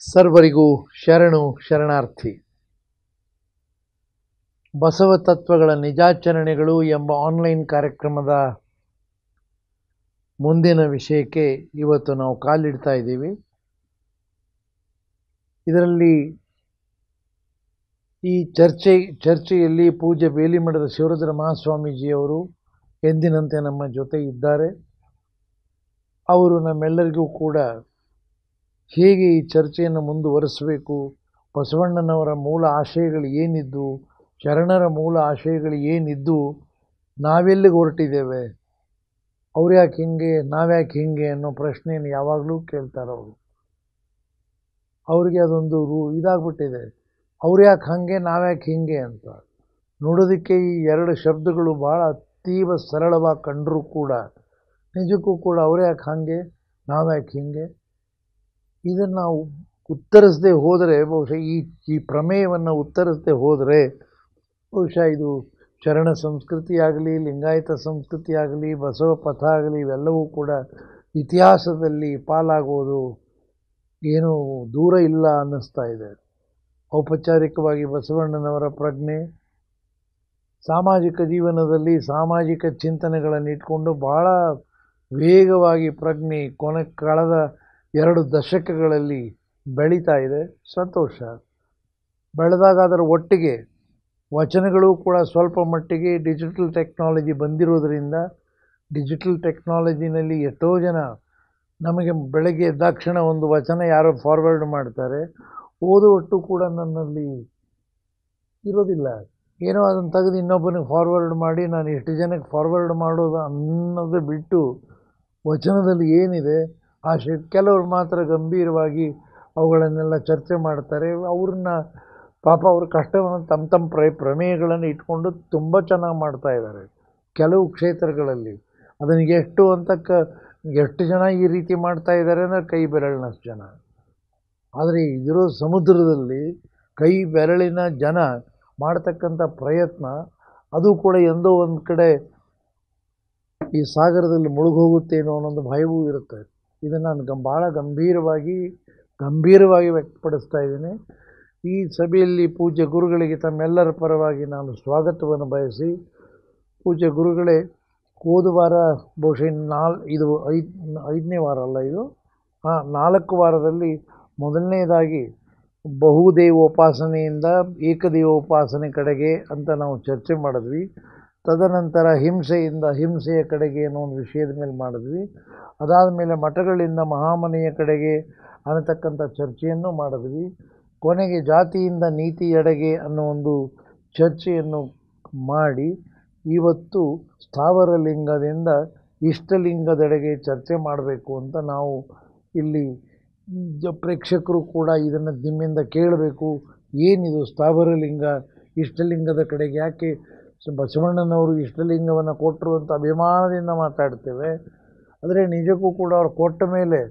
ಸರ್ವರಿಗೂ ಶರಣು ಶರಣಾರ್ಥಿ. ಬಸವ ತತ್ವಗಳ ನಿಜಾಚರಣೆಗಳು ಎಂಬ ಆನ್ಲೈನ್ ಕಾರ್ಯಕ್ರಮದ ಮುಂದಿನ ವಿಷಯಕ್ಕೆ ಇವತ್ತು ನಾವು ಕಾಲಿಡ್ತಾ ಇದ್ದೀವಿ. ಇದರಲ್ಲಿ ಈ ಚರ್ಚೆಯಲ್ಲಿ ಪೂಜ್ಯ ಬೇಲಿಮಠದ ಶಿವರುದ್ರ ಮಹಾಸ್ವಾಮೀಜಿಯವರು ಎಂದಿನಂತೆ ನಮ್ಮ ಜೊತೆ ಇದ್ದಾರೆ. ಅವರು ನಮ್ಮೆಲ್ಲರಿಗೂ ಕೂಡ ಹೇಗೆ ಈ ಚರ್ಚೆಯನ್ನು ಮುಂದುವರಿಸಬೇಕು, ಬಸವಣ್ಣನವರ ಮೂಲ ಆಶಯಗಳು ಏನಿದ್ದು, ಶರಣರ ಮೂಲ ಆಶಯಗಳು ಏನಿದ್ದು, ನಾವೆಲ್ಲಿಗೆ ಹೊರಟಿದ್ದೇವೆ, ಅವ್ರು ಯಾಕೆ ಹಿಂಗೆ ನಾವ್ಯಾಕೆ ಹಿಂಗೆ ಅನ್ನೋ ಪ್ರಶ್ನೆಯನ್ನು ಯಾವಾಗಲೂ ಕೇಳ್ತಾರೆ. ಅವ್ರಿಗೆ ಅದೊಂದು ಇದಾಗ್ಬಿಟ್ಟಿದೆ, ಅವ್ರು ಯಾಕೆ ಹಾಗೆ ನಾವ್ಯಾಕೆ ಹಿಂಗೆ ಅಂತ. ನೋಡೋದಕ್ಕೆ ಈ ಎರಡು ಶಬ್ದಗಳು ಭಾಳ ಅತೀವ ಸರಳವಾಗಿ ಕಂಡರೂ ಕೂಡ ನಿಜಕ್ಕೂ ಕೂಡ ಅವ್ರು ಯಾಕೆ ಹಾಗೆ ನಾವ್ಯಾಕೆ ಹಿಂಗೆ, ಇದನ್ನು ನಾವು ಉತ್ತರಿಸದೆ ಹೋದರೆ, ಬಹುಶಃ ಈ ಪ್ರಮೇಯವನ್ನು ಉತ್ತರಿಸದೆ ಹೋದರೆ ಬಹುಶಃ ಇದು ಶರಣ ಸಂಸ್ಕೃತಿ ಆಗಲಿ, ಲಿಂಗಾಯತ ಸಂಸ್ಕೃತಿ ಆಗಲಿ, ಬಸವ ಪಥ ಆಗಲಿ, ಇವೆಲ್ಲವೂ ಕೂಡ ಇತಿಹಾಸದಲ್ಲಿ ಪಾಲಾಗೋದು ಏನೂ ದೂರ ಇಲ್ಲ ಅನ್ನಿಸ್ತಾ ಇದೆ. ಔಪಚಾರಿಕವಾಗಿ ಬಸವಣ್ಣನವರ ಪ್ರಜ್ಞೆ ಸಾಮಾಜಿಕ ಜೀವನದಲ್ಲಿ ಸಾಮಾಜಿಕ ಚಿಂತನೆಗಳನ್ನು ಇಟ್ಕೊಂಡು ಭಾಳ ವೇಗವಾಗಿ ಪ್ರಜ್ಞೆ ಕಳೆದ 2 ದಶಕಗಳಲ್ಲಿ ಬೆಳೀತಾ ಇದೆ. ಸಂತೋಷ. ಬೆಳೆದಾಗ ಅದರ ಒಟ್ಟಿಗೆ ವಚನಗಳು ಕೂಡ ಸ್ವಲ್ಪ ಮಟ್ಟಿಗೆ ಡಿಜಿಟಲ್ ಟೆಕ್ನಾಲಜಿ ಬಂದಿರೋದರಿಂದ, ಡಿಜಿಟಲ್ ಟೆಕ್ನಾಲಜಿನಲ್ಲಿ ಎಷ್ಟೋ ಜನ ನಮಗೆ ಬೆಳಗ್ಗೆ ಎದ್ದಾಕ್ಷಣ ಒಂದು ವಚನ ಯಾರೋ ಫಾರ್ವರ್ಡ್ ಮಾಡ್ತಾರೆ, ಓದುವಟ್ಟು ಕೂಡ ನನ್ನಲ್ಲಿ ಇರೋದಿಲ್ಲ. ಏನೋ ಅದನ್ನು ತೆಗೆದು ಇನ್ನೊಬ್ಬನಿಗೆ ಫಾರ್ವರ್ಡ್ ಮಾಡಿ ನಾನು ಎಷ್ಟು ಜನಕ್ಕೆ ಫಾರ್ವರ್ಡ್ ಮಾಡೋದು ಅನ್ನೋದು ಬಿಟ್ಟು ವಚನದಲ್ಲಿ ಏನಿದೆ ಕೆಲವರು ಮಾತ್ರ ಗಂಭೀರವಾಗಿ ಅವುಗಳನ್ನೆಲ್ಲ ಚರ್ಚೆ ಮಾಡ್ತಾರೆ. ಅವ್ರನ್ನ ಪಾಪ ಅವ್ರ ಕಷ್ಟವನ್ನು ತಮ್ಮ ಪ್ರಮೇಯಗಳನ್ನು ಇಟ್ಕೊಂಡು ತುಂಬ ಚೆನ್ನಾಗಿ ಮಾಡ್ತಾ ಇದ್ದಾರೆ ಕೆಲವು ಕ್ಷೇತ್ರಗಳಲ್ಲಿ. ಅದನ್ನು ಎಷ್ಟು ಜನ ಈ ರೀತಿ ಮಾಡ್ತಾ ಇದ್ದಾರೆ ಅಂದರೆ ಕೈ ಬೆರಳಿನಷ್ಟು ಜನ. ಆದರೆ ಇದಿರೋ ಸಮುದ್ರದಲ್ಲಿ ಕೈ ಬೆರಳಿನ ಜನ ಮಾಡ್ತಕ್ಕಂಥ ಪ್ರಯತ್ನ ಅದು ಕೂಡ ಎಂದೋ ಒಂದು ಕಡೆ ಈ ಸಾಗರದಲ್ಲಿ ಮುಳುಗೋಗುತ್ತೇನೋ ಅನ್ನೋದು ಭಯವೂ ಇರುತ್ತೆ. ಇದನ್ನು ನಾನು ಭಾಳ ಗಂಭೀರವಾಗಿ ವ್ಯಕ್ತಪಡಿಸ್ತಾ ಇದ್ದೀನಿ. ಈ ಸಭೆಯಲ್ಲಿ ಪೂಜ್ಯ ಗುರುಗಳಿಗೆ ತಮ್ಮೆಲ್ಲರ ಪರವಾಗಿ ನಾನು ಸ್ವಾಗತವನ್ನು ಬಯಸಿ, ಪೂಜ್ಯ ಗುರುಗಳೇ, ಹೋದ ವಾರ ಬಹುಶಃ ಇದು 5ನೇ ವಾರ ಅಲ್ಲ, ಇದು 4 ವಾರದಲ್ಲಿ ಮೊದಲನೇದಾಗಿ ಬಹುದೇವೋಪಾಸನೆಯಿಂದ ಏಕದೇವೋಪಾಸನೆ ಕಡೆಗೆ ಅಂತ ನಾವು ಚರ್ಚೆ ಮಾಡಿದ್ವಿ. ತದನಂತರ ಹಿಂಸೆಯಿಂದ ಅಹಿಂಸೆಯ ಕಡೆಗೆ ಅನ್ನೋ ಒಂದು ವಿಷಯದ ಮೇಲೆ ಮಾಡಿದ್ವಿ. ಅದಾದ ಮೇಲೆ ಮಠಗಳಿಂದ ಮಹಾಮನೆಯ ಕಡೆಗೆ ಅನ್ನತಕ್ಕಂಥ ಚರ್ಚೆಯನ್ನು ಮಾಡಿದ್ವಿ. ಕೊನೆಗೆ ಜಾತಿಯಿಂದ ನೀತಿಯೆಡೆಗೆ ಅನ್ನೋ ಒಂದು ಚರ್ಚೆಯನ್ನು ಮಾಡಿ ಇವತ್ತು ಸ್ಥಾವರ ಲಿಂಗದಿಂದ ಇಷ್ಟಲಿಂಗದೆಡೆಗೆ ಚರ್ಚೆ ಮಾಡಬೇಕು ಅಂತ ನಾವು ಇಲ್ಲಿ ಪ್ರೇಕ್ಷಕರು ಕೂಡ ಇದನ್ನು ನಿಮ್ಮಿಂದ ಕೇಳಬೇಕು. ಏನಿದು ಸ್ಥಾವರ ಲಿಂಗ, ಇಷ್ಟಲಿಂಗದ ಕಡೆಗೆ ಯಾಕೆ ಬಸವಣ್ಣನವರು ಇಷ್ಟಲಿಂಗವನ್ನು ಕೊಟ್ಟರು ಅಂತ ಅಭಿಮಾನದಿಂದ ಮಾತಾಡ್ತೇವೆ. ಆದರೆ ನಿಜಕ್ಕೂ ಕೂಡ ಅವ್ರು ಕೊಟ್ಟ ಮೇಲೆ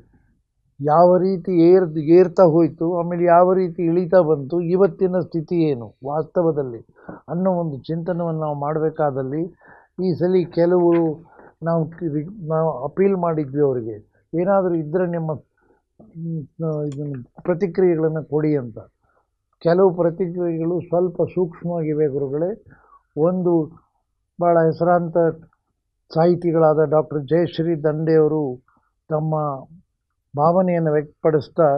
ಯಾವ ರೀತಿ ಏರ್ತಾ ಹೋಯಿತು, ಆಮೇಲೆ ಯಾವ ರೀತಿ ಇಳಿತಾ ಬಂತು, ಇವತ್ತಿನ ಸ್ಥಿತಿ ಏನು ವಾಸ್ತವದಲ್ಲಿ ಅನ್ನೋ ಒಂದು ಚಿಂತನವನ್ನು ನಾವು ಮಾಡಬೇಕಾದಲ್ಲಿ ಈ ಸಲ ಕೆಲವರು ನಾವು ಅಪೀಲ್ ಮಾಡಿದ್ವಿ ಅವರಿಗೆ, ಏನಾದರೂ ಇದ್ದರೆ ನಿಮ್ಮ ಇದನ್ನು ಪ್ರತಿಕ್ರಿಯೆಗಳನ್ನು ಕೊಡಿ ಅಂತ. ಕೆಲವು ಪ್ರತಿಕ್ರಿಯೆಗಳು ಸ್ವಲ್ಪ ಸೂಕ್ಷ್ಮವಾಗಿವೆ ಗುರುಗಳೇ. ಒಂದು ಭಾಳ ಹೆಸರಾಂತ ಸಾಹಿತಿಗಳಾದ ಡಾಕ್ಟರ್ ಜಯಶ್ರೀ ದಂಡೆಯವರು ತಮ್ಮ ಭಾವನೆಯನ್ನು ವ್ಯಕ್ತಪಡಿಸ್ತಾ,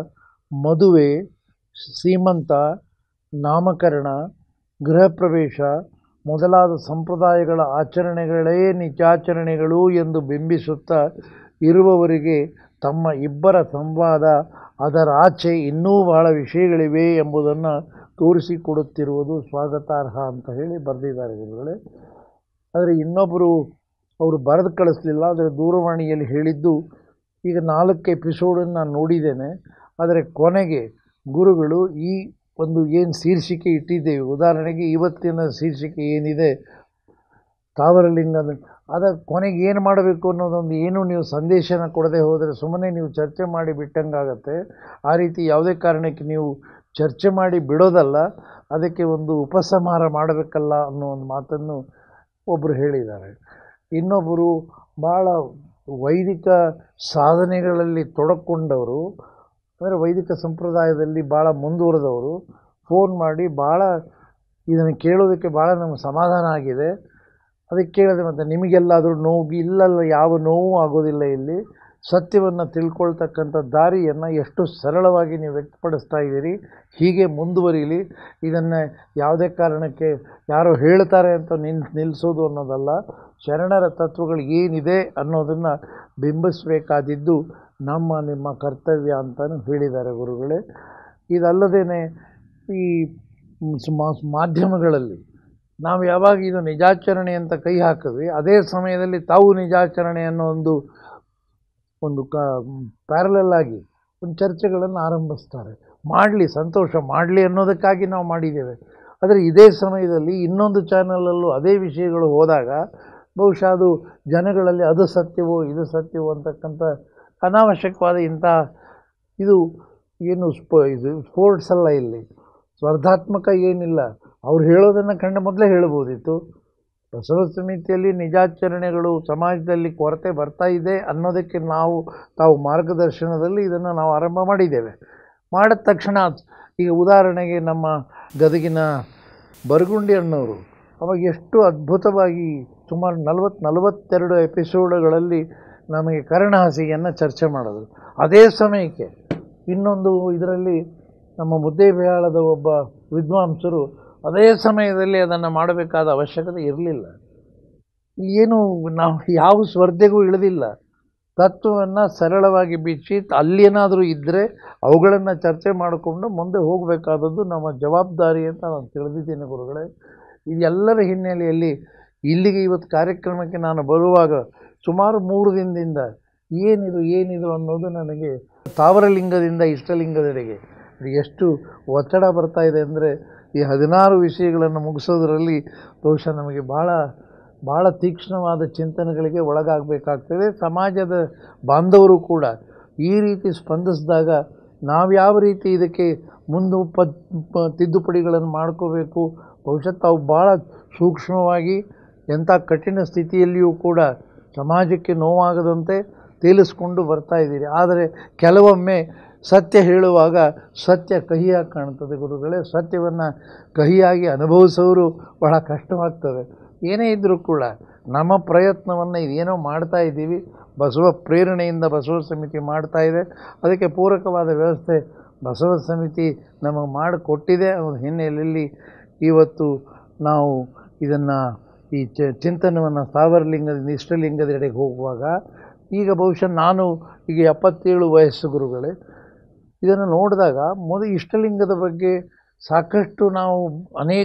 ಮದುವೆ, ಸೀಮಂತ, ನಾಮಕರಣ, ಗೃಹ ಪ್ರವೇಶ ಮೊದಲಾದ ಸಂಪ್ರದಾಯಗಳ ಆಚರಣೆಗಳೇ ನಿಜಾಚರಣೆಗಳು ಎಂದು ಬಿಂಬಿಸುತ್ತಾ ಇರುವವರಿಗೆ ತಮ್ಮ ಇಬ್ಬರ ಸಂವಾದ ಅದರ ಆಚೆ ಇನ್ನೂ ಬಹಳ ವಿಷಯಗಳಿವೆ ಎಂಬುದನ್ನು ತೋರಿಸಿಕೊಡುತ್ತಿರುವುದು ಸ್ವಾಗತಾರ್ಹ ಅಂತ ಹೇಳಿ ಬರೆದಿದ್ದಾರೆ ಗುರುಗಳೇ. ಆದರೆ ಇನ್ನೊಬ್ಬರು ಅವರು ಬರೆದು ಕಳಿಸ್ಲಿಲ್ಲ, ಆದರೆ ದೂರವಾಣಿಯಲ್ಲಿ ಹೇಳಿದ್ದು, ಈಗ 4 ಎಪಿಸೋಡನ್ನು ನಾನು ನೋಡಿದ್ದೇನೆ, ಆದರೆ ಕೊನೆಗೆ ಗುರುಗಳು ಈ ಒಂದು ಏನು ಶೀರ್ಷಿಕೆ ಇಟ್ಟಿದ್ದೇವೆ, ಉದಾಹರಣೆಗೆ ಇವತ್ತಿನ ಶೀರ್ಷಿಕೆ ಏನಿದೆ ಸ್ಥಾವರಲಿಂಗದ, ಅದರ ಕೊನೆಗೆ ಏನು ಮಾಡಬೇಕು ಅನ್ನೋದೊಂದು ಏನು ನೀವು ಸಂದೇಶನ ಕೊಡದೆ ಹೋದರೆ ಸುಮ್ಮನೆ ನೀವು ಚರ್ಚೆ ಮಾಡಿ ಬಿಟ್ಟಂಗಾಗತ್ತೆ. ಆ ರೀತಿ ಯಾವುದೇ ಕಾರಣಕ್ಕೆ ನೀವು ಚರ್ಚೆ ಮಾಡಿ ಬಿಡೋದಲ್ಲ, ಅದಕ್ಕೆ ಒಂದು ಉಪಸಂಹಾರ ಮಾಡಬೇಕಲ್ಲ ಅನ್ನೋ ಒಂದು ಮಾತನ್ನು ಒಬ್ಬರು ಹೇಳಿದ್ದಾರೆ. ಇನ್ನೊಬ್ಬರು ಭಾಳ ವೈದಿಕ ಸಾಧನೆಗಳಲ್ಲಿ ತೊಡಕೊಂಡವರು ಅಂದರೆ ವೈದಿಕ ಸಂಪ್ರದಾಯದಲ್ಲಿ ಭಾಳ ಮುಂದುವರೆದವರು ಫೋನ್ ಮಾಡಿ ಭಾಳ ಇದನ್ನು ಕೇಳೋದಕ್ಕೆ ಭಾಳ ನಮಗೆ ಸಮಾಧಾನ ಆಗಿದೆ. ಅದಕ್ಕೆ ಕೇಳಿದೆ, ಮತ್ತು ನಿಮಗೆಲ್ಲಾದರೂ ನೋವು ಇಲ್ಲಲ್ಲ, ಯಾವ ನೋವು ಆಗೋದಿಲ್ಲ. ಇಲ್ಲಿ ಸತ್ಯವನ್ನು ತಿಳ್ಕೊಳ್ತಕ್ಕಂಥ ದಾರಿಯನ್ನು ಎಷ್ಟು ಸರಳವಾಗಿ ನೀವು ವ್ಯಕ್ತಪಡಿಸ್ತಾ ಇದ್ದೀರಿ, ಹೀಗೆ ಮುಂದುವರಿಲಿ. ಇದನ್ನು ಯಾವುದೇ ಕಾರಣಕ್ಕೆ ಯಾರೋ ಹೇಳ್ತಾರೆ ಅಂತ ನಿಲ್ಲಿಸೋದು ಅನ್ನೋದಲ್ಲ, ಶರಣರ ತತ್ವಗಳು ಏನಿದೆ ಅನ್ನೋದನ್ನು ಬಿಂಬಿಸಬೇಕಾದಿದ್ದು ನಿಮ್ಮ ಕರ್ತವ್ಯ ಅಂತಲೂ ಹೇಳಿದ್ದಾರೆ ಗುರುಗಳೇ. ಇದಲ್ಲದೇ ಈ ಮಾಧ್ಯಮಗಳಲ್ಲಿ ನಾವು ಯಾವಾಗ ಇದು ನಿಜಾಚರಣೆ ಅಂತ ಕೈ ಹಾಕಿದ್ವಿ, ಅದೇ ಸಮಯದಲ್ಲಿ ತಾವು ನಿಜಾಚರಣೆ ಅನ್ನೋ ಒಂದು ಪ್ಯಾರಲಲ್ ಆಗಿ ಒಂದು ಚರ್ಚೆಗಳನ್ನು ಆರಂಭಿಸ್ತಾರೆ. ಮಾಡಲಿ, ಸಂತೋಷ, ಮಾಡಲಿ ಅನ್ನೋದಕ್ಕಾಗಿ ನಾವು ಮಾಡಿದ್ದೇವೆ. ಆದರೆ ಇದೇ ಸಮಯದಲ್ಲಿ ಇನ್ನೊಂದು ಚಾನಲಲ್ಲೂ ಅದೇ ವಿಷಯಗಳು ಹೋದಾಗ ಬಹುಶಃ ಅದು ಜನಗಳಲ್ಲಿ ಅದು ಸತ್ಯವೋ ಇದು ಸತ್ಯವೋ ಅಂತಕ್ಕಂಥ ಅನಾವಶ್ಯಕವಾದ ಇದು ಏನು ಇದು ಸ್ಪೋರ್ಟ್ಸ್ ಅಲ್ಲ, ಇಲ್ಲಿ ಸ್ಪರ್ಧಾತ್ಮಕ ಏನಿಲ್ಲ. ಅವ್ರು ಹೇಳೋದನ್ನು ಕಂಡ ಮೊದಲೇ ಹೇಳ್ಬೋದಿತ್ತು. ಬಸವ ಸಮಿತಿಯಲ್ಲಿ ನಿಜಾಚರಣೆಗಳು ಸಮಾಜದಲ್ಲಿ ಕೊರತೆ ಬರ್ತಾ ಇದೆ ಅನ್ನೋದಕ್ಕೆ ತಾವು ಮಾರ್ಗದರ್ಶನದಲ್ಲಿ ಇದನ್ನು ನಾವು ಆರಂಭ ಮಾಡಿದ್ದೇವೆ. ಮಾಡಿದ ತಕ್ಷಣ ಈಗ ಉದಾಹರಣೆಗೆ ನಮ್ಮ ಗದಗಿನ ಬರಗುಂಡಿ ಅಣ್ಣವರು ಅವಾಗ ಎಷ್ಟು ಅದ್ಭುತವಾಗಿ ಸುಮಾರು 42 ಎಪಿಸೋಡ್ಗಳಲ್ಲಿ ನಮಗೆ ಕರ್ಣಹಾಸಿಗೆಯನ್ನು ಚರ್ಚೆ ಮಾಡೋದು. ಅದೇ ಸಮಯಕ್ಕೆ ಇನ್ನೊಂದು ಇದರಲ್ಲಿ ನಮ್ಮ ಮುದ್ದೇಬಿಹಾಳದ ಒಬ್ಬ ವಿದ್ವಾಂಸರು ಅದೇ ಸಮಯದಲ್ಲಿ ಅದನ್ನು ಮಾಡಬೇಕಾದ ಅವಶ್ಯಕತೆ ಇರಲಿಲ್ಲ. ಏನು ನಾವು ಯಾವ ಸ್ಪರ್ಧೆಗೂ ಇಳಿದಿಲ್ಲ. ತತ್ವವನ್ನು ಸರಳವಾಗಿ ಬಿಚ್ಚಿ ಅಲ್ಲೇನಾದರೂ ಇದ್ದರೆ ಅವುಗಳನ್ನು ಚರ್ಚೆ ಮಾಡಿಕೊಂಡು ಮುಂದೆ ಹೋಗಬೇಕಾದದ್ದು ನಮ್ಮ ಜವಾಬ್ದಾರಿ ಅಂತ ನಾನು ತಿಳಿದಿದ್ದೇನೆ ಗುರುಗಳೇ. ಇದೆಲ್ಲರ ಹಿನ್ನೆಲೆಯಲ್ಲಿ ಇಲ್ಲಿಗೆ ಇವತ್ತು ಕಾರ್ಯಕ್ರಮಕ್ಕೆ ನಾನು ಬರುವಾಗ ಸುಮಾರು 3 ದಿನದಿಂದ ಏನಿದು ಅನ್ನೋದು ನನಗೆ ತಾವರಲಿಂಗದಿಂದ ಇಷ್ಟಲಿಂಗದೆಡೆಗೆ ಎಷ್ಟು ಒತ್ತಡ ಬರ್ತಾ ಇದೆ ಅಂದರೆ ಈ 16 ವಿಷಯಗಳನ್ನು ಮುಗಿಸೋದರಲ್ಲಿ ಬಹುಶಃ ನಮಗೆ ಭಾಳ ತೀಕ್ಷ್ಣವಾದ ಚಿಂತನೆಗಳಿಗೆ ಒಳಗಾಗಬೇಕಾಗ್ತದೆ. ಸಮಾಜದ ಬಾಂಧವರು ಕೂಡ ಈ ರೀತಿ ಸ್ಪಂದಿಸಿದಾಗ ನಾವು ಯಾವ ರೀತಿ ಇದಕ್ಕೆ ತಿದ್ದುಪಡಿಗಳನ್ನು ಮಾಡ್ಕೋಬೇಕು, ಬಹುಶಃ ತಾವು ಭಾಳ ಸೂಕ್ಷ್ಮವಾಗಿ ಎಂಥ ಕಠಿಣ ಸ್ಥಿತಿಯಲ್ಲಿಯೂ ಕೂಡ ಸಮಾಜಕ್ಕೆ ನೋವಾಗದಂತೆ ತೇಲಿಸ್ಕೊಂಡು ಬರ್ತಾ ಇದ್ದೀರಿ. ಆದರೆ ಕೆಲವೊಮ್ಮೆ ಸತ್ಯ ಹೇಳುವಾಗ ಸತ್ಯ ಕಹಿಯಾಗಿ ಕಾಣ್ತದೆ ಗುರುಗಳೇ. ಸತ್ಯವನ್ನು ಕಹಿಯಾಗಿ ಅನುಭವಿಸೋರು ಬಹಳ ಕಷ್ಟವಾಗ್ತದೆ. ಏನೇ ಇದ್ದರೂ ಕೂಡ ನಮ್ಮ ಪ್ರಯತ್ನವನ್ನು ಇದೇನೋ ಮಾಡ್ತಾ ಇದ್ದೀವಿ, ಬಸವ ಪ್ರೇರಣೆಯಿಂದ ಬಸವ ಸಮಿತಿ ಮಾಡ್ತಾ ಇದೆ. ಅದಕ್ಕೆ ಪೂರಕವಾದ ವ್ಯವಸ್ಥೆ ಬಸವ ಸಮಿತಿ ನಮಗೆ ಮಾಡಿಕೊಟ್ಟಿದೆ. ಅನ್ನೋ ಹಿನ್ನೆಲೆಯಲ್ಲಿ ಇವತ್ತು ನಾವು ಇದನ್ನು ಈ ಚಿಂತನವನ್ನು ತಾವರಲಿಂಗದಿಂದ ಇಷ್ಟಲಿಂಗದೆಡೆಗೆ ಹೋಗುವಾಗ ಈಗ ಬಹುಶಃ ನಾನು ಈಗ 77 ವಯಸ್ಸು ಗುರುಗಳೇ. ಇದನ್ನು ನೋಡಿದಾಗ ಇಷ್ಟಲಿಂಗದ ಬಗ್ಗೆ ಸಾಕಷ್ಟು ನಾವು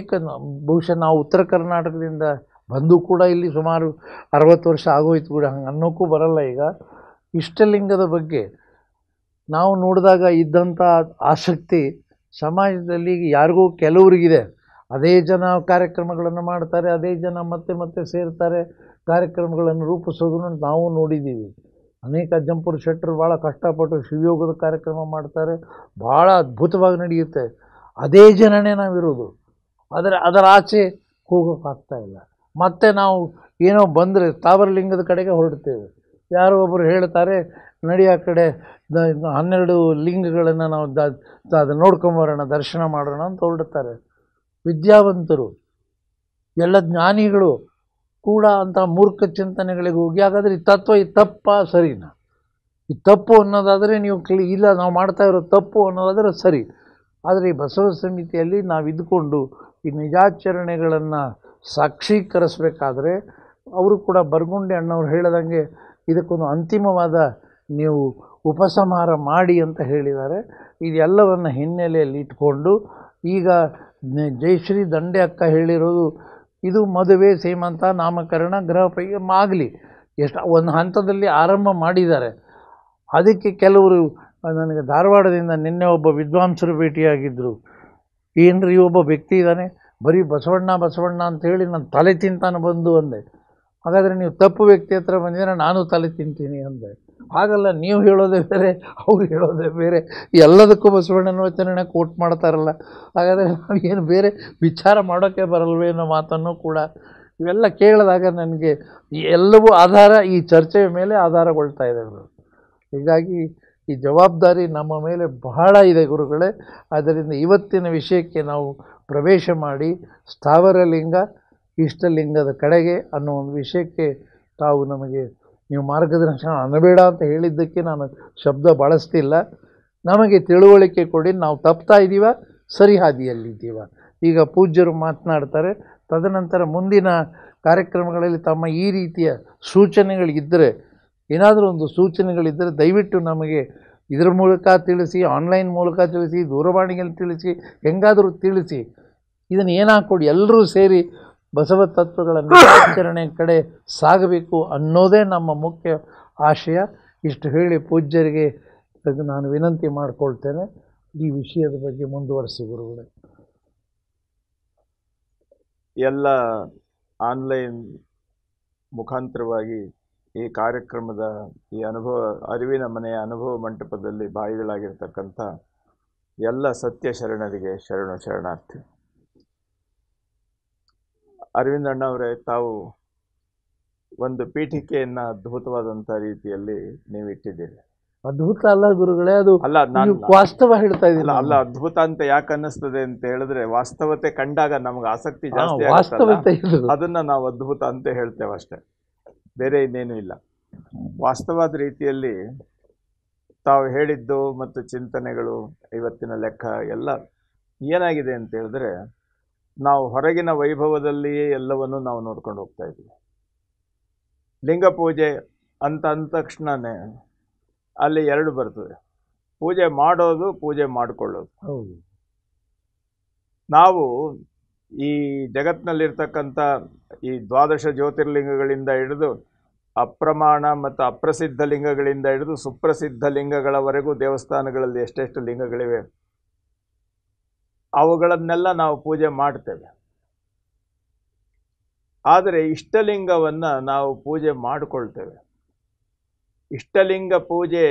ಬಹುಶಃ ನಾವು ಉತ್ತರ ಕರ್ನಾಟಕದಿಂದ ಬಂದು ಕೂಡ ಇಲ್ಲಿ ಸುಮಾರು 60 ವರ್ಷ ಆಗೋಯ್ತು ಕೂಡ, ಹಂಗೆ ಅನ್ನೋಕ್ಕೂ ಬರಲ್ಲ. ಈಗ ಇಷ್ಟಲಿಂಗದ ಬಗ್ಗೆ ನಾವು ನೋಡಿದಾಗ ಇದ್ದಂಥ ಆಸಕ್ತಿ ಸಮಾಜದಲ್ಲಿ ಯಾರಿಗೂ ಕೆಲವರಿಗಿದೆ. ಅದೇ ಜನ ಕಾರ್ಯಕ್ರಮಗಳನ್ನು ಮಾಡ್ತಾರೆ, ಅದೇ ಜನ ಮತ್ತೆ ಸೇರ್ತಾರೆ, ಕಾರ್ಯಕ್ರಮಗಳನ್ನು ರೂಪಿಸೋದನ್ನು ನಾವು ನೋಡಿದ್ದೀವಿ. ಅನೇಕ ಅಜ್ಜಂಪುರ ಶೆಟ್ಟರು ಭಾಳ ಕಷ್ಟಪಟ್ಟು ಶಿವಯೋಗದ ಕಾರ್ಯಕ್ರಮ ಮಾಡ್ತಾರೆ, ಭಾಳ ಅದ್ಭುತವಾಗಿ ನಡೆಯುತ್ತೆ. ಅದೇ ಜನನೇ ನಾವಿರೋದು, ಅದರ ಆಚೆ ಹೋಗೋಕ್ಕಾಗ್ತಾಯಿಲ್ಲ. ಮತ್ತು ನಾವು ಏನೋ ಬಂದರೆ ತಾವರಲಿಂಗದ ಕಡೆಗೆ ಹೊರಡ್ತೇವೆ. ಯಾರೋ ಒಬ್ಬರು ಹೇಳ್ತಾರೆ ನಡಿ ಆ ಕಡೆ 12 ಲಿಂಗಗಳನ್ನು ನಾವು ಅದು ನೋಡ್ಕೊಂಬರೋಣ, ದರ್ಶನ ಮಾಡೋಣ ಅಂತ ಹೊರಡ್ತಾರೆ. ವಿದ್ಯಾವಂತರು ಎಲ್ಲ ಜ್ಞಾನಿಗಳು ಕೂಡ ಅಂಥ ಮೂರ್ಖ ಚಿಂತನೆಗಳಿಗೆ ಹೋಗಿ ಹಾಗಾದರೆ ಈ ತತ್ವ ಈ ತಪ್ಪ ಸರಿನಾ? ಈ ತಪ್ಪು ಅನ್ನೋದಾದರೆ ನೀವು ಇಲ್ಲ ನಾವು ಮಾಡ್ತಾ ಇರೋ ತಪ್ಪು ಅನ್ನೋದಾದರೆ ಸರಿ. ಆದರೆ ಈ ಬಸವ ಸಮಿತಿಯಲ್ಲಿ ನಾವು ಇದ್ದುಕೊಂಡು ಈ ನಿಜಾಚರಣೆಗಳನ್ನು ಸಾಕ್ಷೀಕರಿಸಬೇಕಾದ್ರೆ ಅವರು ಕೂಡ ಬರಗುಂಡಿ ಅಣ್ಣವ್ರು ಹೇಳ್ದಂಗೆ ಇದಕ್ಕೊಂದು ಅಂತಿಮವಾದ ನೀವು ಉಪಸಂಹಾರ ಮಾಡಿ ಅಂತ ಹೇಳಿದ್ದಾರೆ. ಇದೆಲ್ಲವನ್ನು ಹಿನ್ನೆಲೆಯಲ್ಲಿ ಇಟ್ಕೊಂಡು ಈಗ ಜಯಶ್ರೀ ದಂಡೆ ಅಕ್ಕ ಹೇಳಿರೋದು ಇದು ಮದುವೆ, ಸೀಮಂತ, ನಾಮಕರಣ, ಗೃಹಪ್ರವೇಶ ಆಗಲಿ ಎಷ್ಟು ಒಂದು ಹಂತದಲ್ಲಿ ಆರಂಭ ಮಾಡಿದ್ದಾರೆ. ಅದಕ್ಕೆ ಕೆಲವರು ನನಗೆ ಧಾರವಾಡದಿಂದ ನಿನ್ನೆ ಒಬ್ಬ ವಿದ್ವಾಂಸರು ಭೇಟಿಯಾಗಿದ್ದರು. ಏನ್ರಿ ಒಬ್ಬ ವ್ಯಕ್ತಿ ಇದ್ದಾನೆ ಬರೀ ಬಸವಣ್ಣ ಅಂತೇಳಿ ನಾನು ತಲೆ ತಿಂತಾನೆ ಬಂದು ಅಂದೆ. ಹಾಗಾದರೆ ನೀವು ತಪ್ಪು ವ್ಯಕ್ತಿ ಹತ್ರ ಬಂದಿದ್ರೆ ನಾನು ತಲೆ ತಿಂತೀನಿ ಅಂದೆ. ಹಾಗಲ್ಲ, ನೀವು ಹೇಳೋದೇ ಬೇರೆ, ಅವ್ರು ಹೇಳೋದೇ ಬೇರೆ, ಎಲ್ಲದಕ್ಕೂ ಬಸವಣ್ಣನ ವಚನ ಕೋಟ್ ಮಾಡ್ತಾರಲ್ಲ. ಹಾಗಾದರೆ ನಾವು ಏನು ಬೇರೆ ವಿಚಾರ ಮಾಡೋಕ್ಕೆ ಬರಲ್ವೇ ಅನ್ನೋ ಮಾತನ್ನು ಕೂಡ ಇವೆಲ್ಲ ಕೇಳಿದಾಗ ನನಗೆ ಎಲ್ಲವೂ ಆಧಾರ ಈ ಚರ್ಚೆಯ ಮೇಲೆ ಆಧಾರಗೊಳ್ತಾ ಇದೆ. ಹೀಗಾಗಿ ಈ ಜವಾಬ್ದಾರಿ ನಮ್ಮ ಮೇಲೆ ಬಹಳ ಇದೆ ಗುರುಗಳೇ. ಆದ್ದರಿಂದ ಇವತ್ತಿನ ವಿಷಯಕ್ಕೆ ನಾವು ಪ್ರವೇಶ ಮಾಡಿ ಸ್ಥಾವರ ಲಿಂಗ ಇಷ್ಟಲಿಂಗದ ಕಡೆಗೆ ಅನ್ನೋ ಒಂದು ವಿಷಯಕ್ಕೆ ತಾವು ನಮಗೆ ನೀವು ಮಾರ್ಗದರ್ಶನ ಅನ್ನಬೇಡ ಅಂತ ಹೇಳಿದ್ದಕ್ಕೆ ನಾನು ಶಬ್ದ ಬಳಸ್ತಿಲ್ಲ. ನಮಗೆ ತಿಳುವಳಿಕೆ ಕೊಡಿ, ನಾವು ತಪ್ತಾ ಇದ್ದೀವ, ಸರಿ ಹಾದಿಯಲ್ಲಿದ್ದೀವ. ಈಗ ಪೂಜ್ಯರು ಮಾತನಾಡ್ತಾರೆ. ತದನಂತರ ಮುಂದಿನ ಕಾರ್ಯಕ್ರಮಗಳಲ್ಲಿ ತಮ್ಮ ಈ ರೀತಿಯ ಸೂಚನೆಗಳಿದ್ದರೆ, ಏನಾದರೂ ಒಂದು ಸೂಚನೆಗಳಿದ್ದರೆ ದಯವಿಟ್ಟು ನಮಗೆ ಇದರ ಮೂಲಕ ತಿಳಿಸಿ, ಆನ್ಲೈನ್ ಮೂಲಕ ತಿಳಿಸಿ, ದೂರವಾಣಿಯಲ್ಲಿ ತಿಳಿಸಿ, ಹೆಂಗಾದರೂ ತಿಳಿಸಿ. ಇದನ್ನು ಏನಾಕೊಡಿ, ಎಲ್ಲರೂ ಸೇರಿ ಬಸವ ತತ್ವಗಳ ಆಚರಣೆ ಕಡೆ ಸಾಗಬೇಕು ಅನ್ನೋದೇ ನಮ್ಮ ಮುಖ್ಯ ಆಶಯ. ಇಷ್ಟು ಹೇಳಿ ಪೂಜ್ಯರಿಗೆ ನಾನು ವಿನಂತಿ ಮಾಡಿಕೊಳ್ತೇನೆ, ಈ ವಿಷಯದ ಬಗ್ಗೆ ಮುಂದುವರಿಸಿ ಗುರುಗಳೇ. ಎಲ್ಲ ಆನ್ಲೈನ್ ಮುಖಾಂತರವಾಗಿ ಈ ಕಾರ್ಯಕ್ರಮದ ಈ ಅರಿವಿನ ಮನೆಯ ಅನುಭವ ಮಂಟಪದಲ್ಲಿ ಭಾಗಿಗಳಾಗಿರ್ತಕ್ಕಂಥ ಎಲ್ಲ ಸತ್ಯ ಶರಣರಿಗೆ ಶರಣಾರ್ಥಿ. ಅರವಿಂದಣ್ಣವರೇ, ತಾವು ಒಂದು ಪೀಠಿಕೆಯನ್ನು ಅದ್ಭುತವಾದಂಥ ರೀತಿಯಲ್ಲಿ ನೀವು ಇಟ್ಟಿದ್ದೀರಿ. ಅದ್ಭುತ ಅಲ್ಲ ಗುರುಗಳೇ, ಅದು ಅಲ್ಲ, ನಾನು ವಾಸ್ತವ ಹೇಳ್ತಾ ಇದ್ದೀನಿ. ಅಲ್ಲ, ಅದ್ಭುತ ಅಂತ ಯಾಕೆ ಅನ್ನಿಸ್ತದೆ ಅಂತ ಹೇಳಿದ್ರೆ, ವಾಸ್ತವತೆ ಕಂಡಾಗ ನಮ್ಗೆ ಆಸಕ್ತಿ ಜಾಸ್ತಿ ವಾಸ್ತವತೆ ಅದನ್ನ ನಾವು ಅದ್ಭುತ ಅಂತ ಹೇಳ್ತೇವೆ ಅಷ್ಟೇ, ಬೇರೆ ಇನ್ನೇನು ಇಲ್ಲ. ವಾಸ್ತವಾದ ರೀತಿಯಲ್ಲಿ ತಾವು ಹೇಳಿದ್ದು ಮತ್ತು ಚಿಂತನೆಗಳು, ಇವತ್ತಿನ ಲೆಕ್ಕ ಎಲ್ಲ ಏನಾಗಿದೆ ಅಂತ ಹೇಳಿದ್ರೆ, ನಾವು ಹೊರಗಿನ ವೈಭವದಲ್ಲಿಯೇ ಎಲ್ಲವನ್ನು ನಾವು ನೋಡ್ಕೊಂಡು ಹೋಗ್ತಾ ಇದ್ದೀವಿ. ಲಿಂಗ ಪೂಜೆ ಅಂತ ಅಂದ ತಕ್ಷಣನೇ ಅಲ್ಲಿ ಎರಡು ಬರ್ತದೆ, ಪೂಜೆ ಮಾಡೋದು, ಪೂಜೆ ಮಾಡಿಕೊಳ್ಳೋದು. ಹೌದು. ನಾವು ಈ ಜಗತ್ತಿನಲ್ಲಿರ್ತಕ್ಕಂಥ ಈ 12 ಜ್ಯೋತಿರ್ಲಿಂಗಗಳಿಂದ ಹಿಡಿದು ಅಪ್ರಮಾಣ ಮತ್ತು ಅಪ್ರಸಿದ್ಧ ಲಿಂಗಗಳಿಂದ ಹಿಡಿದು ಸುಪ್ರಸಿದ್ಧ ಲಿಂಗಗಳವರೆಗೂ ದೇವಸ್ಥಾನಗಳಲ್ಲಿ ಎಷ್ಟೆಷ್ಟು ಲಿಂಗಗಳಿವೆ, ಅವುಗಳನ್ನೆಲ್ಲ ನಾವು ಪೂಜೆ ಮಾಡ್ತೇವೆ. ಆದರೆ ಇಷ್ಟಲಿಂಗವನ್ನು ನಾವು ಪೂಜೆ ಮಾಡಿಕೊಳ್ತೇವೆ. ಇಷ್ಟಲಿಂಗ ಪೂಜೆ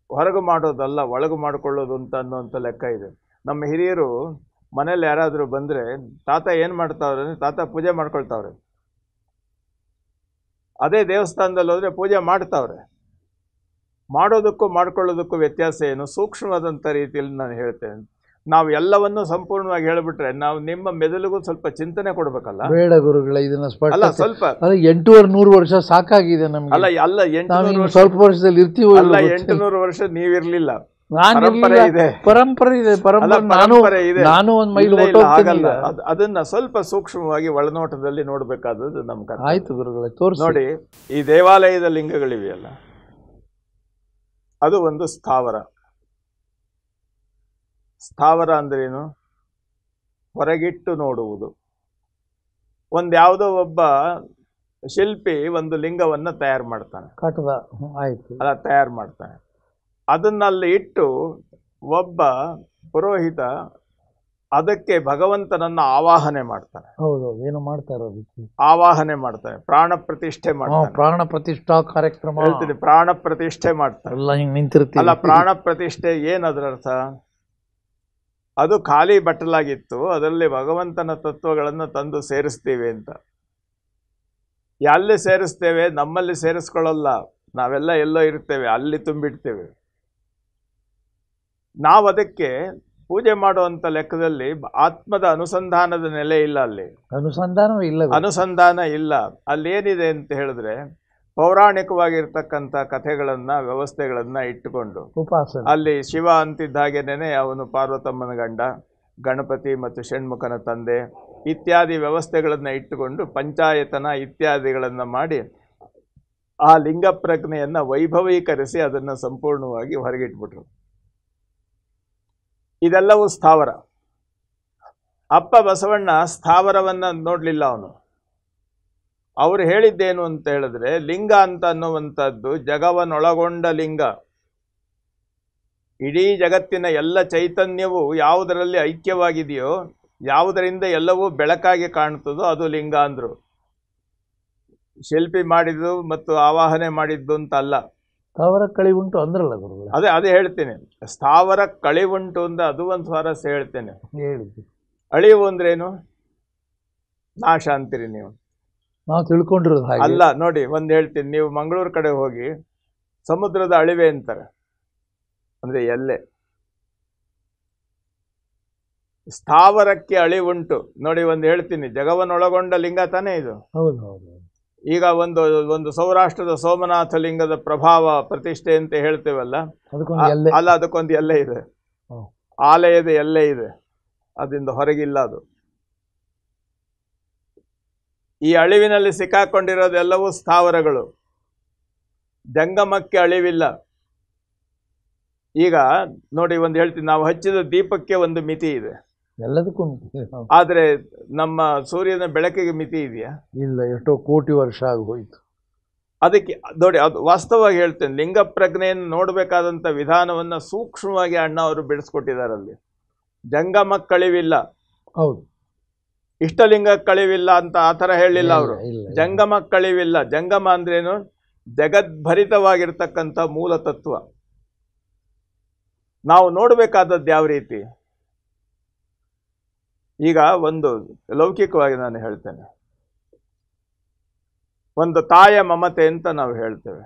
ಹೊರಗು ಮಾಡೋದಲ್ಲ, ಒಳಗು ಮಾಡಿಕೊಳ್ಳೋದು ಅಂತ ಅನ್ನೋಂಥ ಲೆಕ್ಕ ಇದೆ. ನಮ್ಮ ಹಿರಿಯರು ಮನೇಲಿ ಯಾರಾದರೂ ಬಂದರೆ, ತಾತ ಏನು ಮಾಡ್ತಾವ್ರೆ ಅಂದರೆ, ತಾತ ಪೂಜೆ ಮಾಡ್ಕೊಳ್ತಾವ್ರೆ. ಅದೇ ದೇವಸ್ಥಾನದಲ್ಲಿ ಹೋದರೆ ಪೂಜೆ ಮಾಡ್ತಾವ್ರೆ. ಮಾಡೋದಕ್ಕೂ ಮಾಡ್ಕೊಳ್ಳೋದಕ್ಕೂ ವ್ಯತ್ಯಾಸ ಏನು? ಸೂಕ್ಷ್ಮವಾದಂಥ ರೀತಿಯಲ್ಲಿ ನಾನು ಹೇಳ್ತೇನೆ. ನಾವು ಎಲ್ಲವನ್ನೂ ಸಂಪೂರ್ಣವಾಗಿ ಹೇಳಿಬಿಟ್ರೆ ನಾವು ನಿಮ್ಮ ಮೆದುಳಿಗೂ ಸ್ವಲ್ಪ ಚಿಂತನೆ ಕೊಡ್ಬೇಕಲ್ಲ. ಬೇಡ ಗುರುಗಳೇ, ಇದನ್ನ ಅಲ್ಲ ಸ್ವಲ್ಪ 800 ವರ್ಷ ಸಾಕಾಗಿದೆ ನಮ್ಗೆ. ಅಲ್ಲ 800 ಸ್ವಲ್ಪ ವರ್ಷದಲ್ಲಿ ಇರ್ತೀವೋ ಅಲ್ಲ, 800 ವರ್ಷ ನೀವಿರ್ಲಿಲ್ಲ. ಪರಂಪರೆ ಇದೆ, ನಾನು ಒಂದು ಮೈಲ್ ಆಗಲ್ಲ. ಅದನ್ನ ಸ್ವಲ್ಪ ಸೂಕ್ಷ್ಮವಾಗಿ ಒಳನೋಟದಲ್ಲಿ ನೋಡ್ಬೇಕಾದದ್ದು ನಮ್ಮ ಕರ್ತವ್ಯ. ಆಯ್ತು ಗುರುಗಳೇ, ತೋರಿಸಿ. ನೋಡಿ, ಈ ದೇವಾಲಯದ ಲಿಂಗಗಳಿವೆಯಲ್ಲ, ಅದು ಒಂದು ಸ್ಥಾವರ. ಸ್ಥಾವರ ಅಂದ್ರೇನು? ಹೊರಗಿಟ್ಟು ನೋಡುವುದು. ಯಾವುದೋ ಒಬ್ಬ ಶಿಲ್ಪಿ ಒಂದು ಲಿಂಗವನ್ನು ತಯಾರು ಮಾಡ್ತಾನೆ, ಅಲ್ಲ ತಯಾರು ಮಾಡ್ತಾನೆ. ಅದನ್ನಲ್ಲಿ ಇಟ್ಟು ಒಬ್ಬ ಪುರೋಹಿತ ಅದಕ್ಕೆ ಭಗವಂತನನ್ನ ಆವಾಹನೆ ಮಾಡ್ತಾನೆ. ಹೌದು, ಏನು ಮಾಡ್ತಾರೆ? ಆವಾಹನೆ ಮಾಡ್ತಾನೆ, ಪ್ರಾಣ ಪ್ರತಿಷ್ಠೆ ಮಾಡ್ತಾನೆ. ಪ್ರಾಣ ಪ್ರತಿಷ್ಠಾ ಕಾರ್ಯಕ್ರಮ ಹೇಳ್ತೀನಿ, ಪ್ರಾಣ ಪ್ರತಿಷ್ಠೆ ಮಾಡ್ತಾನೆ. ಅಲ್ಲ, ಪ್ರಾಣ ಪ್ರತಿಷ್ಠೆ ಏನದ್ರ ಅರ್ಥ? ಅದು ಖಾಲಿ ಬಟ್ಟಲಾಗಿತ್ತು, ಅದರಲ್ಲಿ ಭಗವಂತನ ತತ್ವಗಳನ್ನು ತಂದು ಸೇರಿಸ್ತೀವಿ ಅಂತ. ಎಲ್ಲಿ ಸೇರಿಸ್ತೇವೆ? ನಮ್ಮಲ್ಲಿ ಸೇರಿಸ್ಕೊಳ್ಳಲ್ಲ, ನಾವೆಲ್ಲ ಎಲ್ಲೋ ಇರ್ತೇವೆ, ಅಲ್ಲಿ ತುಂಬಿಡ್ತೇವೆ. ನಾವು ಅದಕ್ಕೆ ಪೂಜೆ ಮಾಡುವಂಥ ಲೆಕ್ಕದಲ್ಲಿ ಆತ್ಮದ ಅನುಸಂಧಾನದ ನೆಲೆ ಇಲ್ಲ. ಅಲ್ಲಿ ಅನುಸಂಧಾನ ಇಲ್ಲ. ಅಲ್ಲಿ ಏನಿದೆ ಅಂತ ಹೇಳಿದ್ರೆ, ಪೌರಾಣಿಕವಾಗಿರ್ತಕ್ಕಂಥ ಕಥೆಗಳನ್ನು, ವ್ಯವಸ್ಥೆಗಳನ್ನು ಇಟ್ಟುಕೊಂಡು ಅಲ್ಲಿ ಶಿವ ಅಂತಿದ್ದ ಹಾಗೇನೆ ಅವನು ಪಾರ್ವತಮ್ಮನ ಗಂಡ, ಗಣಪತಿ ಮತ್ತು ಷಣ್ಮುಖನ ತಂದೆ ಇತ್ಯಾದಿ ವ್ಯವಸ್ಥೆಗಳನ್ನು ಇಟ್ಟುಕೊಂಡು ಪಂಚಾಯತನ ಇತ್ಯಾದಿಗಳನ್ನು ಮಾಡಿ ಆ ಲಿಂಗ ಪ್ರಜ್ಞೆಯನ್ನು ವೈಭವೀಕರಿಸಿ ಅದನ್ನು ಸಂಪೂರ್ಣವಾಗಿ ಹೊರಗಿಟ್ಬಿಟ್ರು. ಇದೆಲ್ಲವೂ ಸ್ಥಾವರ. ಅಪ್ಪ ಬಸವಣ್ಣ ಸ್ಥಾವರವನ್ನು ನೋಡಲಿಲ್ಲ. ಅವರು ಹೇಳಿದ್ದೇನು ಅಂತ ಹೇಳಿದ್ರೆ, ಲಿಂಗ ಅಂತ ಅನ್ನುವಂಥದ್ದು ಜಗವನ್ನೊಳಗೊಂಡ ಲಿಂಗ. ಇಡೀ ಜಗತ್ತಿನ ಎಲ್ಲ ಚೈತನ್ಯವು ಯಾವುದರಲ್ಲಿ ಐಕ್ಯವಾಗಿದೆಯೋ, ಯಾವುದರಿಂದ ಎಲ್ಲವೂ ಬೆಳಕಾಗಿ ಕಾಣ್ತದೋ ಅದು ಲಿಂಗ ಅಂದರು. ಶಿಲ್ಪಿ ಮಾಡಿದ್ದು ಮತ್ತು ಆವಾಹನೆ ಮಾಡಿದ್ದು ಅಂತ ಅಲ್ಲ. ಸ್ಥಾವರ ಕಳಿವುಂಟು ಅಂದ್ರಲ್ಲ ಗುರು. ಅದೇ ಹೇಳ್ತೇನೆ, ಸ್ಥಾವರ ಕಳಿವುಂಟು ಅಂದ್ರೆ ಅದು ಒಂದು ಸ್ವಾರಸ್ಯ ಹೇಳ್ತೇನೆ. ಹೇಳಿದ್ವಿ. ಅಳಿವು ಅಂದ್ರೇನು? ನಾಶ ಅಂತೀರಿ ನೀವು, ನಾವು ತಿಳ್ಕೊಂಡಿರೋದು ಹಾಗೆ ಅಲ್ಲ. ನೋಡಿ, ಒಂದು ಹೇಳ್ತೀನಿ, ನೀವು ಮಂಗಳೂರು ಕಡೆ ಹೋಗಿ ಸಮುದ್ರದ ಅಳಿವೆ ಅಂತಾರೆ. ಅಂದರೆ ಎಲ್ಲೆ. ಸ್ಥಾವರಕ್ಕೆ ಅಳಿವುಂಟು. ನೋಡಿ, ಒಂದು ಹೇಳ್ತೀನಿ, ಜಗವನ್ನೊಳಗೊಂಡ ಲಿಂಗ ತಾನೇ ಇದು. ಹೌದು ಹೌದು. ಈಗ ಒಂದು ಸೌರಾಷ್ಟ್ರದ ಸೋಮನಾಥ ಲಿಂಗದ ಪ್ರಭಾವ ಪ್ರತಿಷ್ಠೆ ಅಂತ ಹೇಳ್ತೇವಲ್ಲ, ಅಲ್ಲ, ಅದಕ್ಕೊಂದು ಎಲ್ಲೆ ಇದೆ, ಆಲಯದ ಎಲ್ಲೆ ಇದೆ, ಅದರಿಂದ ಹೊರಗಿಲ್ಲ ಅದು. ಈ ಅಳಿವಿನಲ್ಲಿ ಸಿಕ್ಕಾಕೊಂಡಿರೋದೆಲ್ಲವೂ ಸ್ಥಾವರಗಳು, ಜಂಗಮಕ್ಕೆ ಅಳಿವಿಲ್ಲ. ಈಗ ನೋಡಿ, ಒಂದು ಹೇಳ್ತೀನಿ, ನಾವು ಹಚ್ಚಿದ ದೀಪಕ್ಕೆ ಒಂದು ಮಿತಿ ಇದೆ, ಎಲ್ಲದಕ್ಕೂ. ಆದರೆ ನಮ್ಮ ಸೂರ್ಯನ ಬೆಳಕಿಗೆ ಮಿತಿ ಇದೆಯಾ? ಇಲ್ಲ, ಎಷ್ಟೋ ಕೋಟಿ ವರ್ಷ ಆಗೋಯ್ತು. ಅದಕ್ಕೆ ನೋಡಿ, ಅದು ವಾಸ್ತವವಾಗಿ ಹೇಳ್ತೇನೆ, ಲಿಂಗ ಪ್ರಜ್ಞೆಯನ್ನು ನೋಡಬೇಕಾದಂಥ ವಿಧಾನವನ್ನು ಸೂಕ್ಷ್ಮವಾಗಿ ಅಣ್ಣ ಅವರು ಬಿಡಿಸ್ಕೊಟ್ಟಿದ್ದಾರಲ್ಲಿ. ಜಂಗಮಕ್ಕಳಿವಿಲ್ಲ, ಹೌದು, ಇಷ್ಟಲಿಂಗಕ್ಕಳಿವಿಲ್ಲ ಅಂತ ಆ ಥರ ಹೇಳಿಲ್ಲ ಅವರು. ಜಂಗಮಕ್ಕಳಿವಿಲ್ಲ. ಜಂಗಮ ಅಂದ್ರೇನು? ಜಗದ್ಭರಿತವಾಗಿರ್ತಕ್ಕಂಥ ಮೂಲ ತತ್ವ. ನಾವು ನೋಡಬೇಕಾದದ್ದು ಯಾವ ರೀತಿ? ಈಗ ಒಂದು ಲೌಕಿಕವಾಗಿ ನಾನು ಹೇಳ್ತೇನೆ, ಒಂದು ತಾಯಿಯ ಮಮತೆ ಅಂತ ನಾವು ಹೇಳ್ತೇವೆ.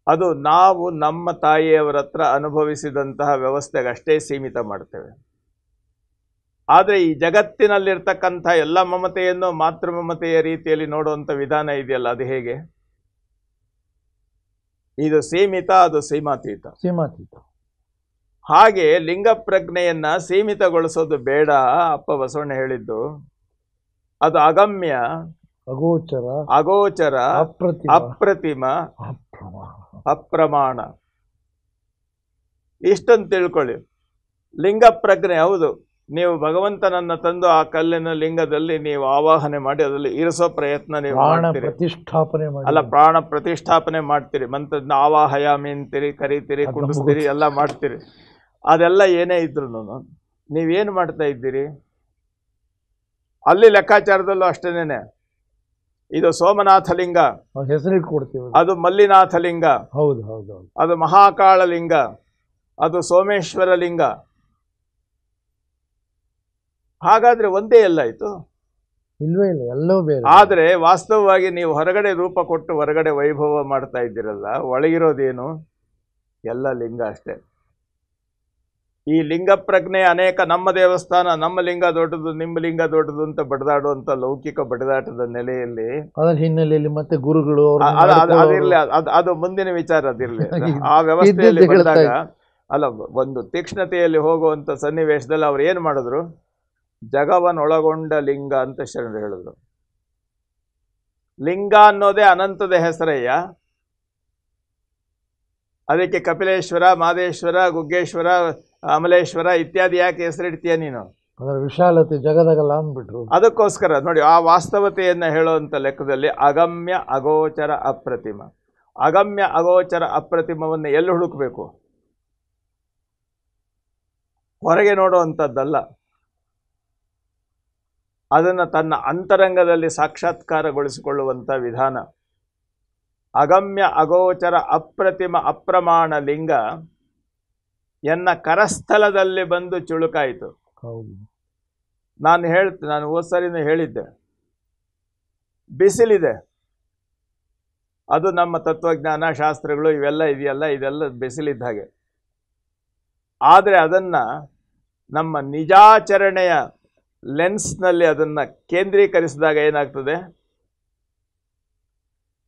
ಅದು ನಾವು ನಮ್ಮ ತಾಯಿಯವರ ಹತ್ರ ಅನುಭವಿಸಿದಂತಹ ವ್ಯವಸ್ಥೆಗೆ ಅಷ್ಟೇ ಸೀಮಿತ ಮಾಡ್ತೇವೆ. ಆದರೆ ಈ ಜಗತ್ತಿನಲ್ಲಿರ್ತಕ್ಕಂಥ ಎಲ್ಲ ಮಮತೆಯನ್ನು ಮಾತೃ ಮಮತೆಯ ರೀತಿಯಲ್ಲಿ ನೋಡುವಂಥ ವಿಧಾನ ಇದೆಯಲ್ಲ, ಅದು ಹೇಗೆ? ಇದು ಸೀಮಿತ, ಅದು ಸೀಮಾತೀತ. ಹಾಗೆ ಲಿಂಗ ಪ್ರಜ್ಞೆಯನ್ನ ಸೀಮಿತಗೊಳಿಸೋದು ಬೇಡ. ಅಪ್ಪ ಬಸವಣ್ಣ ಹೇಳಿದ್ದು ಅದು ಅಗಮ್ಯ, ಅಗೋಚರ, ಅಪ್ರತಿಮ, ಅಪ್ರಮಾಣ. ಇಷ್ಟನ್ನು ತಿಳ್ಕೊಳ್ಳಿ. ಲಿಂಗ ಪ್ರಜ್ಞೆ ಹೌದು, ನೀವು ಭಗವಂತನನ್ನ ತಂದು ಆ ಕಲ್ಲಿನ ಲಿಂಗದಲ್ಲಿ ನೀವು ಆವಾಹನೆ ಮಾಡಿ ಅದರಲ್ಲಿ ಇರಿಸೋ ಪ್ರಯತ್ನ ನೀವು ಮಾಡ್ತೀರಿ. ಅಲ್ಲ, ಪ್ರಾಣ ಪ್ರತಿಷ್ಠಾಪನೆ ಮಾಡ್ತೀರಿ, ಮಂತ್ರ ಆವಾಹಯಾಮಿ ಅಂತೀರಿ, ಕರಿತೀರಿ, ಕುಂಡಿಸ್ತೀರಿ, ಎಲ್ಲ ಮಾಡ್ತೀರಿ. ಅದೆಲ್ಲ ಏನೇ ಇದ್ರು ನೀವೇನು ಮಾಡ್ತಾ ಇದ್ದೀರಿ? ಅಲ್ಲಿ ಲೆಕ್ಕಾಚಾರದಲ್ಲೂ ಅಷ್ಟೇನೆ. ಇದು ಸೋಮನಾಥ ಲಿಂಗ, ಹೆಸರಿಟ್ಕೊಡ್ತೀವಿ. ಅದು ಮಲ್ಲಿನಾಥ ಲಿಂಗ, ಹೌದು ಹೌದು, ಅದು ಮಹಾಕಾಳ ಲಿಂಗ, ಅದು ಸೋಮೇಶ್ವರ ಲಿಂಗ. ಹಾಗಾದ್ರೆ ಒಂದೇ ಎಲ್ಲ ಆಯ್ತು? ಇಲ್ವೇ ಇಲ್ಲ, ಎಲ್ಲವೂ ಬೇರೆ. ಆದರೆ ವಾಸ್ತವವಾಗಿ ನೀವು ಹೊರಗಡೆ ರೂಪ ಕೊಟ್ಟು ಹೊರಗಡೆ ವೈಭವ ಮಾಡ್ತಾ ಇದ್ದೀರಲ್ಲ, ಒಳಗಿರೋದೇನು? ಎಲ್ಲ ಲಿಂಗ ಅಷ್ಟೇ. ಈ ಲಿಂಗ ಪ್ರಜ್ಞೆ ಅನೇಕ ನಮ್ಮ ದೇವಸ್ಥಾನ, ನಮ್ಮ ಲಿಂಗ ದೊಡ್ಡದು, ನಿಮ್ಮ ಲಿಂಗ ದೊಡ್ಡದು ಅಂತ ಬಡದಾಡುವಂತ ಲೌಕಿಕ ಬಡದಾಟದ ನೆಲೆಯಲ್ಲಿ, ಅದರ ಹಿನ್ನೆಲೆಯಲ್ಲಿ ಮತ್ತೆ ಗುರುಗಳು ಅದಿರ್ಲಿ, ಅದು ಮುಂದಿನ ವಿಚಾರ, ಅದಿರ್ಲಿ. ಆ ವ್ಯವಸ್ಥೆಯಲ್ಲಿ ಬಂದಾಗ ಅಲ್ಲ, ಒಂದು ತೀಕ್ಷ್ಣತೆಯಲ್ಲಿ ಹೋಗುವಂತ ಸನ್ನಿವೇಶದಲ್ಲಿ ಅವ್ರು ಏನ್ ಮಾಡಿದ್ರು? ಜಗವನ್ನೊಳಗೊಂಡ ಲಿಂಗ ಅಂತ ಶರಣರು ಹೇಳಿದ್ರು. ಲಿಂಗ ಅನ್ನೋದೇ ಅನಂತದ ಹೆಸರಯ್ಯ. ಅದಕ್ಕೆ ಕಪಿಲೇಶ್ವರ, ಮಾದೇಶ್ವರ, ಗುಗ್ಗೇಶ್ವರ, ಅಮಲೇಶ್ವರ ಇತ್ಯಾದಿ ಯಾಕೆ ಹೆಸರಿಡ್ತೀಯ ನೀನು? ಅದರ ವಿಶಾಲತೆ ಜಗದಗಲ್ಲ ಅಂದ್ಬಿಟ್ರು. ಅದಕ್ಕೋಸ್ಕರ ನೋಡಿ, ಆ ವಾಸ್ತವತೆಯನ್ನು ಹೇಳುವಂಥ ಲೆಕ್ಕದಲ್ಲಿ ಅಗಮ್ಯ, ಅಗೋಚರ, ಅಪ್ರತಿಮ. ಅಗಮ್ಯ, ಅಗೋಚರ, ಅಪ್ರತಿಮವನ್ನು ಎಲ್ಲಿ ಹುಡುಕಬೇಕು? ಹೊರಗೆ ನೋಡುವಂಥದ್ದಲ್ಲ, ಅದನ್ನು ತನ್ನ ಅಂತರಂಗದಲ್ಲಿ ಸಾಕ್ಷಾತ್ಕಾರಗೊಳಿಸಿಕೊಳ್ಳುವಂಥ ವಿಧಾನ. ಅಗಮ್ಯ, ಅಗೋಚರ, ಅಪ್ರತಿಮ, ಅಪ್ರಮಾಣ ಲಿಂಗ ಎನ್ನ ಕರಸ್ಥಲದಲ್ಲಿ ಬಂದು ಚುಳುಕಾಯಿತು. ನಾನು ಹೋದ ಸರಿನೂ ಹೇಳಿದ್ದೆ, ಬಿಸಿಲಿದೆ, ಅದು ನಮ್ಮ ತತ್ವಜ್ಞಾನ ಶಾಸ್ತ್ರಗಳು ಇವೆಲ್ಲ ಇದೆಯಲ್ಲ, ಇದೆಲ್ಲ ಬಿಸಿಲಿದ್ದ ಹಾಗೆ. ಆದರೆ ಅದನ್ನು ನಮ್ಮ ನಿಜಾಚರಣೆಯ ಲೆನ್ಸ್ನಲ್ಲಿ ಅದನ್ನು ಕೇಂದ್ರೀಕರಿಸಿದಾಗ ಏನಾಗ್ತದೆ?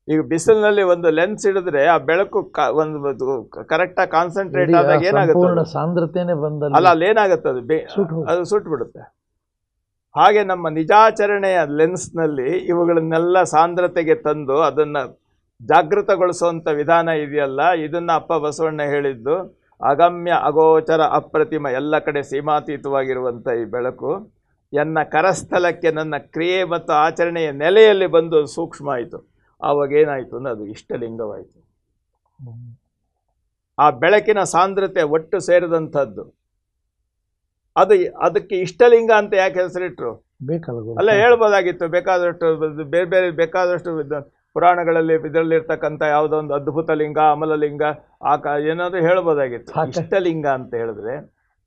ಈಗ ಬಿಸಿಲಿನಲ್ಲಿ ಒಂದು ಲೆನ್ಸ್ ಹಿಡಿದ್ರೆ ಆ ಬೆಳಕು ಒಂದು ಕರೆಕ್ಟಾಗಿ ಕಾನ್ಸಂಟ್ರೇಟ್ ಆದಾಗ ಏನಾಗುತ್ತೆ? ಸಾಂದ್ರತೆನೇ ಬಂದಲ್ಲ, ಅಲ್ಲ, ಅಲ್ಲಿ ಏನಾಗುತ್ತೆ? ಅದು ಸುಟ್ಬಿಡುತ್ತೆ. ಹಾಗೆ ನಮ್ಮ ನಿಜಾಚರಣೆಯ ಲೆನ್ಸ್ನಲ್ಲಿ ಇವುಗಳನ್ನೆಲ್ಲ ಸಾಂದ್ರತೆಗೆ ತಂದು ಅದನ್ನು ಜಾಗೃತಗೊಳಿಸುವಂಥ ವಿಧಾನ ಇದೆಯಲ್ಲ, ಇದನ್ನು ಅಪ್ಪ ಬಸವಣ್ಣ ಹೇಳಿದ್ದು. ಅಗಮ್ಯ, ಅಗೋಚರ, ಅಪ್ರತಿಮ, ಎಲ್ಲ ಕಡೆ ಸೀಮಾತೀತವಾಗಿರುವಂಥ ಈ ಬೆಳಕು ಎನ್ನ ಕರಸ್ಥಲಕ್ಕೆ ನನ್ನ ಕ್ರಿಯೆ ಮತ್ತು ಆಚರಣೆಯ ನೆಲೆಯಲ್ಲಿ ಬಂದು ಸೂಕ್ಷ್ಮ ಆಯಿತು. ಆವಾಗೇನಾಯಿತು ಅಂದರೆ ಅದು ಇಷ್ಟಲಿಂಗವಾಯಿತು. ಆ ಬೆಳಕಿನ ಸಾಂದ್ರತೆ ಒಟ್ಟು ಸೇರಿದಂಥದ್ದು. ಅದಕ್ಕೆ ಇಷ್ಟಲಿಂಗ ಅಂತ ಯಾಕೆ ಹೆಸರಿಟ್ರು? ಅಲ್ಲ, ಹೇಳ್ಬೋದಾಗಿತ್ತು ಬೇಕಾದಷ್ಟು, ಬೇರೆ ಬೇರೆ ಬೇಕಾದಷ್ಟು ಪುರಾಣಗಳಲ್ಲಿ ಇದರಲ್ಲಿರ್ತಕ್ಕಂಥ ಯಾವುದೋ ಒಂದು ಅದ್ಭುತ ಲಿಂಗ, ಅಮಲಲಿಂಗ, ಏನಾದರೂ ಹೇಳ್ಬೋದಾಗಿತ್ತು. ಇಷ್ಟಲಿಂಗ ಅಂತ ಹೇಳಿದ್ರೆ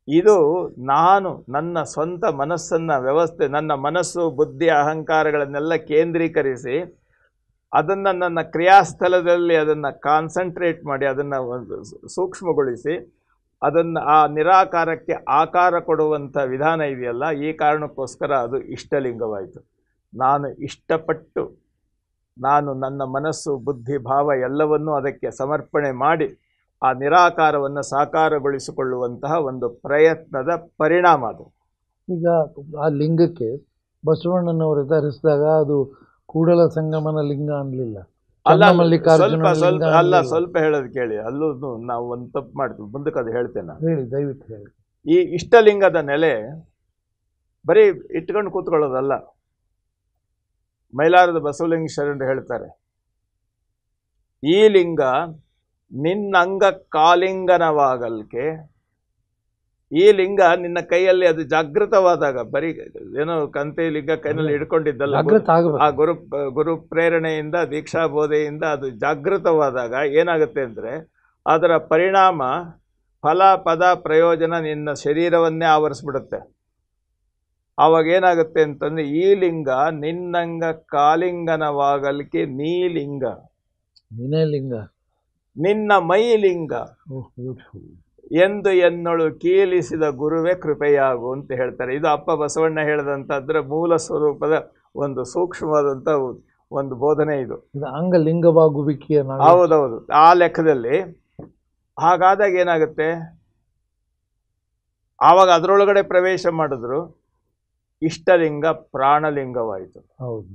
ಇದು ನಾನು ನನ್ನ ಸ್ವಂತ ಮನಸ್ಸನ್ನು ವ್ಯವಸ್ಥೆ, ನನ್ನ ಮನಸ್ಸು, ಬುದ್ಧಿ, ಅಹಂಕಾರಗಳನ್ನೆಲ್ಲ ಕೇಂದ್ರೀಕರಿಸಿ ಅದನ್ನು ನನ್ನ ಕ್ರಿಯಾಸ್ಥಳದಲ್ಲಿ ಅದನ್ನು ಕಾನ್ಸಂಟ್ರೇಟ್ ಮಾಡಿ ಅದನ್ನು ಒಂದು ಸೂಕ್ಷ್ಮಗೊಳಿಸಿ ಅದನ್ನು ಆ ನಿರಾಕಾರಕ್ಕೆ ಆಕಾರ ಕೊಡುವಂಥ ವಿಧಾನ ಇದೆಯಲ್ಲ, ಈ ಕಾರಣಕ್ಕೋಸ್ಕರ ಅದು ಇಷ್ಟಲಿಂಗವಾಯಿತು. ನಾನು ಇಷ್ಟಪಟ್ಟು ನಾನು ನನ್ನ ಮನಸ್ಸು ಬುದ್ಧಿ ಭಾವ ಎಲ್ಲವನ್ನೂ ಅದಕ್ಕೆ ಸಮರ್ಪಣೆ ಮಾಡಿ ಆ ನಿರಾಕಾರವನ್ನು ಸಾಕಾರಗೊಳಿಸಿಕೊಳ್ಳುವಂತಹ ಒಂದು ಪ್ರಯತ್ನದ ಪರಿಣಾಮ ಅದು. ಈಗ ಆ ಲಿಂಗಕ್ಕೆ ಬಸವಣ್ಣನವರು ಧರಿಸಿದಾಗ ಅದು ಕೂಡಲ ಸಂಗಮನ ಲಿಂಗ ಅನ್ನಲಿಲ್ಲ, ಅಲ್ಲ, ಮಲ್ಲಿಕಾರ್ಜುನ ಸ್ವಲ್ಪ ಹೇಳೋದು ಕೇಳಿ. ಅಲ್ಲೂ ನಾವು ಒಂದು ತಪ್ಪು ಮಾಡ್ತೀವಿ, ಮುಂದಕ್ಕೆ ಅದು ಹೇಳ್ತೇನೆ. ಹೇಳಿ, ದಯವಿಟ್ಟು ಹೇಳಿ. ಈ ಇಷ್ಟಲಿಂಗದ ನೆಲೆ ಬರೀ ಇಟ್ಕೊಂಡು ಕೂತ್ಕೊಳ್ಳೋದಲ್ಲ. ಮೈಲಾರದ ಬಸವಲಿಂಗ ಶರಣರು ಹೇಳ್ತಾರೆ, ಈ ಲಿಂಗ ನಿನ್ನಂಗ ಕಾಲಿಂಗನವಾಗಲ್ಕೆ. ಈ ಲಿಂಗ ನಿನ್ನ ಕೈಯಲ್ಲಿ ಅದು ಜಾಗೃತವಾದಾಗ, ಬರೀ ಏನೋ ಕಂತೆ ಲಿಂಗ ಕೈನಲ್ಲಿ ಹಿಡ್ಕೊಂಡಿದ್ದಲ್ಲ, ಆ ಗುರು ಪ್ರೇರಣೆಯಿಂದ ದೀಕ್ಷಾ ಬೋಧೆಯಿಂದ ಅದು ಜಾಗೃತವಾದಾಗ ಏನಾಗುತ್ತೆ ಅಂದರೆ ಅದರ ಪರಿಣಾಮ ಫಲ ಪದ ಪ್ರಯೋಜನ ನಿನ್ನ ಶರೀರವನ್ನೇ ಆವರಿಸ್ಬಿಡುತ್ತೆ. ಆವಾಗ ಏನಾಗುತ್ತೆ ಅಂತಂದ್ರೆ, ಈ ಲಿಂಗ ನಿನ್ನಂಗ ಕಾಲಿಂಗನವಾಗಲಿಕ್ಕೆ ನೀಲಿಂಗ, ನೀನೇ ಲಿಂಗ, ನಿನ್ನ ಮೈ ಲಿಂಗ ಎಂದು ಎನ್ನೊಳು ಕೀಲಿಸಿದ ಗುರುವೇ ಕೃಪೆಯಾಗು ಅಂತ ಹೇಳ್ತಾರೆ. ಇದು ಅಪ್ಪ ಬಸವಣ್ಣ ಹೇಳಿದಂಥದ್ರ ಮೂಲ ಸ್ವರೂಪದ ಒಂದು ಸೂಕ್ಷ್ಮವಾದಂಥ ಒಂದು ಬೋಧನೆ ಇದು. ಅಂಗಲಿಂಗವಾಗುವಿಕೆಯ, ಹೌದೌದು. ಆ ಲೆಕ್ಕದಲ್ಲಿ ಹಾಗಾದಾಗ ಏನಾಗುತ್ತೆ, ಆವಾಗ ಅದರೊಳಗಡೆ ಪ್ರವೇಶ ಮಾಡಿದ್ರು ಇಷ್ಟಲಿಂಗ ಪ್ರಾಣಲಿಂಗವಾಯಿತು. ಹೌದು.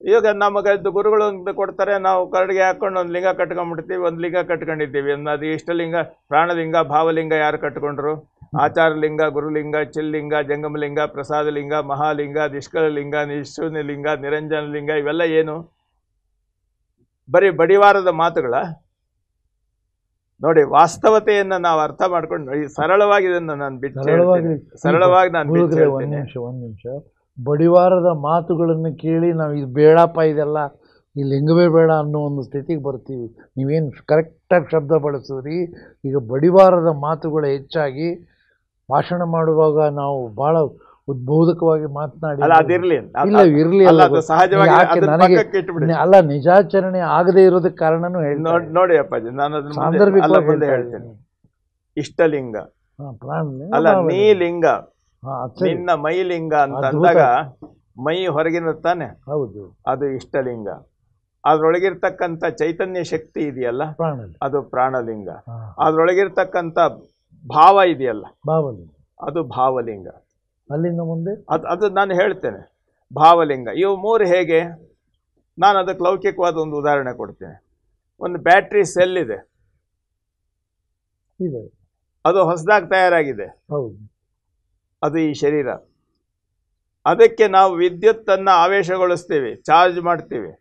ಈಗ ನಮಗೆ ಗುರುಗಳು ಕೊಡ್ತಾರೆ, ನಾವು ಕರಡಿಗೆ ಹಾಕೊಂಡು ಒಂದು ಲಿಂಗ ಕಟ್ಕೊಂಡ್ಬಿಡ್ತೀವಿ, ಒಂದು ಲಿಂಗ ಕಟ್ಕೊಂಡಿದ್ದೀವಿ. ಅದು ಇಷ್ಟಲಿಂಗ ಪ್ರಾಣಲಿಂಗ ಭಾವಲಿಂಗ ಯಾರು ಕಟ್ಕೊಂಡ್ರು? ಆಚಾರಲಿಂಗ, ಗುರುಲಿಂಗ, ಚಿಲ್ಲಿಂಗ, ಜಂಗಮಲಿಂಗ, ಪ್ರಸಾದಲಿಂಗ, ಮಹಾಲಿಂಗ, ನಿಷ್ಕಲಲಿಂಗ, ನಿಶೂನ್ಯಲಿಂಗ, ನಿರಂಜನಲಿಂಗ, ಇವೆಲ್ಲ ಏನು? ಬರೀ ಬಡಿವಾರದ ಮಾತುಗಳ? ನೋಡಿ, ನಾವು ಅರ್ಥ ಮಾಡ್ಕೊಂಡು ಸರಳವಾಗಿ ಇದನ್ನು ನಾನು ಸರಳವಾಗಿ ನಾನು ಒಂದು ನಿಮಿಷ ಬಡಿವಾರದ ಮಾತುಗಳನ್ನು ಕೇಳಿ ನಾವು ಇದು ಬೇಡಪ್ಪ, ಇದೆಲ್ಲ ಈ ಲಿಂಗವೇ ಬೇಡ ಅನ್ನೋ ಒಂದು ಸ್ಥಿತಿಗೆ ಬರ್ತೀವಿ. ನೀವೇನು ಕರೆಕ್ಟಾಗಿ ಶಬ್ದ ಬಳಸಿದ್ರಿ. ಈಗ ಬಡಿವಾರದ ಮಾತುಗಳು ಹೆಚ್ಚಾಗಿ ಭಾಷಣ ಮಾಡುವಾಗ ನಾವು ಭಾಳ ಉದ್ಬೋಧಕವಾಗಿ ಮಾತನಾಡಿ, ಇರಲಿ ಅಲ್ಲ, ನಿಜಾಚರಣೆ ಆಗದೆ ಇರೋದಕ್ಕೆ ಕಾರಣನೂ ಹೇಳಿ. ನೋಡಿ ಅಪ್ಪಾಜಿ, ನಾನು ಸಾಂದರ್ಭಿಕವಾಗಿ ಹೇಳ್ತೇನೆ. ಇಷ್ಟಲಿಂಗ ಅಲ್ಲ, ನೀಲಿಂಗ, ನಿನ್ನ ಮೈಲಿಂಗ ಅಂತ ಅಂದಾಗ ಮೈ ಹೊರಗಿನ ತಾನೆ, ಹೌದು, ಅದು ಇಷ್ಟಲಿಂಗ. ಅದ್ರೊಳಗಿರ್ತಕ್ಕಂಥ ಚೈತನ್ಯ ಶಕ್ತಿ ಇದೆಯಲ್ಲ, ಅದು ಪ್ರಾಣಲಿಂಗ. ಅದ್ರೊಳಗಿರ್ತಕ್ಕಂಥ ಭಾವ ಇದೆಯಲ್ಲ, ಅದು ಭಾವಲಿಂಗ. ಅಲ್ಲಿಂದ ಮುಂದೆ ಅದು ನಾನು ಹೇಳ್ತೇನೆ. ಭಾವಲಿಂಗ ಇವು ಮೂರು ಹೇಗೆ? ನಾನು ಅದಕ್ಕೆ ಲೌಕಿಕವಾದ ಒಂದು ಉದಾಹರಣೆ ಕೊಡ್ತೇನೆ. ಒಂದು ಬ್ಯಾಟ್ರಿ ಸೆಲ್ ಇದೆ, ಅದು ಹೊಸದಾಗಿ ತಯಾರಾಗಿದೆ, ಹೌದು, ಅದು ಈ ಶರೀರ. ಅದಕ್ಕೆ ನಾವು ವಿದ್ಯುತ್ತನ್ನು ಆವೇಶಗೊಳಿಸ್ತೀವಿ, ಚಾರ್ಜ್ ಮಾಡ್ತೀವಿ.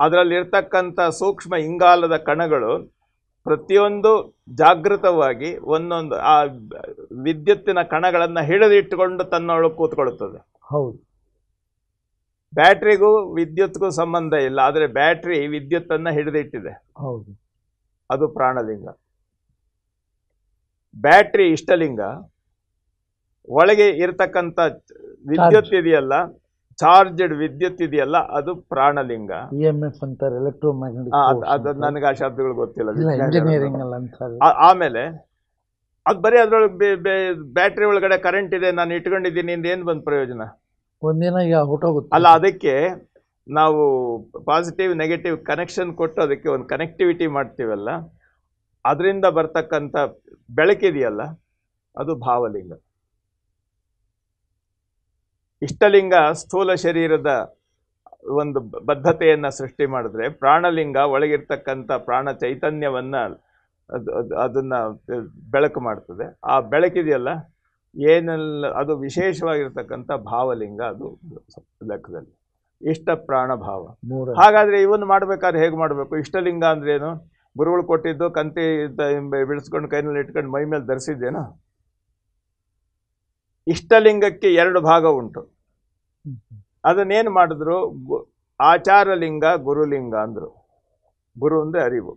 ಅದರಲ್ಲಿರ್ತಕ್ಕಂಥ ಸೂಕ್ಷ್ಮ ಇಂಗಾಲದ ಕಣಗಳು ಪ್ರತಿಯೊಂದು ಜಾಗೃತವಾಗಿ ಒಂದೊಂದು ಆ ವಿದ್ಯುತ್ತಿನ ಕಣಗಳನ್ನು ಹಿಡಿದಿಟ್ಟುಕೊಂಡು ತನ್ನೊಳಗೆ ಕೂತ್ಕೊಳ್ಳುತ್ತದೆ. ಹೌದು. ಬ್ಯಾಟ್ರಿಗೂ ವಿದ್ಯುತ್ಗೂ ಸಂಬಂಧ ಇಲ್ಲ, ಆದರೆ ಬ್ಯಾಟ್ರಿ ವಿದ್ಯುತ್ತನ್ನು ಹಿಡಿದಿಟ್ಟಿದೆ. ಹೌದು, ಅದು ಪ್ರಾಣಲಿಂಗ. ಬ್ಯಾಟ್ರಿ ಇಷ್ಟಲಿಂಗ. ಒಳಗೆ ಇರತಕ್ಕಂಥ ವಿದ್ಯುತ್ ಇದೆಯಲ್ಲ, ಚಾರ್ಜ್ಡ್ ವಿದ್ಯುತ್ ಇದೆಯಲ್ಲ, ಅದು ಪ್ರಾಣಲಿಂಗ. EMF ಅಂತಾರೆ, ಎಲೆಕ್ಟ್ರೋಮ್ಯಾಗ್ನೆಟಿಕ್. ಅದು ನನಗೆ ಆ ಶಬ್ದಗಳು ಗೊತ್ತಿಲ್ಲ, ಇಂಜಿನಿಯರಿಂಗ್ ಅಲ್ಲಿ ಅಂತಾರೆ. ಆಮೇಲೆ ಅದು ಬರೀ ಅದ್ರೊಳಗೆ ಬ್ಯಾಟ್ರಿ ಒಳಗಡೆ ಕರೆಂಟ್ ಇದೆ, ನಾನು ಇಟ್ಕೊಂಡಿದ್ದೀನಿ, ಏನು ಬಂದು ಪ್ರಯೋಜನ? ಒಂದಿನ ಹೊಟ್ಟೋಗುತ್ತೆ. ಅಲ್ಲ, ಅದಕ್ಕೆ ನಾವು ಪಾಸಿಟಿವ್ ನೆಗೆಟಿವ್ ಕನೆಕ್ಷನ್ ಕೊಟ್ಟು ಅದಕ್ಕೆ ಒಂದು ಕನೆಕ್ಟಿವಿಟಿ ಮಾಡ್ತೀವಲ್ಲ, ಅದರಿಂದ ಬರ್ತಕ್ಕಂಥ ಬೆಳಕಿದೆಯಲ್ಲ, ಅದು ಭಾವಲಿಂಗ. ಇಷ್ಟಲಿಂಗ ಸ್ಥೂಲ ಶರೀರದ ಒಂದು ಬದ್ಧತೆಯನ್ನು ಸೃಷ್ಟಿ ಮಾಡಿದ್ರೆ, ಪ್ರಾಣಲಿಂಗ ಒಳಗಿರ್ತಕ್ಕಂಥ ಪ್ರಾಣ ಚೈತನ್ಯವನ್ನು ಅದನ್ನು ಬೆಳಕು ಮಾಡ್ತದೆ. ಆ ಬೆಳಕಿದೆಯಲ್ಲ, ಏನೆಲ್ಲ ಅದು ವಿಶೇಷವಾಗಿರ್ತಕ್ಕಂಥ ಭಾವಲಿಂಗ, ಅದು ಲೆಕ್ಕದಲ್ಲಿ ಇಷ್ಟ ಪ್ರಾಣ ಭಾವ. ಹಾಗಾದರೆ ಇವನ್ನು ಮಾಡಬೇಕಾದ್ರೆ ಹೇಗೆ ಮಾಡಬೇಕು? ಇಷ್ಟಲಿಂಗ ಅಂದ್ರೇನು? ಗುರುಗಳು ಕೊಟ್ಟಿದ್ದು ಕಂತಿ ಬಿಡಿಸ್ಕೊಂಡು ಕೈನಲ್ಲಿ ಇಟ್ಕೊಂಡು ಮೈ ಮೇಲೆ ಧರಿಸಿದ್ದೇನೋ? ಇಷ್ಟಲಿಂಗಕ್ಕೆ ಎರಡು ಭಾಗ ಉಂಟು. ಅದನ್ನೇನು ಮಾಡಿದ್ರು? ಆಚಾರಲಿಂಗ, ಗುರುಲಿಂಗ ಅಂದರು. ಗುರು ಅಂದರೆ ಅರಿವು.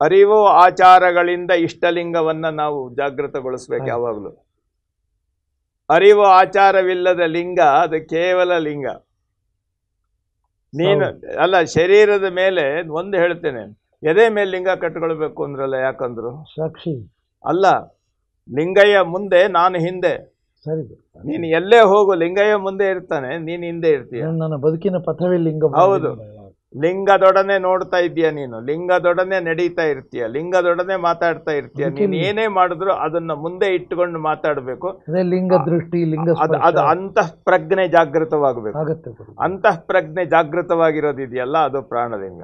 ಅರಿವು ಆಚಾರಗಳಿಂದ ಇಷ್ಟಲಿಂಗವನ್ನು ನಾವು ಜಾಗೃತಗೊಳಿಸ್ಬೇಕು ಯಾವಾಗಲೂ. ಅರಿವು ಆಚಾರವಿಲ್ಲದ ಲಿಂಗ ಅದು ಕೇವಲ ಲಿಂಗ. ನೀನು ಅಲ್ಲ, ಶರೀರದ ಮೇಲೆ ಒಂದು ಹೇಳ್ತೇನೆ, ಎದೆ ಮೇಲೆ ಲಿಂಗ ಕಟ್ಕೊಳ್ಬೇಕು ಅಂದ್ರಲ್ಲ, ಯಾಕಂದ್ರು? ಸಾಕ್ಷಿ ಅಲ್ಲ, ಲಿಂಗಯ್ಯ ಮುಂದೆ ನಾನು ಹಿಂದೆ. ಸರಿ, ನೀನು ಎಲ್ಲೇ ಹೋಗು ಲಿಂಗಯ್ಯ ಮುಂದೆ ಇರ್ತಾನೆ, ನೀನು ಹಿಂದೆ ಇರ್ತೀಯ. ನನ್ನ ಬದುಕಿನ ಪಥವೇ ಲಿಂಗ. ಹೌದು, ಲಿಂಗದೊಡನೆ ನೋಡ್ತಾ ಇದೀಯ ನೀನು, ಲಿಂಗದೊಡನೆ ನಡೀತಾ ಇರ್ತೀಯ, ಲಿಂಗದೊಡನೆ ಮಾತಾಡ್ತಾ ಇರ್ತೀಯ. ನೀನು ಏನೇ ಮಾಡಿದ್ರು ಅದನ್ನ ಮುಂದೆ ಇಟ್ಟುಕೊಂಡು ಮಾತಾಡಬೇಕು. ಲಿಂಗ ದೃಷ್ಟಿ, ಲಿಂಗ ಅದು ಅಂತಃ ಪ್ರಜ್ಞೆ ಜಾಗೃತವಾಗಬೇಕು. ಅಂತಃ ಪ್ರಜ್ಞೆ ಜಾಗೃತವಾಗಿರೋದಿದೆಯಲ್ಲ, ಅದು ಪ್ರಾಣಲಿಂಗ.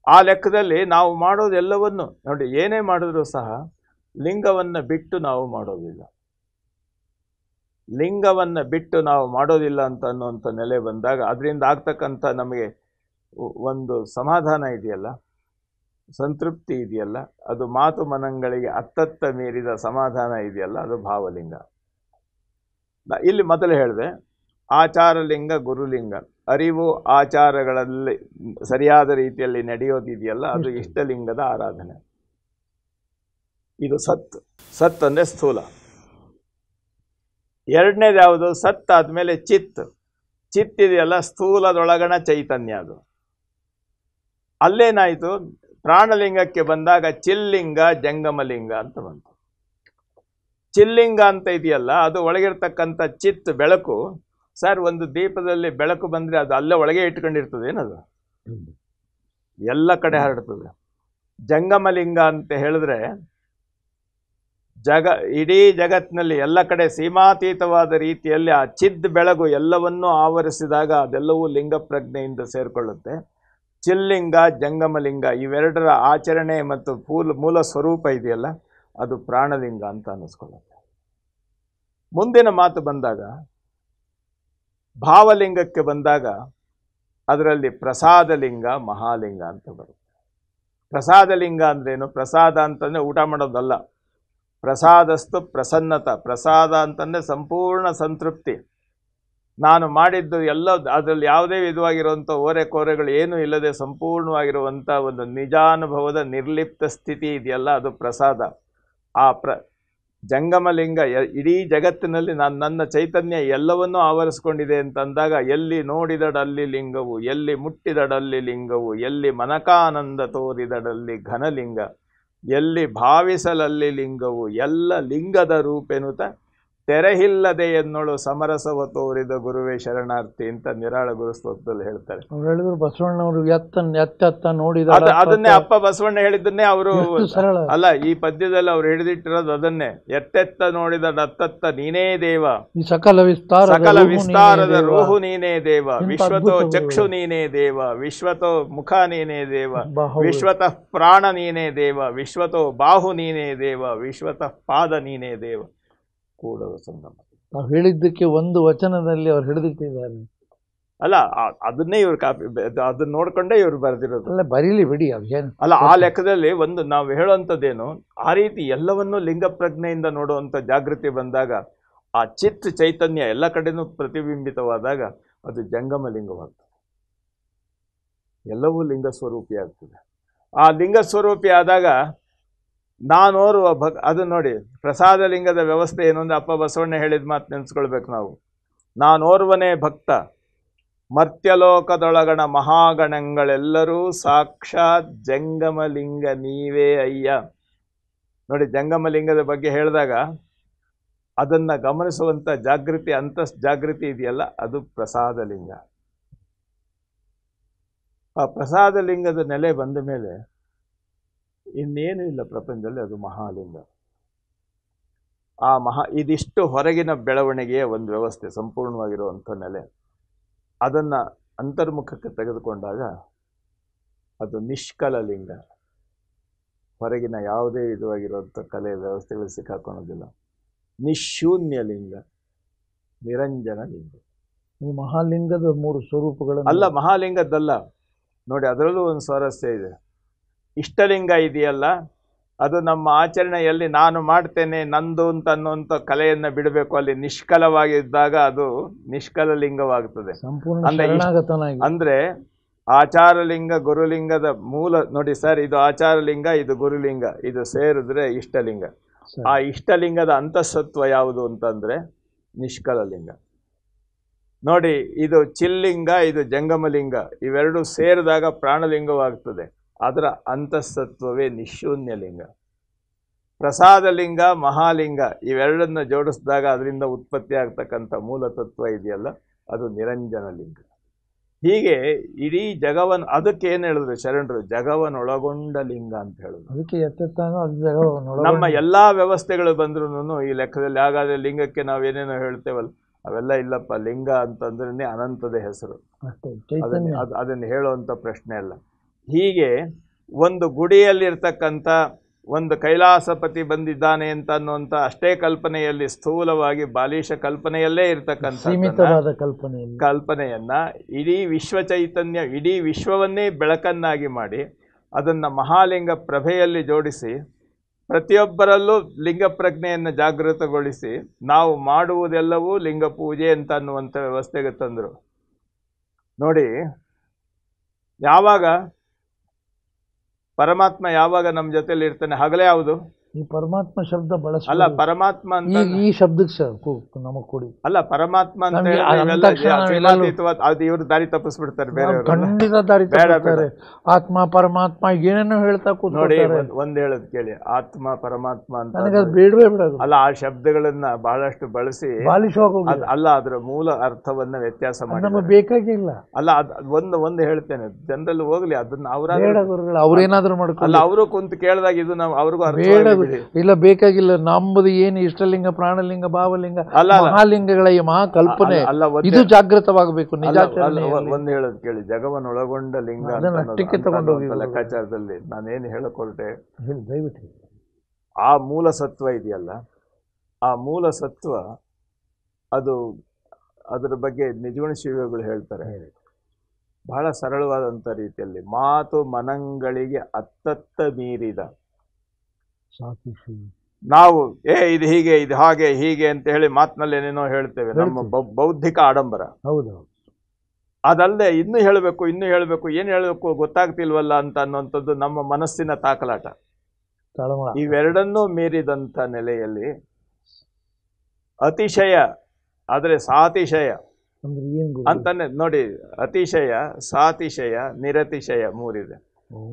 ಆ ಲೆಕ್ಕದಲ್ಲಿ ನಾವು ಮಾಡೋದೆಲ್ಲವನ್ನು ನೋಡಿ, ಏನೇ ಮಾಡಿದ್ರು ಸಹ ಲಿಂಗವನ್ನ ಬಿಟ್ಟು ನಾವು ಮಾಡೋದಿಲ್ಲ. ಲಿಂಗವನ್ನು ಬಿಟ್ಟು ನಾವು ಮಾಡೋದಿಲ್ಲ ಅಂತ ಅನ್ನುವಂಥ ನೆಲೆ ಬಂದಾಗ ಅದರಿಂದ ಆಗ್ತಕ್ಕಂಥ ನಮಗೆ ಒಂದು ಸಮಾಧಾನ ಇದೆಯಲ್ಲ, ಸಂತೃಪ್ತಿ ಇದೆಯಲ್ಲ, ಅದು ಮಾತು ಮನಗಳಿಗೆ ಅತ್ತತ್ತ ಮೀರಿದ ಸಮಾಧಾನ ಇದೆಯಲ್ಲ, ಅದು ಭಾವಲಿಂಗ. ಇಲ್ಲಿ ಮೊದಲು ಹೇಳಿದೆ, ಆಚಾರಲಿಂಗ, ಗುರುಲಿಂಗ. ಅರಿವು ಆಚಾರಗಳಲ್ಲಿ ಸರಿಯಾದ ರೀತಿಯಲ್ಲಿ ನಡೆಯೋದಿದೆಯಲ್ಲ, ಅದು ಇಷ್ಟಲಿಂಗದ ಆರಾಧನೆ. ಇದು ಸತ್. ಸತ್ ಅಂದರೆ ಸ್ಥೂಲ. ಎರಡನೇದು ಯಾವುದು? ಸತ್ ಆದಮೇಲೆ ಚಿತ್. ಚಿತ್ ಇದೆಯಲ್ಲ, ಸ್ಥೂಲದೊಳಗಣ ಚೈತನ್ಯ. ಅದು ಅಲ್ಲೇನಾಯಿತು, ಪ್ರಾಣಲಿಂಗಕ್ಕೆ ಬಂದಾಗ ಚಿಲ್ಲಿಂಗ, ಜಂಗಮಲಿಂಗ ಅಂತ ಬಂತು. ಚಿಲ್ಲಿಂಗ ಅಂತ ಇದೆಯಲ್ಲ, ಅದು ಒಳಗಿರ್ತಕ್ಕಂಥ ಚಿತ್, ಬೆಳಕು. ಸರ್, ಒಂದು ದೀಪದಲ್ಲಿ ಬೆಳಕು ಬಂದರೆ ಅದು ಅಲ್ಲೇ ಒಳಗೆ ಇಟ್ಕೊಂಡಿರ್ತದೆ, ಏನದು ಎಲ್ಲ ಕಡೆ ಹರಡ್ತದೆ. ಜಂಗಮಲಿಂಗ ಅಂತ ಹೇಳಿದ್ರೆ ಇಡೀ ಜಗತ್ತಿನಲ್ಲಿ ಎಲ್ಲ ಕಡೆ ಸೀಮಾತೀತವಾದ ರೀತಿಯಲ್ಲಿ ಆ ಚಿದ್ ಬೆಳಗು ಎಲ್ಲವನ್ನೂ ಆವರಿಸಿದಾಗ ಅದೆಲ್ಲವೂ ಲಿಂಗ ಪ್ರಜ್ಞೆಯಿಂದ ಸೇರಿಕೊಳ್ಳುತ್ತೆ. ಚಿಲ್ಲಿಂಗ, ಜಂಗಮಲಿಂಗ ಇವೆರಡರ ಆಚರಣೆ ಮತ್ತು ಮೂಲ ಸ್ವರೂಪ ಇದೆಯಲ್ಲ, ಅದು ಪ್ರಾಣಲಿಂಗ ಅಂತ ಅನ್ನಿಸ್ಕೊಳ್ಳುತ್ತೆ. ಮುಂದಿನ ಮಾತು ಬಂದಾಗ ಭಾವಲಿಂಗಕ್ಕೆ ಬಂದಾಗ ಅದರಲ್ಲಿ ಪ್ರಸಾದಲಿಂಗ, ಮಹಾಲಿಂಗ ಅಂತ ಬರುತ್ತೆ. ಪ್ರಸಾದಲಿಂಗ ಅಂದ್ರೇನು? ಪ್ರಸಾದ ಅಂತಂದರೆ ಊಟ ಮಾಡೋದಲ್ಲ. ಪ್ರಸಾದಸ್ತು ಪ್ರಸನ್ನತ. ಪ್ರಸಾದ ಅಂತಂದರೆ ಸಂಪೂರ್ಣ ಸಂತೃಪ್ತಿ. ನಾನು ಮಾಡಿದ್ದು ಎಲ್ಲ ಅದರಲ್ಲಿ ಯಾವುದೇ ವಿಧವಾಗಿರುವಂಥ ಓರೆಕೋರೆಗಳು ಏನೂ ಇಲ್ಲದೆ ಸಂಪೂರ್ಣವಾಗಿರುವಂಥ ಒಂದು ನಿಜಾನುಭವದ ನಿರ್ಲಿಪ್ತ ಸ್ಥಿತಿ ಇದೆಯಲ್ಲ, ಅದು ಪ್ರಸಾದ. ಆ ಜಂಗಮಲಿಂಗ ಇಡೀ ಜಗತ್ತಿನಲ್ಲಿ ನನ್ನ ಚೈತನ್ಯ ಎಲ್ಲವನ್ನೂ ಆವರಿಸ್ಕೊಂಡಿದೆ ಅಂತಂದಾಗ, ಎಲ್ಲಿ ನೋಡಿದಡಲ್ಲಿ ಲಿಂಗವು, ಎಲ್ಲಿ ಮುಟ್ಟಿದಡಲ್ಲಿ ಲಿಂಗವು, ಎಲ್ಲಿ ಮನಕಾನಂದ ತೋರಿದಡಲ್ಲಿ ಘನಲಿಂಗ, ಎಲ್ಲಿ ಭಾವಿಸಲಲ್ಲಿ ಲಿಂಗವು, ಎಲ್ಲ ಲಿಂಗದ ರೂಪೆನುತ ತೆರೆಹಿಲ್ಲದೆ ಎನ್ನೋಳು ಸಮರಸವ ತೋರಿದ ಗುರುವೇ ಶರಣಾರ್ಥಿ ಅಂತ ನಿರಾಳ ಗುರುಸ್ತೋತ್ರದಲ್ಲಿ ಹೇಳ್ತಾರೆ. ಹೇಳಿದ್ರು ಬಸವಣ್ಣವರು ಎತ್ತ ನೋಡಿದ ಅದನ್ನೇ ಅಪ್ಪ ಬಸವಣ್ಣ ಹೇಳಿದ್ದನ್ನೇ ಅವರು ಅಲ್ಲ, ಈ ಪದ್ಯದಲ್ಲಿ ಅವ್ರು ಹಿಡಿದಿಟ್ಟಿರೋದು ಅದನ್ನೇ. ಎತ್ತೆತ್ತ ನೋಡಿದ ಅತ್ತತ್ತ ನೀನೇ ದೇವ, ಸಕಲ ವಿಸ್ತಾರದ ರೋಹು ನೀನೇ ದೇವ, ವಿಶ್ವತೋ ಚಕ್ಷು ನೀನೇ ದೇವ, ವಿಶ್ವತೋ ಮುಖ ನೀನೇ ದೇವ, ವಿಶ್ವತಃ ಪ್ರಾಣ ನೀನೇ ದೇವ, ವಿಶ್ವತೋ ಬಾಹು ನೀನೇ ದೇವ, ವಿಶ್ವತಃ ಪಾದ ನೀನೇ ದೇವ. ಕೂಡಲ ಸಂಗಮ. ನಾವು ಹೇಳಿದ್ದಕ್ಕೆ ಒಂದು ವಚನದಲ್ಲಿ ಅವ್ರು ಹಿಡಿದಿಟ್ಟಿದ್ದಾರೆ. ಅಲ್ಲ, ಅದನ್ನೇ ಇವ್ರು ಕಾಪಿ, ಅದನ್ನ ನೋಡ್ಕೊಂಡೇ ಇವ್ರು ಬರೆದಿರೋದು. ಅಲ್ಲ, ಬರೀಲಿ ಬಿಡಿ, ಅದೇನು ಅಲ್ಲ. ಆ ಲೆಕ್ಕದಲ್ಲಿ ಒಂದು ನಾವು ಹೇಳುವಂಥದ್ದೇನು, ಆ ರೀತಿ ಎಲ್ಲವನ್ನೂ ಲಿಂಗ ಪ್ರಜ್ಞೆಯಿಂದ ನೋಡುವಂಥ ಜಾಗೃತಿ ಬಂದಾಗ, ಆ ಚಿತ್ ಚೈತನ್ಯ ಎಲ್ಲ ಕಡೆನೂ ಪ್ರತಿಬಿಂಬಿತವಾದಾಗ ಅದು ಜಂಗಮ ಲಿಂಗವಾಗ್ತದೆ. ಎಲ್ಲವೂ ಲಿಂಗ ಸ್ವರೂಪಿ ಆಗ್ತದೆ. ಆ ಲಿಂಗ ಸ್ವರೂಪಿ ಆದಾಗ ನಾನೋರ್ವ ಅದು ನೋಡಿ, ಪ್ರಸಾದ ಲಿಂಗದ ವ್ಯವಸ್ಥೆ ಏನು ಅಂದರೆ ಅಪ್ಪ ಬಸವಣ್ಣ ಹೇಳಿದ ಮಾತು ನೆನೆಸ್ಕೊಳ್ಬೇಕು ನಾವು. ನಾನೋರ್ವನೇ ಭಕ್ತ, ಮರ್ತ್ಯಲೋಕದೊಳಗಣ ಮಹಾಗಣಗಳೆಲ್ಲರೂ ಸಾಕ್ಷಾತ್ ಜಂಗಮಲಿಂಗ ನೀವೇ ಅಯ್ಯ. ನೋಡಿ, ಜಂಗಮಲಿಂಗದ ಬಗ್ಗೆ ಹೇಳಿದಾಗ ಅದನ್ನು ಗಮನಿಸುವಂಥ ಜಾಗೃತಿ, ಜಾಗೃತಿ ಇದೆಯಲ್ಲ, ಅದು ಪ್ರಸಾದಲಿಂಗ. ಆ ಪ್ರಸಾದಲಿಂಗದ ನೆಲೆ ಬಂದ ಮೇಲೆ ಇನ್ನೇನು ಇಲ್ಲ ಪ್ರಪಂಚದಲ್ಲಿ, ಅದು ಮಹಾಲಿಂಗ. ಆ ಇದಿಷ್ಟು ಹೊರಗಿನ ಬೆಳವಣಿಗೆಯ ಒಂದು ವ್ಯವಸ್ಥೆ, ಸಂಪೂರ್ಣವಾಗಿರುವಂಥ ನೆಲೆ. ಅದನ್ನು ಅಂತರ್ಮುಖಕ್ಕೆ ತೆಗೆದುಕೊಂಡಾಗ ಅದು ನಿಷ್ಕಲ ಲಿಂಗ. ಹೊರಗಿನ ಯಾವುದೇ ವಿಧವಾಗಿರುವಂಥ ಕಲೆ ವ್ಯವಸ್ಥೆಗಳು ಸಿಕ್ಕಾಕೊಳ್ಳೋದಿಲ್ಲ. ನಿಶೂನ್ಯ ಲಿಂಗ, ನಿರಂಜನ ಲಿಂಗ. ಮಹಾಲಿಂಗದ 3 ಸ್ವರೂಪಗಳು ಅಲ್ಲ, ಮಹಾಲಿಂಗದ್ದಲ್ಲ ನೋಡಿ, ಅದರಲ್ಲೂ ಒಂದು ಸ್ವಾರಸ್ಯ ಇದೆ. ಇಷ್ಟಲಿಂಗ ಇದೆಯಲ್ಲ, ಅದು ನಮ್ಮ ಆಚರಣೆಯಲ್ಲಿ ನಾನು ಮಾಡ್ತೇನೆ ನಂದು ಅಂತ ಅನ್ನುವಂಥ ಕಲೆಯನ್ನು ಬಿಡಬೇಕು. ಅಲ್ಲಿ ನಿಷ್ಕಲವಾಗಿದ್ದಾಗ ಅದು ನಿಷ್ಕಲ ಲಿಂಗವಾಗುತ್ತದೆ. ಅಂದ್ರೆ ಆಚಾರಲಿಂಗ, ಗುರುಲಿಂಗದ ಮೂಲ ನೋಡಿ ಸರ್, ಇದು ಆಚಾರಲಿಂಗ, ಇದು ಗುರುಲಿಂಗ, ಇದು ಸೇರಿದ್ರೆ ಇಷ್ಟಲಿಂಗ. ಆ ಇಷ್ಟಲಿಂಗದ ಅಂತಃಸತ್ವ ಯಾವುದು ಅಂತಂದ್ರೆ ನಿಷ್ಕಲ ಲಿಂಗ. ನೋಡಿ, ಇದು ಚಿಲ್ಲಿಂಗ, ಇದು ಜಂಗಮಲಿಂಗ, ಇವೆರಡು ಸೇರಿದಾಗ ಪ್ರಾಣಲಿಂಗವಾಗ್ತದೆ. ಅದರ ಅಂತಸ್ತತ್ವವೇ ನಿಶೂನ್ಯಲಿಂಗ. ಪ್ರಸಾದಲಿಂಗ, ಮಹಾಲಿಂಗ ಇವೆರಡನ್ನ ಜೋಡಿಸಿದಾಗ ಅದರಿಂದ ಉತ್ಪತ್ತಿ ಆಗ್ತಕ್ಕಂಥ ಮೂಲತತ್ವ ಇದೆಯಲ್ಲ, ಅದು ನಿರಂಜನಲಿಂಗ. ಹೀಗೆ ಇಡೀ ಜಗವನ್ನು, ಅದಕ್ಕೆ ಏನು ಹೇಳಿದ್ರು ಶರಣರು, ಜಗವನ್ನೊಳಗೊಂಡ ಲಿಂಗ ಅಂತ ಹೇಳಿದ್ರು. ಅದಕ್ಕೆ ನಮ್ಮ ಎಲ್ಲಾ ವ್ಯವಸ್ಥೆಗಳು ಬಂದ್ರು ಈ ಲೆಕ್ಕದಲ್ಲಿ. ಹಾಗಾದ್ರೆ ಲಿಂಗಕ್ಕೆ ನಾವೇನೇನೋ ಹೇಳ್ತೇವಲ್ಲ, ಅವೆಲ್ಲ ಇಲ್ಲಪ್ಪ. ಲಿಂಗ ಅಂತಂದ್ರೆ ಅನಂತದ ಹೆಸರು, ಅದನ್ನು ಹೇಳುವಂಥ ಪ್ರಶ್ನೆ ಅಲ್ಲ. ಹೀಗೆ ಒಂದು ಗುಡಿಯಲ್ಲಿರ್ತಕ್ಕಂಥ ಒಂದು ಕೈಲಾಸಪತಿ ಬಂದಿದ್ದಾನೆ ಅಂತ ಅನ್ನುವಂಥ ಅಷ್ಟೇ ಕಲ್ಪನೆಯಲ್ಲಿ, ಸ್ಥೂಲವಾಗಿ ಬಾಲಿಶ ಕಲ್ಪನೆಯಲ್ಲೇ ಇರ್ತಕ್ಕಂಥ ಕಲ್ಪನೆಯನ್ನ ಇಡೀ ವಿಶ್ವ ಚೈತನ್ಯ, ಇಡೀ ವಿಶ್ವವನ್ನೇ ಬೆಳಕನ್ನಾಗಿ ಮಾಡಿ ಅದನ್ನು ಮಹಾಲಿಂಗ ಪ್ರಭೆಯಲ್ಲಿ ಜೋಡಿಸಿ ಪ್ರತಿಯೊಬ್ಬರಲ್ಲೂ ಲಿಂಗ ಪ್ರಜ್ಞೆಯನ್ನು ಜಾಗೃತಗೊಳಿಸಿ ನಾವು ಮಾಡುವುದೆಲ್ಲವೂ ಲಿಂಗ ಪೂಜೆ ಅಂತ ಅನ್ನುವಂಥ ವ್ಯವಸ್ಥೆಗೆ ತಂದರು. ನೋಡಿ, ಯಾವಾಗ ಪರಮಾತ್ಮ ಯಾವಾಗ ನಮ್ಮ ಜೊತೆಲಿ ಇರ್ತಾನೆ, ಹಗಲೇ ಯಾವುದು? ಈ ಪರಮಾತ್ಮ ಶಬ್ದ ಬಳಸ ಅಲ್ಲ, ಪರಮಾತ್ಮ ಅಂತ ಈ ಶಬ್ದಕ್ಕೆ ನಮಗ್ ಕೊಡಿ. ಅಲ್ಲ, ಪರಮಾತ್ಮ ಅಂತ ಅದು ಇವ್ರು ದಾರಿ ತಪ್ಪಿಸ್ಬಿಡ್ತಾರೆ ಬೇರೆಯವರು. ಖಂಡಿತ ದಾರಿ ತಪ್ಪಿಸ್ತಾರೆ. ಆತ್ಮ ಪರಮಾತ್ಮ ಏನೇನೋ ಹೇಳ್ತಾ ನೋಡಿ, ಒಂದ್ ಹೇಳೋದು ಕೇಳಿ, ಆತ್ಮ ಪರಮಾತ್ಮ ಅಂತ ನನಗೆ ಅದು ಬೇಡವೇ ಬಿಡೋದು. ಅಲ್ಲ, ಆ ಶಬ್ದಗಳನ್ನ ಬಹಳಷ್ಟು ಬಳಸಿ ಅಲ್ಲ, ಅದರ ಮೂಲ ಅರ್ಥವನ್ನ ವ್ಯತ್ಯಾಸ ಮಾಡಿ ನಮಗೆ ಬೇಕಾಗಿಲ್ಲ. ಅಲ್ಲ, ಒಂದು ಹೇಳ್ತೇನೆ, ಜನರಲ್ಲಿ ಹೋಗ್ಲಿ, ಅದನ್ನ ಅವ್ರೇನಾದ್ರೂ ಮಾಡ್ಕೊ. ಅಲ್ಲ, ಅವರು ಕುಂತು ಕೇಳಿದಾಗ ಇದು ನಾವು ಅವ್ರಿಗೂ ಅರ್ಥ ಇಲ್ಲ, ಬೇಕಾಗಿಲ್ಲ. ನಮ್ಮದು ಏನು ಇಷ್ಟಲಿಂಗ, ಪ್ರಾಣಲಿಂಗ, ಭಾವಲಿಂಗ, ಮಹಾಲಿಂಗಗಳ ಈ ಮಹಾಕಲ್ಪನೆ ಇದು ಜಾಗೃತವಾಗಬೇಕು. ನಿಜಾಚರಣೆ ಒಂದು ಹೇಳೋದು ಕೇಳಿ, ಜಗವನ್ನೊಳಗೊಂಡ ಲಿಂಗ ಲೆಕ್ಕಾಚಾರದಲ್ಲಿ ನಾನೇನು ಹೇಳಕೊಳ್ತೆ, ದಯವಿಟ್ಟು ಆ ಮೂಲ ಸತ್ವ ಇದೆಯಲ್ಲ, ಆ ಮೂಲ ಸತ್ವ ಅದು ಅದರ ಬಗ್ಗೆ ನಿಜಗುಣ ಶಿವಗಳು ಹೇಳ್ತಾರೆ ಬಹಳ ಸರಳವಾದಂಥ ರೀತಿಯಲ್ಲಿ. ಮಾತು ಮನಗಳಿಗೆ ಅತ್ತತ್ತ ಮೀರಿದ ನಾವು ಇದು ಹೀಗೆ, ಇದು ಹಾಗೆ, ಹೀಗೆ ಅಂತ ಹೇಳಿ ಮಾತಿನಲ್ಲಿ ಏನೇನೋ ಹೇಳ್ತೇವೆ, ನಮ್ಮ ಬೌದ್ಧಿಕ ಆಡಂಬರ. ಹೌದು. ಅದಲ್ಲದೆ ಇನ್ನೂ ಹೇಳಬೇಕು, ಏನು ಹೇಳಬೇಕು ಗೊತ್ತಾಗ್ತಿಲ್ವಲ್ಲ ಅಂತ ಅನ್ನುವಂಥದ್ದು ನಮ್ಮ ಮನಸ್ಸಿನ ತಾಕಲಾಟ. ಇವೆರಡನ್ನೂ ಮೀರಿದಂಥ ನೆಲೆಯಲ್ಲಿ ಅತಿಶಯ, ಆದರೆ ಸಾತಿಶಯ ಅಂತಾನೆ ನೋಡಿ. ಅತಿಶಯ, ಸಾತಿಶಯ, ನಿರತಿಶಯ ಮೂರಿದೆ.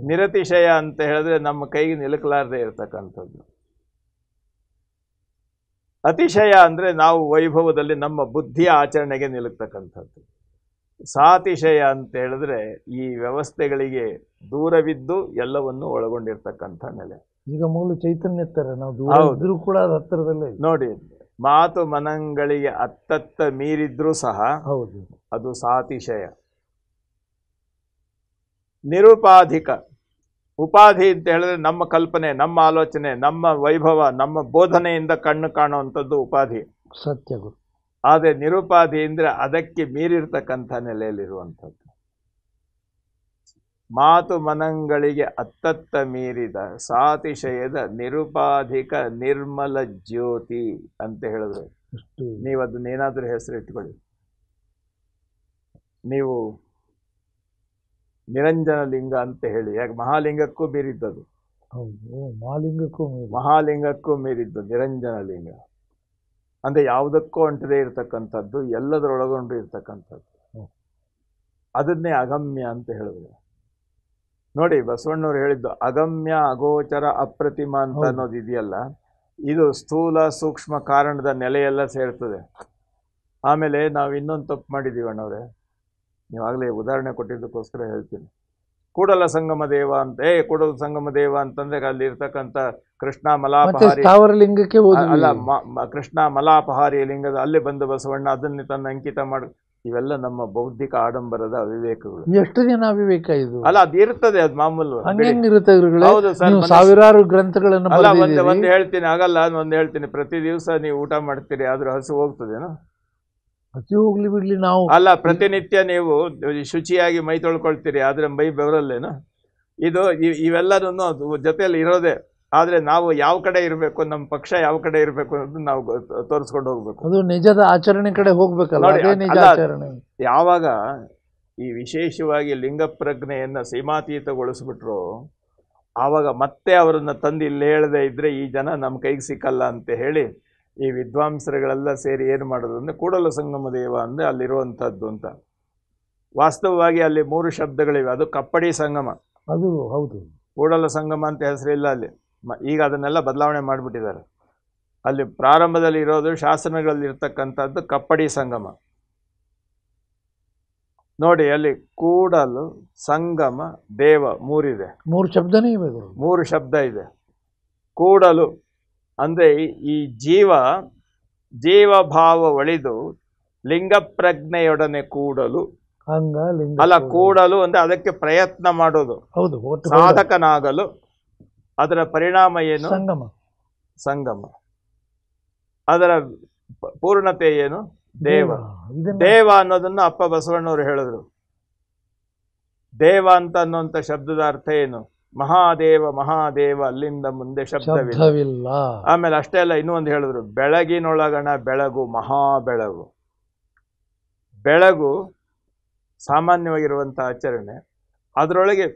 ನಿರತಿಶಯ ಅಂತ ಹೇಳಿದ್ರೆ ನಮ್ಮ ಕೈಗೆ ನಿಲುಕಲಾರದೆ ಇರತಕ್ಕಂಥದ್ದು. ಅತಿಶಯ ಅಂದ್ರೆ ನಾವು ವೈಭವದಲ್ಲಿ ನಮ್ಮ ಬುದ್ಧಿಯ ಆಚರಣೆಗೆ ನಿಲುಕ್ತಕ್ಕಂಥದ್ದು. ಸಾತಿಶಯ ಅಂತ ಹೇಳಿದ್ರೆ ಈ ವ್ಯವಸ್ಥೆಗಳಿಗೆ ದೂರವಿದ್ದು ಎಲ್ಲವನ್ನು ಒಳಗೊಂಡಿರ್ತಕ್ಕಂಥ ನೆಲೆ. ಈಗ ಮೂಲ ಚೈತನ್ಯ ತರ ನಾವು ದೂರ ಇದ್ರೂ ಕೂಡ ಹತ್ತಿರದಲ್ಲೇ ನೋಡಿ. ಮಾತು ಮನಗಳಿಗೆ ಅತ್ತತ್ತ ಮೀರಿದ್ರೂ ಸಹ ಹೌದು, ಅದು ಸಾತಿಶಯ. ನಿರುಪಾಧಿಕ, ಉಪಾಧಿ ಅಂತ ಹೇಳಿದ್ರೆ ನಮ್ಮ ಕಲ್ಪನೆ, ನಮ್ಮ ಆಲೋಚನೆ, ನಮ್ಮ ವೈಭವ, ನಮ್ಮ ಬೋಧನೆಯಿಂದ ಕಣ್ಣು ಕಾಣುವಂಥದ್ದು ಉಪಾಧಿ, ಸತ್ಯ. ಆದರೆ ನಿರುಪಾಧಿ ಅಂದ್ರೆ ಅದಕ್ಕೆ ಮೀರಿರ್ತಕ್ಕಂಥ ನೆಲೆಯಲ್ಲಿರುವಂಥದ್ದು. ಮಾತು ಮನಗಳಿಗೆ ಅತ್ತತ್ತ ಮೀರಿದ ಸಾತಿಶಯದ ನಿರುಪಾಧಿಕ ನಿರ್ಮಲ ಜ್ಯೋತಿ ಅಂತ ಹೇಳಿದ್ರು. ನೀವು ಅದನ್ನೇನಾದ್ರೂ ಹೆಸರಿಟ್ಕೊಳ್ಳಿ. ನೀವು ನಿರಂಜನ ಲಿಂಗ ಅಂತ ಹೇಳಿ, ಯಾಕೆ ಮಹಾಲಿಂಗಕ್ಕೂ ಮೀರಿದ್ದದು. ಮಹಾಲಿಂಗಕ್ಕೂ ಮೀರಿದ್ದು ನಿರಂಜನ ಲಿಂಗ ಅಂದ್ರೆ ಯಾವುದಕ್ಕೂ ಅಂಟದೇ ಇರತಕ್ಕಂಥದ್ದು, ಎಲ್ಲದರೊಳಗೊಂಡು ಇರ್ತಕ್ಕಂಥದ್ದು. ಅದನ್ನೇ ಅಗಮ್ಯ ಅಂತ ಹೇಳಿದ್ರು. ನೋಡಿ, ಬಸವಣ್ಣವ್ರು ಹೇಳಿದ್ದು ಅಗಮ್ಯ, ಅಗೋಚರ, ಅಪ್ರತಿಮ ಅಂತ ಅನ್ನೋದು ಇದೆಯಲ್ಲ, ಇದು ಸ್ಥೂಲ ಸೂಕ್ಷ್ಮ ಕಾರಣದ ನೆಲೆಯೆಲ್ಲ ಸೇರ್ತದೆ. ಆಮೇಲೆ ನಾವು ಇನ್ನೊಂದು ತಪ್ಪು ಮಾಡಿದ್ದೀವಿ ಅಣ್ಣವ್ರೆ, ನೀವಾಗಲೇ ಉದಾಹರಣೆ ಕೊಟ್ಟಿದ್ದಕ್ಕೋಸ್ಕರ ಹೇಳ್ತೀನಿ. ಕೂಡಲ ಸಂಗಮ ದೇವ ಅಂತ, ಕೂಡಲ ಸಂಗಮ ದೇವ ಅಂತಂದ್ರೆ ಅಲ್ಲಿ ಇರ್ತಕ್ಕಂಥ ಕೃಷ್ಣ ಮಲಾಪಹಾರಿ ಲಿಂಗಕ್ಕೆ ಅಲ್ಲ, ಕೃಷ್ಣ ಮಲಾಪಹಾರಿ ಲಿಂಗದ ಅಲ್ಲಿ ಬಂದು ಬಸವಣ್ಣ ಅದನ್ನೇ ತನ್ನ ಅಂಕಿತ ಮಾಡಿ, ಇವೆಲ್ಲ ನಮ್ಮ ಬೌದ್ಧಿಕ ಆಡಂಬರದ ಅವಿವೇಕಗಳು. ಎಷ್ಟು ದಿನ ಅವಿವೇಕ ಇದು? ಅಲ್ಲ, ಅದು ಇರ್ತದೆ, ಅದು ಮಾಮೂಲು. ಹೌದು ಸರ್, ಸಾವಿರಾರು ಗ್ರಂಥಗಳನ್ನು ಅಲ್ಲ, ಒಂದು ಹೇಳ್ತೀನಿ, ಆಗಲ್ಲ ಒಂದು ಹೇಳ್ತೀನಿ. ಪ್ರತಿ ದಿವಸ ನೀವು ಊಟ ಮಾಡ್ತೀರಿ, ಆದ್ರೂ ಹಸು ಹೋಗ್ತದೇನೋ? ಹಸಿ ಹೋಗ್ಲಿ ಬಿಡ್ಲಿ, ನಾವು ಅಲ್ಲ, ಪ್ರತಿನಿತ್ಯ ನೀವು ಶುಚಿಯಾಗಿ ಮೈ ತೊಳ್ಕೊಳ್ತೀರಿ, ಆದ್ರೆ ಮೈ ಬೆವರಲ್ಲೇನು? ಇದು ಇವೆಲ್ಲನೂ ಜೊತೆಯಲ್ಲಿ ಇರೋದೇ. ಆದ್ರೆ ನಾವು ಯಾವ ಕಡೆ ಇರಬೇಕು, ನಮ್ಮ ಪಕ್ಷ ಯಾವ ಕಡೆ ಇರಬೇಕು ಅನ್ನೋದು ನಾವು ತೋರಿಸ್ಕೊಂಡು ಹೋಗ್ಬೇಕು. ಅದು ನಿಜದ ಆಚರಣೆ ಕಡೆ ಹೋಗ್ಬೇಕಲ್ಲ. ಯಾವಾಗ ಈ ವಿಶೇಷವಾಗಿ ಲಿಂಗ ಪ್ರಜ್ಞೆಯನ್ನ ಸೀಮಾತೀತಗೊಳಿಸ್ಬಿಟ್ರು, ಆವಾಗ ಮತ್ತೆ ಅವರನ್ನ ತಂದು ಇಲ್ಲಿ ಹೇಳದೆ ಇದ್ರೆ ಈ ಜನ ನಮ್ಮ ಕೈಗೆ ಸಿಕ್ಕಲ್ಲ ಅಂತ ಹೇಳಿ ಈ ವಿದ್ವಾಂಸರುಗಳೆಲ್ಲ ಸೇರಿ ಏನು ಮಾಡೋದು ಅಂದರೆ ಕೂಡಲ ಸಂಗಮ ದೇವ ಅಂದರೆ ಅಲ್ಲಿರುವಂಥದ್ದು ಅಂತ. ವಾಸ್ತವವಾಗಿ ಅಲ್ಲಿ 3 ಶಬ್ದಗಳಿವೆ. ಅದು ಕಪ್ಪಡಿ ಸಂಗಮ, ಅದು ಹೌದು. ಕೂಡಲ ಸಂಗಮ ಅಂತ ಹೆಸರಿಲ್ಲ ಅಲ್ಲಿ. ಈಗ ಅದನ್ನೆಲ್ಲ ಬದಲಾವಣೆ ಮಾಡಿಬಿಟ್ಟಿದ್ದಾರೆ. ಅಲ್ಲಿ ಪ್ರಾರಂಭದಲ್ಲಿ ಇರೋದು ಶಾಸನಗಳಲ್ಲಿ ಇರ್ತಕ್ಕಂಥದ್ದು ಕಪ್ಪಡಿ ಸಂಗಮ. ನೋಡಿ ಅಲ್ಲಿ ಕೂಡಲು ಸಂಗಮ ದೇವ 3 ಇದೆ. 3 ಶಬ್ದನೇ ಇವೆ. 3 ಶಬ್ದ ಇದೆ. ಕೂಡಲು ಅಂದರೆ ಈ ಜೀವಭಾವ ಒಳಿದು ಲಿಂಗ ಪ್ರಜ್ಞೆಯೊಡನೆ ಕೂಡಲು. ಅಲ್ಲ, ಕೂಡಲು ಅಂದ್ರೆ ಅದಕ್ಕೆ ಪ್ರಯತ್ನ ಮಾಡೋದು, ಹೌದು, ಸಾಧಕನಾಗಲು. ಅದರ ಪರಿಣಾಮ ಏನು? ಸಂಗಮ. ಅದರ ಪೂರ್ಣತೆ ಏನು? ದೇವ. ದೇವ ಅನ್ನೋದನ್ನು ಅಪ್ಪ ಬಸವಣ್ಣವರು ಹೇಳಿದ್ರು. ದೇವ ಅಂತ ಅನ್ನುವಂಥ ಶಬ್ದದ ಅರ್ಥ ಏನು? ಮಹಾದೇವ. ಮಹಾದೇವ ಅಲ್ಲಿಂದ ಮುಂದೆ ಶಬ್ದವಿಲ್ಲ. ಆಮೇಲೆ ಅಷ್ಟೇ ಅಲ್ಲ, ಇನ್ನೂ ಒಂದು ಹೇಳಿದ್ರು, ಬೆಳಗಿನೊಳಗಣ ಬೆಳಗು ಮಹಾಬೆಳಗು. ಬೆಳಗು ಸಾಮಾನ್ಯವಾಗಿರುವಂಥ ಆಚರಣೆ. ಅದರೊಳಗೆ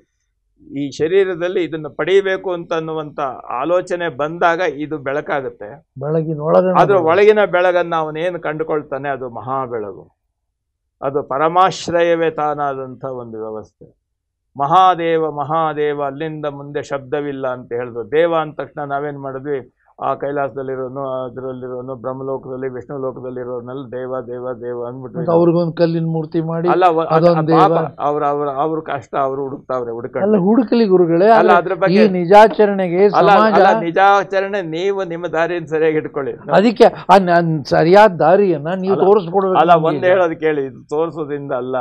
ಈ ಶರೀರದಲ್ಲಿ ಇದನ್ನು ಪಡೀಬೇಕು ಅಂತ ಅನ್ನುವಂಥ ಆಲೋಚನೆ ಬಂದಾಗ ಇದು ಬೆಳಕಾಗುತ್ತೆ. ಅದರ ಒಳಗಿನ ಬೆಳಗನ್ನು ಅವನೇನು ಕಂಡುಕೊಳ್ತಾನೆ ಅದು ಮಹಾಬೆಳಗು. ಅದು ಪರಮಾಶ್ರಯವೇ ತಾನಾದಂಥ ಒಂದು ವ್ಯವಸ್ಥೆ. ಮಹಾದೇವ. ಮಹಾದೇವ ಅಲ್ಲಿಂದ ಮುಂದೆ ಶಬ್ದವಿಲ್ಲ ಅಂತ ಹೇಳಿದ್ರು. ದೇವ ಅಂದ ತಕ್ಷಣ ನಾವೇನು ಮಾಡಿದ್ವಿ? ಆ ಕೈಲಾಸದಲ್ಲಿರೋನು, ಅದರಲ್ಲಿರೋನು, ಬ್ರಹ್ಮಲೋಕದಲ್ಲಿ, ವಿಷ್ಣು ಲೋಕದಲ್ಲಿರೋನೆಲ್ಲ ದೇವ ದೇವ ದೇವ ಅಂದ್ಬಿಟ್ಟು ಅವ್ರಿಗೊಂದು ಕಲ್ಲಿನ ಮೂರ್ತಿ ಮಾಡಿ. ಅಲ್ಲ, ಅವ್ರ ಕಷ್ಟ ಅವ್ರು ಹುಡುಕಲಿ ಗುರುಗಳೇ. ಅಲ್ಲ, ಅದ್ರ ಬಗ್ಗೆ ನಿಜಾಚರಣೆಗೆ ನಿಜಾಚರಣೆ ನೀವು ನಿಮ್ಮ ದಾರಿಯನ್ನು ಸರಿಯಾಗಿ ಇಟ್ಕೊಳ್ಳಿ. ಅದಕ್ಕೆ ಸರಿಯಾದ ದಾರಿಯನ್ನ ನೀವು ತೋರಿಸ್ಕೊಡ್ಬೇಕು. ಅಲ್ಲ, ಒಂದ್ ಹೇಳೋದು ಕೇಳಿ, ಇದು ತೋರಿಸೋದ್ರಿಂದ ಅಲ್ಲ,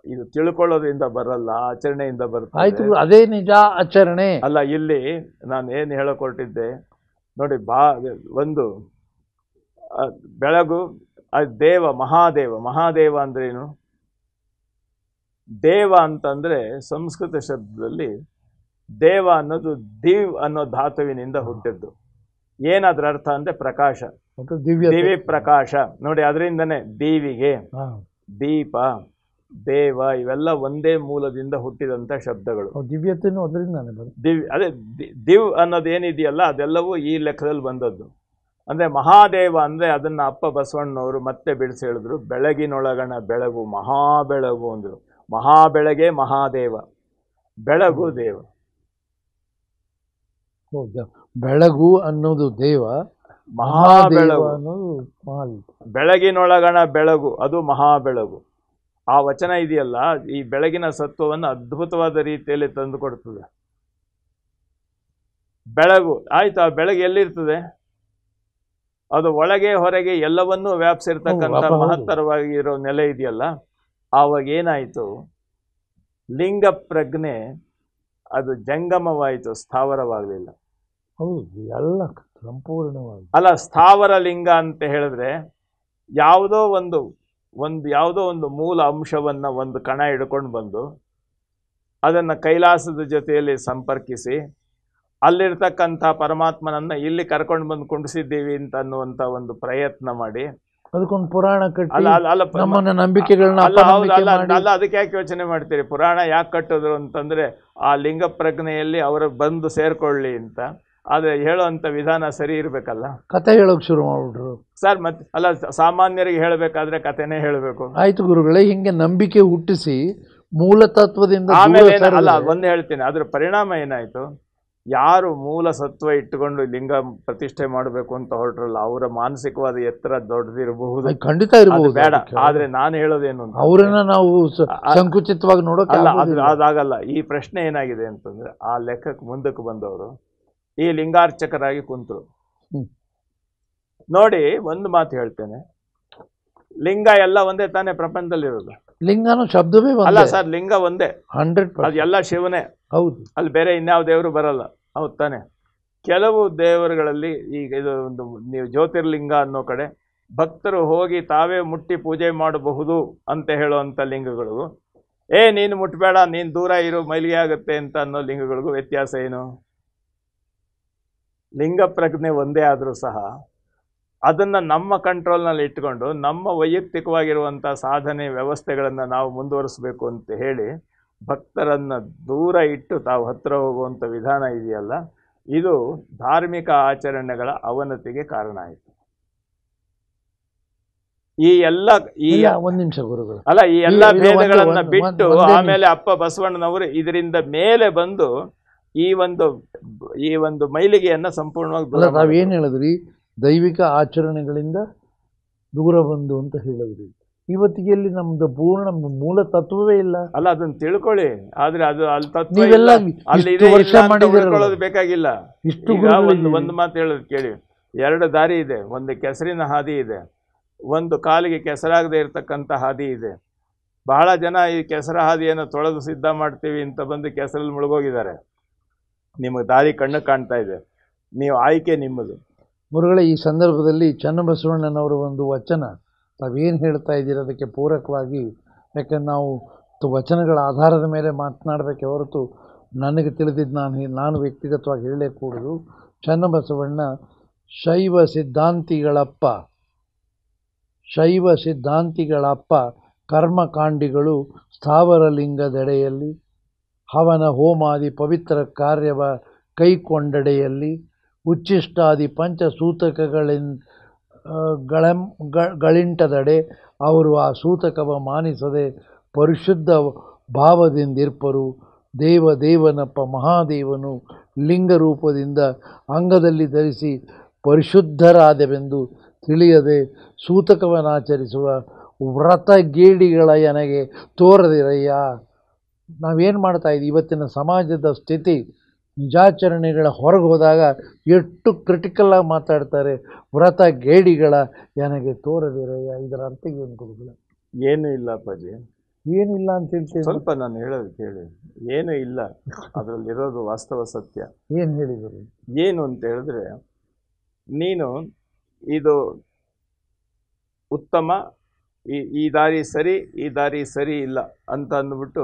ಇದು ತಿಳ್ಕೊಳ್ಳೋದ್ರಿಂದ ಬರಲ್ಲ, ಆಚರಣೆಯಿಂದ ಬರುತ್ತೆ. ಆಯ್ತು, ಅದೇ ನಿಜ ಆಚರಣೆ. ಅಲ್ಲ, ಇಲ್ಲಿ ನಾನು ಏನು ಹೇಳಕೊಟ್ಟಿದ್ದೆ ನೋಡಿ, ಒಂದು ಬೆಳಗು, ದೇವ. ಮಹಾದೇವ. ಮಹಾದೇವ ಅಂದ್ರೇನು? ದೇವ ಅಂತಂದ್ರೆ ಸಂಸ್ಕೃತ ಶಬ್ದದಲ್ಲಿ ದೇವ ಅನ್ನೋದು ದಿವ್ ಅನ್ನೋ ಧಾತುವಿನಿಂದ ಹುಟ್ಟಿದ್ದು. ಏನಾದ್ರ ಅರ್ಥ ಅಂದ್ರೆ ಪ್ರಕಾಶ, ದಿವಿ ಪ್ರಕಾಶ. ನೋಡಿ, ಅದರಿಂದನೇ ದೀವಿಗೆ, ದೀಪ, ದೇವ ಇವೆಲ್ಲ ಒಂದೇ ಮೂಲದಿಂದ ಹುಟ್ಟಿದಂಥ ಶಬ್ದಗಳು. ದಿವ್ಯತೆನೂ ಅದರಿಂದಾನೆ. ಅದೇ ದಿವ್ ಅನ್ನೋದು ಏನಿದೆಯಲ್ಲ ಅದೆಲ್ಲವೂ ಈ ಲೆಕ್ಕದಲ್ಲಿ ಬಂದದ್ದು. ಅಂದರೆ ಮಹಾದೇವ ಅಂದರೆ ಅದನ್ನು ಅಪ್ಪ ಬಸವಣ್ಣನವರು ಮತ್ತೆ ಬಿಡಿಸಿ ಹೇಳಿದ್ರು. ಬೆಳಗಿನೊಳಗಣ ಬೆಳಗು ಮಹಾಬೆಳಗು ಅಂದರು. ಮಹಾಬೆಳಗ್ಗೆ ಮಹಾದೇವ, ಬೆಳಗು ದೇವ. ಬೆಳಗು ಅನ್ನೋದು ದೇವ, ಮಹಾಬೆಳಗು ಅನ್ನೋದು ಬೆಳಗಿನೊಳಗಣ ಬೆಳಗು, ಅದು ಮಹಾಬೆಳಗು. ಆ ವಚನ ಇದೆಯಲ್ಲ, ಈ ಬೆಳಗಿನ ಸತ್ವವನ್ನು ಅದ್ಭುತವಾದ ರೀತಿಯಲ್ಲಿ ತಂದು ಕೊಡ್ತದೆ. ಬೆಳಗು ಆಯ್ತು, ಆ ಬೆಳಗ್ಗೆ ಎಲ್ಲಿರ್ತದೆ? ಅದು ಒಳಗೆ ಹೊರಗೆ ಎಲ್ಲವನ್ನೂ ವ್ಯಾಪಿಸಿರ್ತಕ್ಕಂಥ ಮಹತ್ತರವಾಗಿರೋ ನೆಲೆ ಇದೆಯಲ್ಲ. ಆವಾಗ ಏನಾಯಿತು? ಲಿಂಗ ಪ್ರಜ್ಞೆ ಅದು ಜಂಗಮವಾಯಿತು, ಸ್ಥಾವರವಾಗಲಿಲ್ಲ. ಹೌದು, ಎಲ್ಲ ಸಂಪೂರ್ಣವಾಗಿ. ಅಲ್ಲ, ಸ್ಥಾವರ ಲಿಂಗ ಅಂತ ಹೇಳಿದ್ರೆ ಯಾವುದೋ ಒಂದು ಮೂಲ ಅಂಶವನ್ನ ಒಂದು ಕಣ ಹಿಡ್ಕೊಂಡು ಬಂದು ಅದನ್ನು ಕೈಲಾಸದ ಜೊತೆಯಲ್ಲಿ ಸಂಪರ್ಕಿಸಿ ಅಲ್ಲಿರ್ತಕ್ಕಂಥ ಪರಮಾತ್ಮನನ್ನ ಇಲ್ಲಿ ಕರ್ಕೊಂಡು ಬಂದು ಕುಂಡಿಸಿದ್ದೀವಿ ಅಂತ ಅನ್ನುವಂಥ ಒಂದು ಪ್ರಯತ್ನ ಮಾಡಿ ಅದಕ್ಕೊಂದು ಪುರಾಣ ಕಟ್ಟಿ ನಮ್ಮನ್ನ ನಂಬಿಕೆಗಳನ್ನ ಅಲ್ಲ, ಅದಕ್ಕೆ ಯಾಕೆ ಯೋಚನೆ ಮಾಡ್ತೀರಿ? ಪುರಾಣ ಯಾಕೆ ಕಟ್ಟಿದ್ರು ಅಂತಂದ್ರೆ ಆ ಲಿಂಗ ಪ್ರಜ್ಞೆಯಲ್ಲಿ ಅವರು ಬಂದು ಸೇರ್ಕೊಳ್ಳಿ ಅಂತ. ಆದರೆ ಹೇಳುವಂಥ ವಿಧಾನ ಸರಿ ಇರಬೇಕಲ್ಲ. ಕತೆ ಹೇಳೋಕೆ ಶುರು ಮಾಡ್ಬಿಟ್ರು ಸರ್. ಮತ್ತೆ ಅಲ್ಲ, ಸಾಮಾನ್ಯರಿಗೆ ಹೇಳಬೇಕಾದ್ರೆ ಕತೆನೇ ಹೇಳಬೇಕು. ಆಯ್ತು ಗುರುಗಳೇ, ಹಿಂಗೆ ನಂಬಿಕೆ ಹುಟ್ಟಿಸಿ ಮೂಲ ತತ್ವದಿಂದ ಆಮೇಲೆ ಅಲ್ಲ, ಒಂದು ಹೇಳ್ತೀನಿ, ಅದ್ರ ಪರಿಣಾಮ ಏನಾಯ್ತು? ಯಾರು ಮೂಲ ಸತ್ವ ಇಟ್ಟುಕೊಂಡು ಲಿಂಗ ಪ್ರತಿಷ್ಠೆ ಮಾಡಬೇಕು ಅಂತ ಹೊರಟ್ರಲ್ಲ, ಅವರ ಮಾನಸಿಕವಾದ ಎತ್ತರ ದೊಡ್ಡದಿರಬಹುದು, ಖಂಡಿತ ಇರಬಹುದು, ಬೇಡ. ಆದ್ರೆ ನಾನು ಹೇಳೋದೇನು, ಅವರನ್ನ ನಾವು ಸಂಕುಚಿತವಾಗಿ ನೋಡೋಕೆ ಅದಾಗಲ್ಲ. ಈ ಪ್ರಶ್ನೆ ಏನಾಗಿದೆ ಅಂತಂದ್ರೆ, ಆ ಲೆಕ್ಕಕ್ಕೆ ಮುಂದಕ್ಕೆ ಬಂದವರು ಈ ಲಿಂಗಾರ್ಚಕರಾಗಿ ಕುಂತರು. ನೋಡಿ, ಒಂದು ಮಾತು ಹೇಳ್ತೇನೆ, ಲಿಂಗ ಎಲ್ಲ ಒಂದೇ ತಾನೇ ಪ್ರಪಂಚದಲ್ಲಿರೋದು. ಲಿಂಗನೂ ಶಬ್ದವೇ ಅಲ್ಲ ಸರ್, ಲಿಂಗ ಒಂದೇ 100%. ಅದು ಎಲ್ಲ ಶಿವನೇ. ಹೌದು, ಅಲ್ಲಿ ಬೇರೆ ಇನ್ಯಾವ ದೇವರು ಬರಲ್ಲ. ಹೌದು ತಾನೆ? ಕೆಲವು ದೇವರುಗಳಲ್ಲಿ ಈಗ ಇದು ಒಂದು ನೀವು ಜ್ಯೋತಿರ್ಲಿಂಗ ಅನ್ನೋ ಕಡೆ ಭಕ್ತರು ಹೋಗಿ ತಾವೇ ಮುಟ್ಟಿ ಪೂಜೆ ಮಾಡಬಹುದು ಅಂತ ಹೇಳುವಂಥ ಲಿಂಗಗಳು, ನೀನು ಮುಟ್ಬೇಡ, ನೀನು ದೂರ ಇರು, ಮೈಲಿಗೆ ಆಗುತ್ತೆ ಅಂತ ಅನ್ನೋ ಲಿಂಗಗಳಿಗೂ ವ್ಯತ್ಯಾಸ ಏನು? ಲಿಂಗ ಪ್ರಜ್ಞೆ ಒಂದೇ ಆದರೂ ಸಹ ಅದನ್ನು ನಮ್ಮ ಕಂಟ್ರೋಲ್ನಲ್ಲಿ ಇಟ್ಕೊಂಡು ನಮ್ಮ ವೈಯಕ್ತಿಕವಾಗಿರುವಂಥ ಸಾಧನೆ ವ್ಯವಸ್ಥೆಗಳನ್ನು ನಾವು ಮುಂದುವರಿಸಬೇಕು ಅಂತ ಹೇಳಿ ಭಕ್ತರನ್ನು ದೂರ ಇಟ್ಟು ತಾವು ಹತ್ತಿರ ಹೋಗುವಂಥ ವಿಧಾನ ಇದೆಯಲ್ಲ, ಇದು ಧಾರ್ಮಿಕ ಆಚರಣೆಗಳ ಅವನತಿಗೆ ಕಾರಣ ಆಯಿತು. ಈ ಎಲ್ಲ ಒಂದು ನಿಮಿಷ ಗುರುಗಳು, ಅಲ್ಲ, ಈ ಎಲ್ಲ ಭೇದಗಳನ್ನ ಬಿಟ್ಟು ಆಮೇಲೆ ಅಪ್ಪ ಬಸವಣ್ಣನವರು ಇದರಿಂದ ಮೇಲೆ ಬಂದು ಈ ಒಂದು ಮೈಲಿಗೆಯನ್ನ ಸಂಪೂರ್ಣವಾಗಿ ನಾವೇನು ಹೇಳಿದ್ರಿ, ದೈವಿಕ ಆಚರಣೆಗಳಿಂದ ದೂರ ಬಂದು ಅಂತ ಹೇಳಿದ್ರಿ. ಇವತ್ತಿಗೆ ಎಲ್ಲಿ ನಮ್ದು ಪೂರ್ಣ ಮೂಲ ತತ್ವವೇ ಇಲ್ಲ. ಅಲ್ಲ, ಅದನ್ನ ತಿಳ್ಕೊಳ್ಳಿ. ಆದ್ರೆ ಅದು ಅಲ್ಲಿ ತತ್ವ ನೀವೆಲ್ಲ ಅಲ್ಲಿ ತಿಳ್ಕೊಳ್ಳೋದು ಬೇಕಾಗಿಲ್ಲ. ಒಂದು ಮಾತು ಹೇಳೋದು ಕೇಳಿ. 2 ದಾರಿ ಇದೆ. ಒಂದು ಕೆಸರಿನ ಹಾದಿ ಇದೆ, ಒಂದು ಕಾಲಿಗೆ ಕೆಸರಾಗದೆ ಇರತಕ್ಕಂಥ ಹಾದಿ ಇದೆ. ಬಹಳ ಜನ ಈ ಕೆಸರ ಹಾದಿಯನ್ನು ತೊಳೆದು ಸಿದ್ಧ ಮಾಡ್ತೀವಿ ಅಂತ ಬಂದು ಕೆಸರಲ್ಲಿ ಮುಳುಗೋಗಿದ್ದಾರೆ. ನಿಮಗೆ ದಾರಿ ಕಣ್ಣು ಕಾಣ್ತಾ ಇದೆ, ನೀವು ಆಯ್ಕೆ ನಿಮ್ಮದು. ಗುರುಗಳೇ, ಈ ಸಂದರ್ಭದಲ್ಲಿ ಚನ್ನಬಸವಣ್ಣನವರ ಒಂದು ವಚನ ತಾವೇನು ಹೇಳ್ತಾ ಇದ್ದೀರಿ ಅದಕ್ಕೆ ಪೂರಕವಾಗಿ, ಯಾಕಂದ್ರೆ ನಾವು ವಚನಗಳ ಆಧಾರದ ಮೇಲೆ ಮಾತನಾಡಬೇಕೆ ಹೊರತು ನನಗೆ ತಿಳಿದಿದ್ದು ನಾನು ವ್ಯಕ್ತಿಗತವಾಗಿ ಹೇಳೇ ಕೂಡದು. ಚನ್ನಬಸವಣ್ಣ ಶೈವ ಸಿದ್ಧಾಂತಿಗಳಪ್ಪ ಕರ್ಮಕಾಂಡಿಗಳು ಸ್ಥಾವರಲಿಂಗದೆಡೆಯಲ್ಲಿ ಹವನ ಹೋಮಾದಿ ಪವಿತ್ರ ಕಾರ್ಯವ ಕೈಕೊಂಡಡೆಯಲ್ಲಿ ಉಚ್ಚಿಷ್ಟಾದಿ ಗಳಿಂಟದಡೆ ಅವರು ಆ ಸೂತಕವ ಮಾನಿಸದೆ ಪರಿಶುದ್ಧ ಭಾವದಿಂದಿರ್ಪರು. ದೇವನಪ್ಪ ಮಹಾದೇವನು ಲಿಂಗರೂಪದಿಂದ ಅಂಗದಲ್ಲಿ ಧರಿಸಿ ಪರಿಶುದ್ಧರಾದವೆಂದು ತಿಳಿಯದೆ ಸೂತಕವನ್ನಾಚರಿಸುವ ವ್ರತಗೇಡಿಗಳ ನನಗೆ ತೋರದಿರಯ್ಯ. ನಾವೇನು ಮಾಡ್ತಾ ಇದ್ದೀವಿ, ಇವತ್ತಿನ ಸಮಾಜದ ಸ್ಥಿತಿ, ನಿಜಾಚರಣೆಗಳ ಹೊರಗೆ ಹೋದಾಗ ಎಷ್ಟು ಕ್ರಿಟಿಕಲ್ಲಾಗಿ ಮಾತಾಡ್ತಾರೆ. ವ್ರತಗೇಡಿಗಳ ನನಗೆ ತೋರದಿರಯ್ಯ, ಇದರ ಅರ್ಥ ಏನು ಗುರುಗಳು? ಏನೂ ಇಲ್ಲ ಅಪ್ಪಾಜಿ, ಏನಿಲ್ಲ ಅಂತ ಹೇಳ್ತೀನಿ. ಸ್ವಲ್ಪ ನಾನು ಹೇಳೋದು ಕೇಳಿ. ಏನೂ ಇಲ್ಲ, ಅದರಲ್ಲಿರೋದು ವಾಸ್ತವ ಸತ್ಯ. ಏನು ಹೇಳಿದರು? ಏನು ಅಂತ ಹೇಳಿದ್ರೆ, ನೀನು ಇದು ಉತ್ತಮ, ಈ ದಾರಿ ಸರಿ, ಈ ದಾರಿ ಸರಿ ಇಲ್ಲ ಅಂತ ಅಂದ್ಬಿಟ್ಟು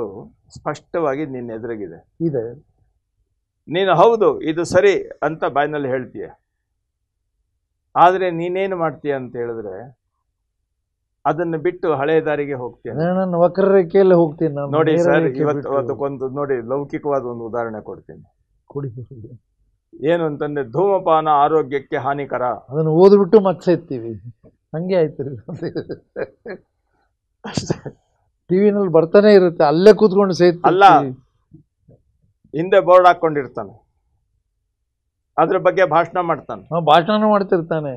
ಸ್ಪಷ್ಟವಾಗಿ ನಿನ್ನ ಎದುರಿಗಿದೆ ಇದೆ. ನೀನು ಹೌದು ಇದು ಸರಿ ಅಂತ ಬಾಯಿನಲ್ಲಿ ಹೇಳ್ತೀಯ. ಆದರೆ ನೀನೇನು ಮಾಡ್ತೀಯ ಅಂತ ಹೇಳಿದ್ರೆ ಅದನ್ನು ಬಿಟ್ಟು ಹಳೆ ದಾರಿಗೆ ಹೋಗ್ತೀಯ. ನಾನು ವಕ್ರರೇಖೆಯಲ್ಲಿ ಹೋಗ್ತೀನಿ. ನೋಡಿ ಸರ್, ಇವತ್ತು ಅದಕ್ಕೊಂದು ನೋಡಿ ಲೌಕಿಕವಾದ ಒಂದು ಉದಾಹರಣೆ ಕೊಡ್ತೀನಿ. ಏನು ಅಂತಂದ್ರೆ, ಧೂಮಪಾನ ಆರೋಗ್ಯಕ್ಕೆ ಹಾನಿಕರ. ಅದನ್ನು ಓದ್ಬಿಟ್ಟು ಮತ್ತೆ ಸೇರ್ತೀವಿ, ಹಂಗೆ ಆಯ್ತು ರೀ. ಟಿವಿನಲ್ಲಿ ಬರ್ತಾನೆ ಇರುತ್ತೆ, ಅಲ್ಲೇ ಕೂತ್ಕೊಂಡು ಸೇರ್ತೀವಿ. ಅಲ್ಲ, ಹಿಂದೆ ಬೋರ್ಡ್ ಹಾಕೊಂಡಿರ್ತಾನೆ, ಅದ್ರ ಬಗ್ಗೆ ಭಾಷಣ ಮಾಡ್ತಾನೆ. ಭಾಷಣ ಮಾಡ್ತಿರ್ತಾನೆ.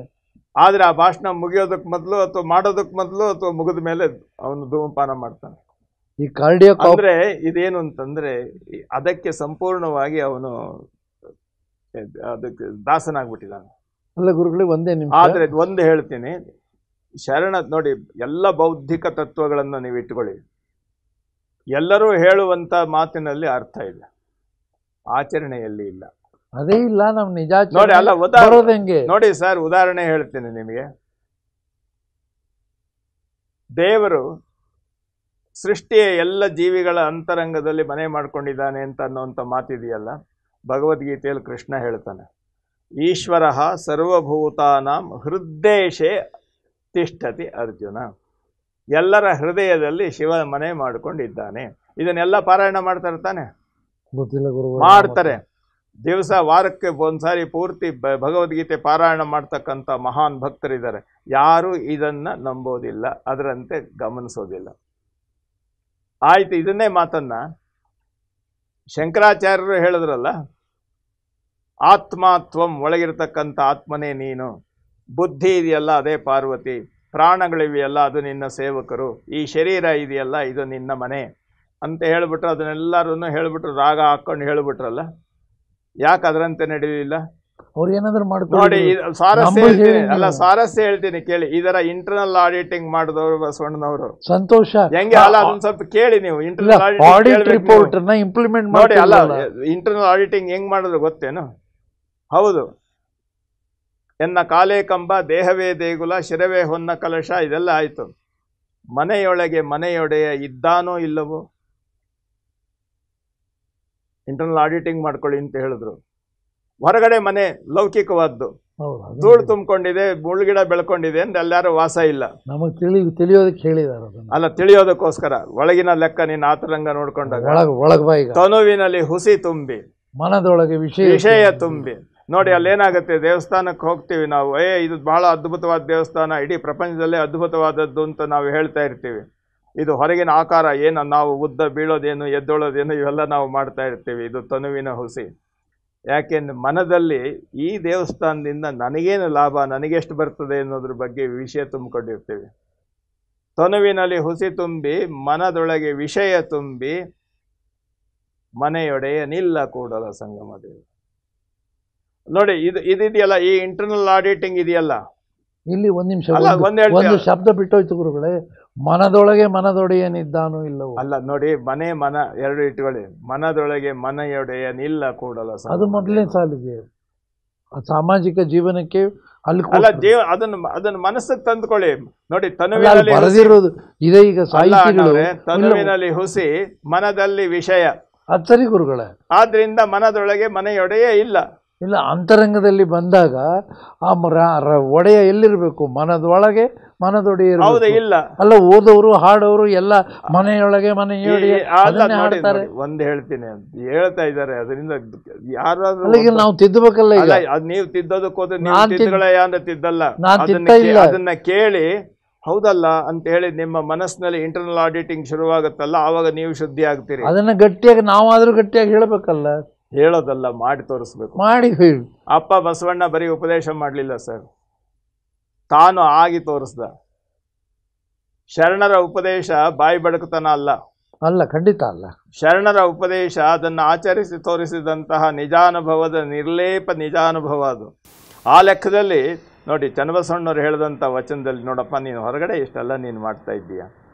ಆದ್ರೆ ಆ ಭಾಷಣ ಮುಗಿಯೋದಕ್ಕೆ ಮೊದಲು ಅಥವಾ ಮಾಡೋದಕ್ಕೆ ಮೊದಲು ಅಥವಾ ಮುಗಿದ ಮೇಲೆ ಅವನು ಧೂಮಪಾನ ಮಾಡ್ತಾನೆ. ಈ ಕಾರ್ಡಿಯೋ ಅಂದ್ರೆ ಇದೇನು ಅಂತಂದ್ರೆ, ಅದಕ್ಕೆ ಸಂಪೂರ್ಣವಾಗಿ ಅವನು ಅದಕ್ಕೆ ದಾಸನಾಗ್ಬಿಟ್ಟಿದ್ದಾನೆ. ಅಲ್ಲ ಗುರುಗಳೇ, ಒಂದೇ ನಿಮಿಷ. ಆದ್ರೆ ಒಂದು ಹೇಳ್ತೀನಿ, ನೋಡಿ, ಎಲ್ಲ ಬೌದ್ಧಿಕ ತತ್ವಗಳನ್ನು ನೀವು ಇಟ್ಕೊಳ್ಳಿ. ಎಲ್ಲರೂ ಹೇಳುವಂತ ಮಾತಿನಲ್ಲಿ ಅರ್ಥ ಇದೆ, ಆಚರಣೆಯಲ್ಲಿ ಇಲ್ಲ. ಅದೇ ಇಲ್ಲ ನಮ್ ನಿಜ. ನೋಡಿ, ಅಲ್ಲ ನೋಡಿ ಸರ್, ಉದಾಹರಣೆ ಹೇಳ್ತೀನಿ ನಿಮಗೆ. ದೇವರು ಸೃಷ್ಟಿಯ ಎಲ್ಲ ಜೀವಿಗಳ ಅಂತರಂಗದಲ್ಲಿ ಮನೆ ಮಾಡ್ಕೊಂಡಿದ್ದಾನೆ ಅಂತ ಅನ್ನೋಂಥ ಮಾತಿದೆಯಲ್ಲ, ಭಗವದ್ಗೀತೆಯಲ್ಲಿ ಕೃಷ್ಣ ಹೇಳ್ತಾನೆ, ಈಶ್ವರ ಸರ್ವಭೂತಾನಾಂ ಹೃದ್ದೇಶೇ ತಿಷ್ಠತಿ ಅರ್ಜುನ. ಎಲ್ಲರ ಹೃದಯದಲ್ಲಿ ಶಿವ ಮನೆ ಮಾಡ್ಕೊಂಡಿದ್ದಾನೆ. ಇದನ್ನೆಲ್ಲ ಪಾರಾಯಣ ಮಾಡ್ತಾ ಇರ್ತಾನೆ, ಮಾಡ್ತಾರೆ. ದಿವಸ ವಾರಕ್ಕೆ ಒಂದ್ಸಾರಿ ಪೂರ್ತಿ ಭಗವದ್ಗೀತೆ ಪಾರಾಯಣ ಮಾಡ್ತಕ್ಕಂಥ ಮಹಾನ್ ಭಕ್ತರಿದ್ದಾರೆ. ಯಾರು ಇದನ್ನ ನಂಬೋದಿಲ್ಲ, ಅದರಂತೆ ಗಮನಿಸೋದಿಲ್ಲ. ಆಯ್ತು, ಇದನ್ನೇ ಮಾತನ್ನ ಶಂಕರಾಚಾರ್ಯರು ಹೇಳಿದ್ರಲ್ಲ, ಆತ್ಮಾತ್ವಂ, ಒಳಗಿರ್ತಕ್ಕಂಥ ಆತ್ಮನೇ ನೀನು, ಬುದ್ಧಿ ಇದೆಯಲ್ಲ ಅದೇ ಪಾರ್ವತಿ, ಪ್ರಾಣಗಳಿವೆಯಲ್ಲ ಅದು ನಿನ್ನ ಸೇವಕರು, ಈ ಶರೀರ ಇದೆಯಲ್ಲ ಇದು ನಿನ್ನ ಮನೆ ಅಂತ ಹೇಳ್ಬಿಟ್ರು. ಅದನ್ನೆಲ್ಲರೂ ಹೇಳ್ಬಿಟ್ರು, ರಾಗ ಹಾಕೊಂಡು ಹೇಳ್ಬಿಟ್ರಲ್ಲ. ಯಾಕೆ ಅದರಂತೆ ನಡೆಯಲಿಲ್ಲ? ಅವ್ರು ಏನಾದ್ರು ನೋಡಿ, ಸ್ವಾರಸ್ಯ ಹೇಳ್ತೀನಿ, ಅಲ್ಲ ಸ್ವಾರಸ್ಯ ಹೇಳ್ತೀನಿ ಕೇಳಿ. ಇದರ ಇಂಟರ್ನಲ್ ಆಡಿಟಿಂಗ್ ಮಾಡಿದವರು ಬಸವಣ್ಣನವರು. ಸಂತೋಷ. ಹೆಂಗೆ? ಅಲ್ಲ, ಅದನ್ನ ಸ್ವಲ್ಪ ಕೇಳಿ ನೀವು. ಇಂಟರ್ನಲ್ ಇಂಪ್ಲಿಮೆಂಟ್ ನೋಡಿ, ಅಲ್ಲ ಇಂಟರ್ನಲ್ ಆಡಿಟಿಂಗ್ ಹೆಂಗ್ ಮಾಡಿದ್ರು ಗೊತ್ತೇನು? ಹೌದು, ಎನ್ನ ಕಾಲೇ ಕಂಬ, ದೇಹವೇ ದೇಗುಲ, ಶಿರವೇ ಹೊನ್ನ ಕಲಶ, ಇದೆಲ್ಲ ಆಯ್ತು. ಮನೆಯೊಳಗೆ ಮನೆಯೊಡೆಯ ಇದ್ದಾನೋ ಇಲ್ಲವೋ? ಇಂಟರ್ನಲ್ ಆಡಿಟಿಂಗ್ ಮಾಡ್ಕೊಳ್ಳಿ ಅಂತ ಹೇಳಿದ್ರು. ಹೊರಗಡೆ ಮನೆ ಲೌಕಿಕವಾದ್ದು, ಧೂಳು ತುಂಬಿಕೊಂಡಿದೆ, ಮುಳ್ಗಿಡ ಬೆಳ್ಕೊಂಡಿದೆ ಅಂದ್ರೆ ಎಲ್ಲಾರು ವಾಸ ಇಲ್ಲ. ನಮಗೆ ತಿಳಿಯೋದಕ್ಕೆ ಹೇಳಿದಾರೆ. ಅಲ್ಲ, ತಿಳಿಯೋದಕ್ಕೋಸ್ಕರ ಒಳಗಿನ ಲೆಕ್ಕ ನೀನು ಆತರಂಗ ನೋಡ್ಕೊಂಡಾಗ ಒಳಗ ತನುವಿನಲ್ಲಿ ಹುಸಿ ತುಂಬಿ ಮನದೊಳಗೆ ವಿಷಯ ವಿಷಯ ತುಂಬಿ ನೋಡಿ ಅಲ್ಲೇನಾಗುತ್ತೆ, ದೇವಸ್ಥಾನಕ್ಕೆ ಹೋಗ್ತೀವಿ ನಾವು, ಇದು ಬಹಳ ಅದ್ಭುತವಾದ ದೇವಸ್ಥಾನ, ಇಡೀ ಪ್ರಪಂಚದಲ್ಲೇ ಅದ್ಭುತವಾದದ್ದು ಅಂತ ನಾವು ಹೇಳ್ತಾ ಇರ್ತೀವಿ. ಇದು ಹೊರಗಿನ ಆಕಾರ ಏನು, ನಾವು ಉದ್ದ ಬೀಳೋದೇನು ಎದ್ದೊಳೋದೇನು ಇವೆಲ್ಲ ನಾವು ಮಾಡ್ತಾ ಇರ್ತೀವಿ. ಇದು ತನುವಿನ ಹುಸಿ. ಯಾಕೆಂದ್ರೆ ಮನದಲ್ಲಿ ಈ ದೇವಸ್ಥಾನದಿಂದ ನನಗೇನು ಲಾಭ, ನನಗೆಷ್ಟು ಬರ್ತದೆ ಅನ್ನೋದ್ರ ಬಗ್ಗೆ ವಿಷಯ ತುಂಬಿಕೊಂಡಿರ್ತೀವಿ. ತನುವಿನಲ್ಲಿ ಹುಸಿ ತುಂಬಿ ಮನದೊಳಗೆ ವಿಷಯ ತುಂಬಿ ಮನೆಯೊಡೆಯ ನಿಲ್ಲ ಕೂಡಲ ಸಂಗಮ ದೇವ. ನೋಡಿ ಇದೆಯಲ್ಲ, ಈ ಇಂಟರ್ನಲ್ ಆಡಿಟಿಂಗ್ ಇದೆಯಲ್ಲ, ಇಲ್ಲಿ ಒಂದ್ ನಿಮಿಷ ಅಲ್ಲ, ಒಂದು ಶಬ್ದ ಬಿಟ್ಟೋಯ್ತು ಗುರುಗಳೇ. ಮನದೊಳಗೆ ಮನದೊಡೆಯನಿದ್ದಾನು ಇಲ್ಲವೋ? ಅಲ್ಲ ನೋಡಿ, ಮನ ಎರಡು ಇಟ್ಕೊಳ್ಳಿ. ಮನದೊಳಗೆ ಮನೆಯೊಡೆಯ ನಿಲ್ಲ ಕೂಡಲ ಸಂಗಮ. ಅದು ಮೊದಲನೇ ಸಾಲಿಗೆ ಸಾಮಾಜಿಕ ಜೀವನಕ್ಕೆ ಅಲ್ಲಿ ಅಲ್ಲ, ಅದನ್ನ ಮನಸ್ಸಿಗೆ ತಂದ್ಕೊಳ್ಳಿ. ನೋಡಿ, ತನುವಿನಲ್ಲಿ ಬರೆದಿರೋದು ಇದೇ. ಈಗ ಸಾಹಿತಿಗಳು ತನುವಿನಲ್ಲಿ ಹುಸಿ ಮನದಲ್ಲಿ ವಿಷಯ. ಅದು ಸರಿ ಗುರುಗಳೇ. ಆದ್ರಿಂದ ಮನದೊಳಗೆ ಮನೆಯೊಡೆಯ ಇಲ್ಲ. ಇಲ್ಲ, ಅಂತರಂಗದಲ್ಲಿ ಬಂದಾಗ ಆ ಒಡೆಯ ಎಲ್ಲಿರ್ಬೇಕು? ಮನದೊಳಗೆ ಮನದೊಡೆಯ ಹೌದು, ಇಲ್ಲ. ಅಲ್ಲ, ಓದೋರು ಹಾಡೋರು ಎಲ್ಲ ಮನೆಯೊಳಗೆ ಮನೆಯೊಡೆಯ ಹಾಡ್ತಾರೆ. ಒಂದ್ ಹೇಳ್ತೀನಿ ಅಂತ ಹೇಳ್ತಾ ಇದ್ದಾರೆ. ಅದರಿಂದ ಯಾರಾದ್ರೂ ನಾವು ತಿದ್ದಬೇಕಲ್ಲ. ಈಗ ಅದ್ ನೀವು ತಿದ್ದೋದಕ್ಕೆ ಹೋದ್ರೆ ನೀವು ತಿದ್ದಗಳಯ್ಯ ಅಂದ್ರೆ ತಿದ್ದಲ್ಲ. ಅದನ್ನ ಕೇಳಿ ಹೌದಲ್ಲ ಅಂತ ಹೇಳಿ ನಿಮ್ಮ ಮನಸ್ಸಿನಲ್ಲಿ ಇಂಟರ್ನಲ್ ಆಡಿಟಿಂಗ್ ಶುರುವಾಗುತ್ತಲ್ಲ, ಆವಾಗ ನೀವು ಶುದ್ಧಿ ಆಗ್ತೀರಿ. ಅದನ್ನ ಗಟ್ಟಿಯಾಗಿ ನಾವಾದ್ರೂ ಗಟ್ಟಿಯಾಗಿ ಹೇಳಬೇಕಲ್ಲ. ಹೇಳೋದಲ್ಲ, ಮಾಡಿ ತೋರಿಸ್ಬೇಕು. ಮಾಡಿ ಹೇಳಿ. ಅಪ್ಪ ಬಸವಣ್ಣ ಬರೀ ಉಪದೇಶ ಮಾಡಲಿಲ್ಲ ಸರ್, ತಾನು ಆಗಿ ತೋರಿಸ್ದ. ಶರಣರ ಉಪದೇಶ ಬಾಯಿ ಬಡಕತನ ಅಲ್ಲ. ಅಲ್ಲ, ಖಂಡಿತ ಅಲ್ಲ. ಶರಣರ ಉಪದೇಶ ಅದನ್ನು ಆಚರಿಸಿ ತೋರಿಸಿದಂತಹ ನಿಜಾನುಭವದ ನಿರ್ಲೇಪ ನಿಜಾನುಭವ ಅದು. ಆ ಲೆಕ್ಕದಲ್ಲಿ ನೋಡಿ, ಚನ್ನಬಸವಣ್ಣವ್ರು ಹೇಳಿದಂಥ ವಚನದಲ್ಲಿ, ನೋಡಪ್ಪ ನೀನು ಹೊರಗಡೆ ಇಷ್ಟೆಲ್ಲ ನೀನು ಮಾಡ್ತಾ ಇದ್ದೀಯ,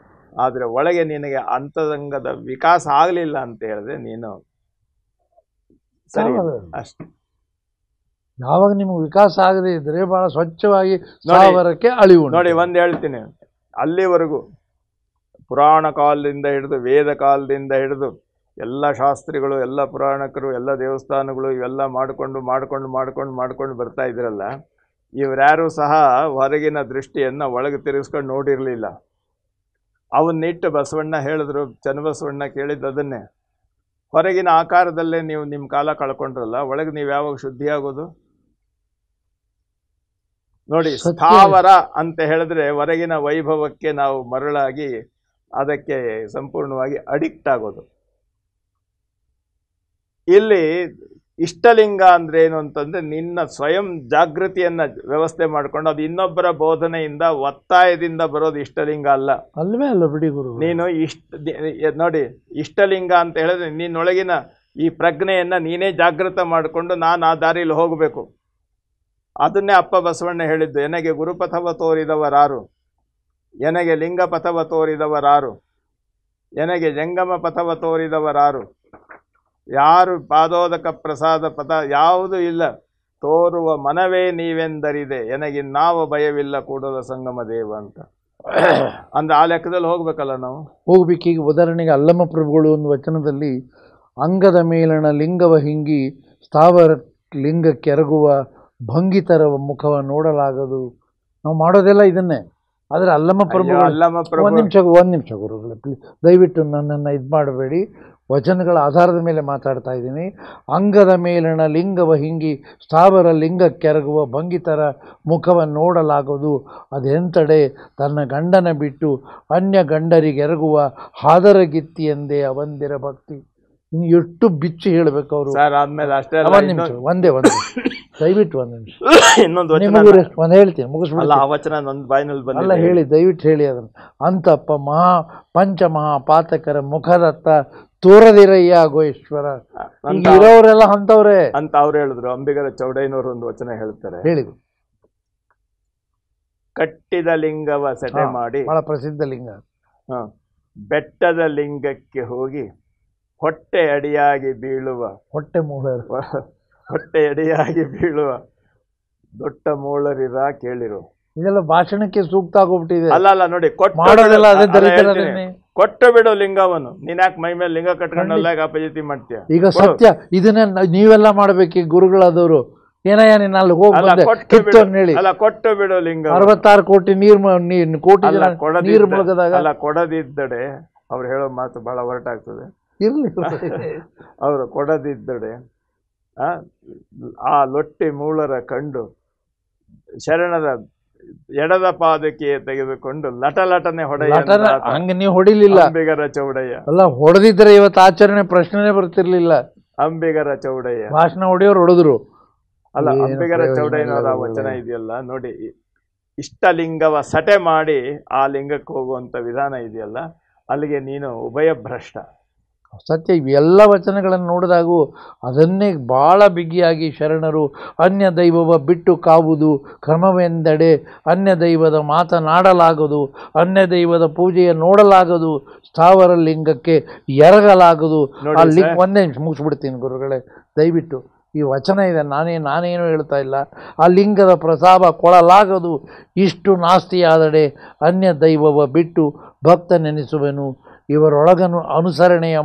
ಆದರೆ ಒಳಗೆ ನಿನಗೆ ಅಂತರಂಗದ ವಿಕಾಸ ಆಗಲಿಲ್ಲ ಅಂತ ಹೇಳಿದ್ರೆ ನೀನು ಸರಿ ಅಷ್ಟೇ. ಯಾವಾಗ ನಿಮ್ಗೆ ವಿಕಾಸ ಆಗದೆ ಇದ್ರೆ ಬಹಳ ಸ್ವಚ್ಛವಾಗಿ ಸಾವರಕ್ಕೆ ಅಳಿವು. ನೋಡಿ, ಒಂದು ಹೇಳ್ತೀನಿ, ಅಲ್ಲಿವರೆಗೂ ಪುರಾಣ ಕಾಲದಿಂದ ಹಿಡಿದು ವೇದ ಕಾಲದಿಂದ ಹಿಡಿದು ಎಲ್ಲ ಶಾಸ್ತ್ರಿಗಳು, ಎಲ್ಲ ಪುರಾಣಕರು, ಎಲ್ಲ ದೇವಸ್ಥಾನಗಳು ಇವೆಲ್ಲ ಮಾಡ್ಕೊಂಡು ಬರ್ತಾ ಇದ್ರಲ್ಲ, ಇವರ್ಯಾರೂ ಸಹ ಹೊರಗಿನ ದೃಷ್ಟಿಯನ್ನು ಒಳಗೆ ತಿರುಗಿಸ್ಕೊಂಡು ನೋಡಿರಲಿಲ್ಲ. ಅವನ್ನಿಟ್ಟು ಬಸವಣ್ಣ ಹೇಳಿದ್ರು, ಚನ್ನಬಸವಣ್ಣ ಕೇಳಿದ್ದು ಅದನ್ನೇ. ಹೊರಗಿನ ಆಕಾರದಲ್ಲೇ ನೀವು ನಿಮ್ಮ ಕಾಲ ಕಳ್ಕೊಂಡ್ರಲ್ಲ, ಒಳಗೆ ನೀವು ಯಾವಾಗ ಶುದ್ಧಿ ಆಗೋದು? ನೋಡಿ, ಸ್ಥಾವರ ಅಂತ ಹೇಳಿದ್ರೆ ಹೊರಗಿನ ವೈಭವಕ್ಕೆ ನಾವು ಮರಳಾಗಿ ಅದಕ್ಕೆ ಸಂಪೂರ್ಣವಾಗಿ ಅಡಿಕ್ಟ್ ಆಗೋದು. ಇಲ್ಲಿ ಇಷ್ಟಲಿಂಗ ಅಂದ್ರೆ ಏನು ಅಂತಂದ್ರೆ, ನಿನ್ನ ಸ್ವಯಂ ಜಾಗೃತಿಯನ್ನ ವ್ಯವಸ್ಥೆ ಮಾಡ್ಕೊಂಡು ಅದು ಇನ್ನೊಬ್ಬರ ಬೋಧನೆಯಿಂದ ಒತ್ತಾಯದಿಂದ ಬರೋದು ಇಷ್ಟಲಿಂಗ ಅಲ್ಲ. ಅಲ್ವೇ ಅಲ್ಲ ಬಿಡಿ ಗುರು. ನೀನು ನೋಡಿ, ಇಷ್ಟಲಿಂಗ ಅಂತ ಹೇಳಿದ್ರೆ ನಿನ್ನೊಳಗಿನ ಈ ಪ್ರಜ್ಞೆಯನ್ನ ನೀನೇ ಜಾಗೃತ ಮಾಡಿಕೊಂಡು ನಾನು ಆ ದಾರಿಯಲ್ಲಿ ಹೋಗಬೇಕು. ಅದನ್ನೇ ಅಪ್ಪ ಬಸವಣ್ಣ ಹೇಳಿದ್ದು, ಎನಗೆ ಗುರುಪಥವ ತೋರಿದವರಾರು, ಎನಗೆ ಲಿಂಗ ಪಥವ ತೋರಿದವರಾರು, ಎನಗೆ ಜಂಗಮ ಪಥವ ತೋರಿದವರಾರು, ಯಾರು ಪಾದೋದಕ ಪ್ರಸಾದ ಪಥ ಯಾವುದೂ ಇಲ್ಲ, ತೋರುವ ಮನವೇ ನೀವೆಂದರಿದೆ, ಎನಗಿನ್ನಾವ ಭಯವಿಲ್ಲ ಕೂಡಲ ಸಂಗಮ ದೇವ ಅಂತ. ಅಂದ್ರೆ ಆ ಲೆಕ್ಕದಲ್ಲಿ ಹೋಗ್ಬೇಕಲ್ಲ ನಾವು. ಹೋಗ್ಬೇಕೀಗ ಉದಾಹರಣೆಗೆ ಅಲ್ಲಮ ಪ್ರಭುಗಳು ಒಂದು ವಚನದಲ್ಲಿ, ಅಂಗದ ಮೇಲಣ ಲಿಂಗವ ಹಿಂಗಿ ಸ್ಥಾವರ ಲಿಂಗ ಕೆರಗುವ ಭಂಗಿತರ ಮುಖವ ನೋಡಲಾಗದು. ನಾವು ಮಾಡೋದೆಲ್ಲ ಇದನ್ನೇ. ಆದರೆ ಅಲ್ಲಮ ಪ್ರಭುಗಳು ಒಂದು ನಿಮಿಷ ಗುರುಗಳು ಪ್ಲೀಸ್, ದಯವಿಟ್ಟು ನನ್ನನ್ನು ಇದು ಮಾಡಬೇಡಿ. ವಚನಗಳ ಆಧಾರದ ಮೇಲೆ ಮಾತಾಡ್ತಾ ಇದ್ದೀನಿ. ಅಂಗದ ಮೇಲಣ ಲಿಂಗವ ಹಿಂಗಿ ಸ್ಥಾವರ ಲಿಂಗ ಕೆರಗುವ ಭಂಗಿತರ ಮುಖವ ನೋಡಲಾಗದು. ಅದೆಂತಡೆ ತನ್ನ ಗಂಡನ ಬಿಟ್ಟು ಅನ್ಯ ಗಂಡರಿಗೆರಗುವ ಹಾದರಗಿತ್ತಿ ಎಂದೇ ಅವಂದಿರ ಭಕ್ತಿ. ಇನ್ನು ಎಷ್ಟು ಬಿಚ್ಚಿ ಹೇಳಬೇಕು ಅವರು. ಒಂದು ನಿಮಿಷ, ಒಂದೇ ದಯವಿಟ್ಟು ಒಂದು ನಿಮಿಷ, ಒಂದು ಹೇಳ್ತೀನಿ, ಮುಗಿಸ್ಬಿಡಿ. ಅಲ್ಲ ಹೇಳಿ, ದಯವಿಟ್ಟು ಹೇಳಿ ಅದನ್ನು. ಅಂತಪ್ಪ ಪಂಚ ಮಹಾಪಾತಕರ ಮುಖದತ್ತ ತೋರದಿರಯ್ಯ ಗೋಶ್ವರ. ಇರೋರೆಲ್ಲ ಅಂತವ್ರೆ ಅಂತ ಅವ್ರು ಹೇಳಿದ್ರು. ಅಂಬಿಗರ ಚೌಡಯ್ಯನವರು ಒಂದು ವಚನ ಹೇಳ್ತಾರೆ, ಹೇಳಿದ್ರು, ಕಟ್ಟಿದ ಲಿಂಗವ ಸೆಟೆ ಮಾಡಿ, ಬಹಳ ಪ್ರಸಿದ್ಧ ಲಿಂಗ, ಬೆಟ್ಟದ ಲಿಂಗಕ್ಕೆ ಹೋಗಿ ಹೊಟ್ಟೆ ಅಡಿಯಾಗಿ ಬೀಳುವ, ಹೊಟ್ಟೆ ಅಡಿಯಾಗಿ ಬೀಳುವ ದೊಡ್ಡ ಮೂಳರಿರ ಕೇಳಿರು. ಇದೆಲ್ಲ ಭಾಷಣಕ್ಕೆ ಸೂಕ್ತ ಆಗೋಗ್ಬಿಟ್ಟಿದೆ. ಅಲ್ಲ ನೋಡಿ, ಕೊಟ್ಟು ಬಿಡು ಲಿಂಗವನ್ನು. ನೀನ್ ಯಾಕೆ ಮೈ ಮೇಲೆ ಲಿಂಗ ಕಟ್ಕೊಂಡಲ್ಲ ಅಪಜೀತಿ ಮಾಡ್ತೀಯ? ಈಗ ಸತ್ಯ ಇದನ್ನ ನೀವೆಲ್ಲ ಮಾಡ್ಬೇಕು. ಗುರುಗಳಾದವರು ಏನಯ್ಯ ನೀನ್ ಅಲ್ಲಿ ಹೋಗಿ ಹೇಳಿ, ಅಲ್ಲ ಕೊಟ್ಟು ಬಿಡು ಲಿಂಗ. 66 ಕೋಟಿ ಕೋಟಿ ನೀರು ಮುಳುಗದಾಗ ಅಲ್ಲ ಕೊಡದಿದ್ದಡೆ ಅವ್ರು ಹೇಳೋ ಮಾತು ಬಹಳ ಹೊರಟಾಗ್ತದೆ. ಇರ್ಲಿ, ಅವರು ಕೊಡದಿದ್ದಡೆ ಆ ಆ ಲೊಟ್ಟಿ ಮೂಳರ ಕಂಡು ಶರಣದ ಎಡದ ಪಾದಕ್ಕೆ ತೆಗೆದುಕೊಂಡು ಲಟಲಟನೆ ಲಟನ ಹಂಗ ನೀವು ಹೊಡಿಲಿಲ್ಲ, ಅಂಬಿಗರ ಚೌಡಯ್ಯ. ಅಲ್ಲ ಹೊಡೆದಿದ್ರೆ ಇವತ್ತು ಆಚರಣೆ ಪ್ರಶ್ನೆನೇ ಬರ್ತಿರ್ಲಿಲ್ಲ. ಅಂಬಿಗರ ಚೌಡಯ್ಯ ಭಾಷಣ ಹೊಡೆಯೋರು ಹೊಡೆದ್ರು. ಅಲ್ಲ, ಅಂಬಿಗರ ಚೌಡಯ್ಯನವರ ವಚನ ಇದೆಯಲ್ಲ ನೋಡಿ, ಇಷ್ಟಲಿಂಗವ ಸಟೆ ಮಾಡಿ ಆ ಲಿಂಗಕ್ಕೆ ಹೋಗುವಂತ ವಿಧಾನ ಇದೆಯಲ್ಲ, ಅಲ್ಲಿಗೆ ನೀನು ಉಭಯ ಭ್ರಷ್ಟ. ಸತ್ಯ. ಇವೆಲ್ಲ ವಚನಗಳನ್ನು ನೋಡಿದಾಗೂ ಅದನ್ನೇ ಭಾಳ ಬಿಗಿಯಾಗಿ ಶರಣರು ಅನ್ಯ ದೈವವ ಬಿಟ್ಟು ಕಾವುದು ಕ್ರಮವೆಂದೆಡೆ, ಅನ್ಯ ದೈವದ ಮಾತನಾಡಲಾಗದು, ಅನ್ಯ ದೈವದ ಪೂಜೆಯ ನೋಡಲಾಗದು, ಸ್ಥಾವರ ಲಿಂಗಕ್ಕೆ ಎರಗಲಾಗದು. ಆ ಲಿಂಗ ಒಂದೇ ನಿಮಿಷ ಮುಗಿಸ್ಬಿಡ್ತೀನಿ ಗುರುಗಳೇ, ದಯವಿಟ್ಟು ಈ ವಚನ ಇದೆ, ನಾನೇನು ಹೇಳ್ತಾ ಇಲ್ಲ. ಆ ಲಿಂಗದ ಪ್ರಸಾದ ಕೊಳಲಾಗದು, ಇಷ್ಟು ನಾಸ್ತಿಯಾದಡೆ ಅನ್ಯ ದೈವವ ಬಿಟ್ಟು ಭಕ್ತ ನೆನೆಸುವೆನು, ಇವರೊಳಗನು ಅನುಸರಣೆಯ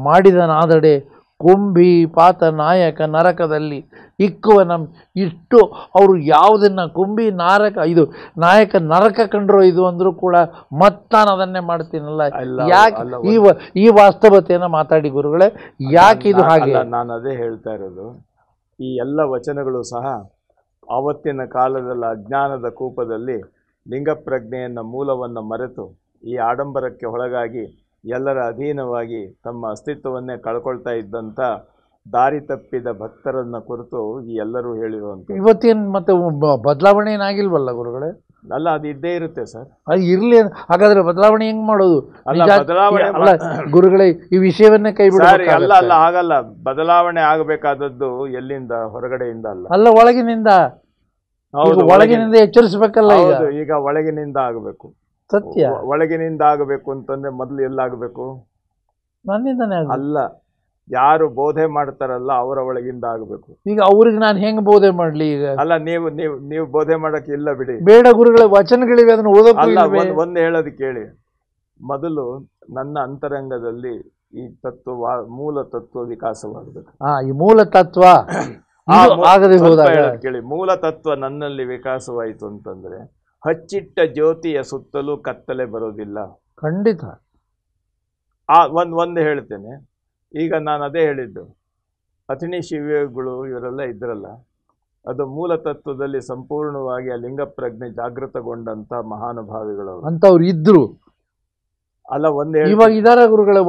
ಮಾಡಿದನಾದಡೆ ಕುಂಭಿ ಪಾತ ನಾಯಕ ನರಕದಲ್ಲಿ ಇಕ್ಕುವನ. ಇಷ್ಟು ಅವರು ಯಾವುದನ್ನು ಕುಂಭಿ ಇದು ನಾಯಕ ನರಕ ಕಂಡ್ರೋ ಇದು ಅಂದರೂ ಕೂಡ ನಾನು ಅದನ್ನೇ ಮಾಡ್ತೀನಲ್ಲ. ಯಾಕೆ ಈ ವಾಸ್ತವತೆಯನ್ನು ಮಾತಾಡಿ ಗುರುಗಳೇ, ಯಾಕೆ ಇದು ಹಾಗೆ? ನಾನು ಅದೇ ಹೇಳ್ತಾ ಇರೋದು, ಈ ಎಲ್ಲ ವಚನಗಳು ಸಹ ಆವತ್ತಿನ ಕಾಲದಲ್ಲಿ ಅಜ್ಞಾನದ ಕೂಪದಲ್ಲಿ ಲಿಂಗಪ್ರಜ್ಞೆಯನ್ನು ಮೂಲವನ್ನು ಮರೆತು ಈ ಆಡಂಬರಕ್ಕೆ ಒಳಗಾಗಿ ಎಲ್ಲರ ಅಧೀನವಾಗಿ ತಮ್ಮ ಅಸ್ತಿತ್ವವನ್ನೇ ಕಳ್ಕೊಳ್ತಾ ಇದ್ದಂಥ ದಾರಿ ತಪ್ಪಿದ ಭಕ್ತರನ್ನು ಕುರಿತು ಈ ಎಲ್ಲರೂ ಹೇಳಿರುವಂಥ. ಇವತ್ತೇನು ಮತ್ತೆ ಬದಲಾವಣೆ ಏನಾಗಿಲ್ವಲ್ಲ ಗುರುಗಳೇ? ಅಲ್ಲ, ಅದು ಇದ್ದೇ ಇರುತ್ತೆ ಸರ್. ಅದು ಇರಲಿ. ಹಾಗಾದ್ರೆ ಬದಲಾವಣೆ ಹೆಂಗ್ ಮಾಡೋದು? ಬದಲಾವಣೆ ಗುರುಗಳೇ, ಈ ವಿಷಯವನ್ನೇ ಕೈ ಬಿಡೋದು ಅಲ್ಲ, ಹಾಗಲ್ಲ. ಬದಲಾವಣೆ ಆಗಬೇಕಾದದ್ದು ಎಲ್ಲಿಂದ? ಹೊರಗಡೆಯಿಂದ ಅಲ್ಲ, ಅಲ್ಲ ಒಳಗಿನಿಂದ. ಒಳಗಿನಿಂದ ಎಚ್ಚರಿಸಬೇಕಲ್ಲ. ಈಗ ಒಳಗಿನಿಂದ ಆಗಬೇಕು. ಸತ್ಯ. ಒಳಗಿನಿಂದ ಆಗಬೇಕು ಅಂತಂದ್ರೆ ಮೊದಲು ಎಲ್ಲಾಗಬೇಕು? ನನ್ನಿಂದನೇ ಅಲ್ಲ, ಯಾರು ಬೋಧೆ ಮಾಡ್ತಾರಲ್ಲ ಅವರ ಒಳಗಿಂದ ಆಗಬೇಕು. ಈಗ ಅವ್ರಿಗೆ ನಾನು ಹೆಂಗ್ ಬೋಧೆ ಮಾಡ್ಲಿ? ಈಗ ಅಲ್ಲ, ನೀವು ಬೋಧೆ ಮಾಡಕ್ಕೆ ಇಲ್ಲ ಬಿಡಿ. ಬೇಡ ಗುರುಗಳ ವಚನಗಳಿವೆ, ಅದನ್ನು ಓದೋಕೆ. ಒಂದು ಹೇಳೋದು ಕೇಳಿ. ಮೊದಲು ನನ್ನ ಅಂತರಂಗದಲ್ಲಿ ಈ ಮೂಲ ತತ್ವ ವಿಕಾಸವಾಗಬೇಕು. ಈ ಮೂಲ ತತ್ವ ಆಗದೆ ಹೇಳೋದು ಕೇಳಿ. ಮೂಲ ತತ್ವ ನನ್ನಲ್ಲಿ ವಿಕಾಸವಾಯಿತು ಅಂತಂದ್ರೆ ಹಚ್ಚಿಟ್ಟ ಜ್ಯೋತಿಯ ಸುತ್ತಲೂ ಕತ್ತಲೆ ಬರೋದಿಲ್ಲ. ಖಂಡಿತ. ಒಂದು ಹೇಳ್ತೇನೆ. ಈಗ ನಾನು ಅದೇ ಹೇಳಿದ್ದು, ಅಥಿಣಿ ಶಿವಯೋಗಿಗಳು ಇವರೆಲ್ಲ ಇದ್ರಲ್ಲ, ಅದು ಮೂಲ ತತ್ವದಲ್ಲಿ ಸಂಪೂರ್ಣವಾಗಿ ಆ ಲಿಂಗ ಪ್ರಜ್ಞೆ ಜಾಗೃತಗೊಂಡಂತ ಮಹಾನುಭಾವಿಗಳು ಅಂತವ್ರು ಇದ್ರು. ಅಲ್ಲ, ಇವಾಗ ಇದಾರ ಗುರುಗಳೇ?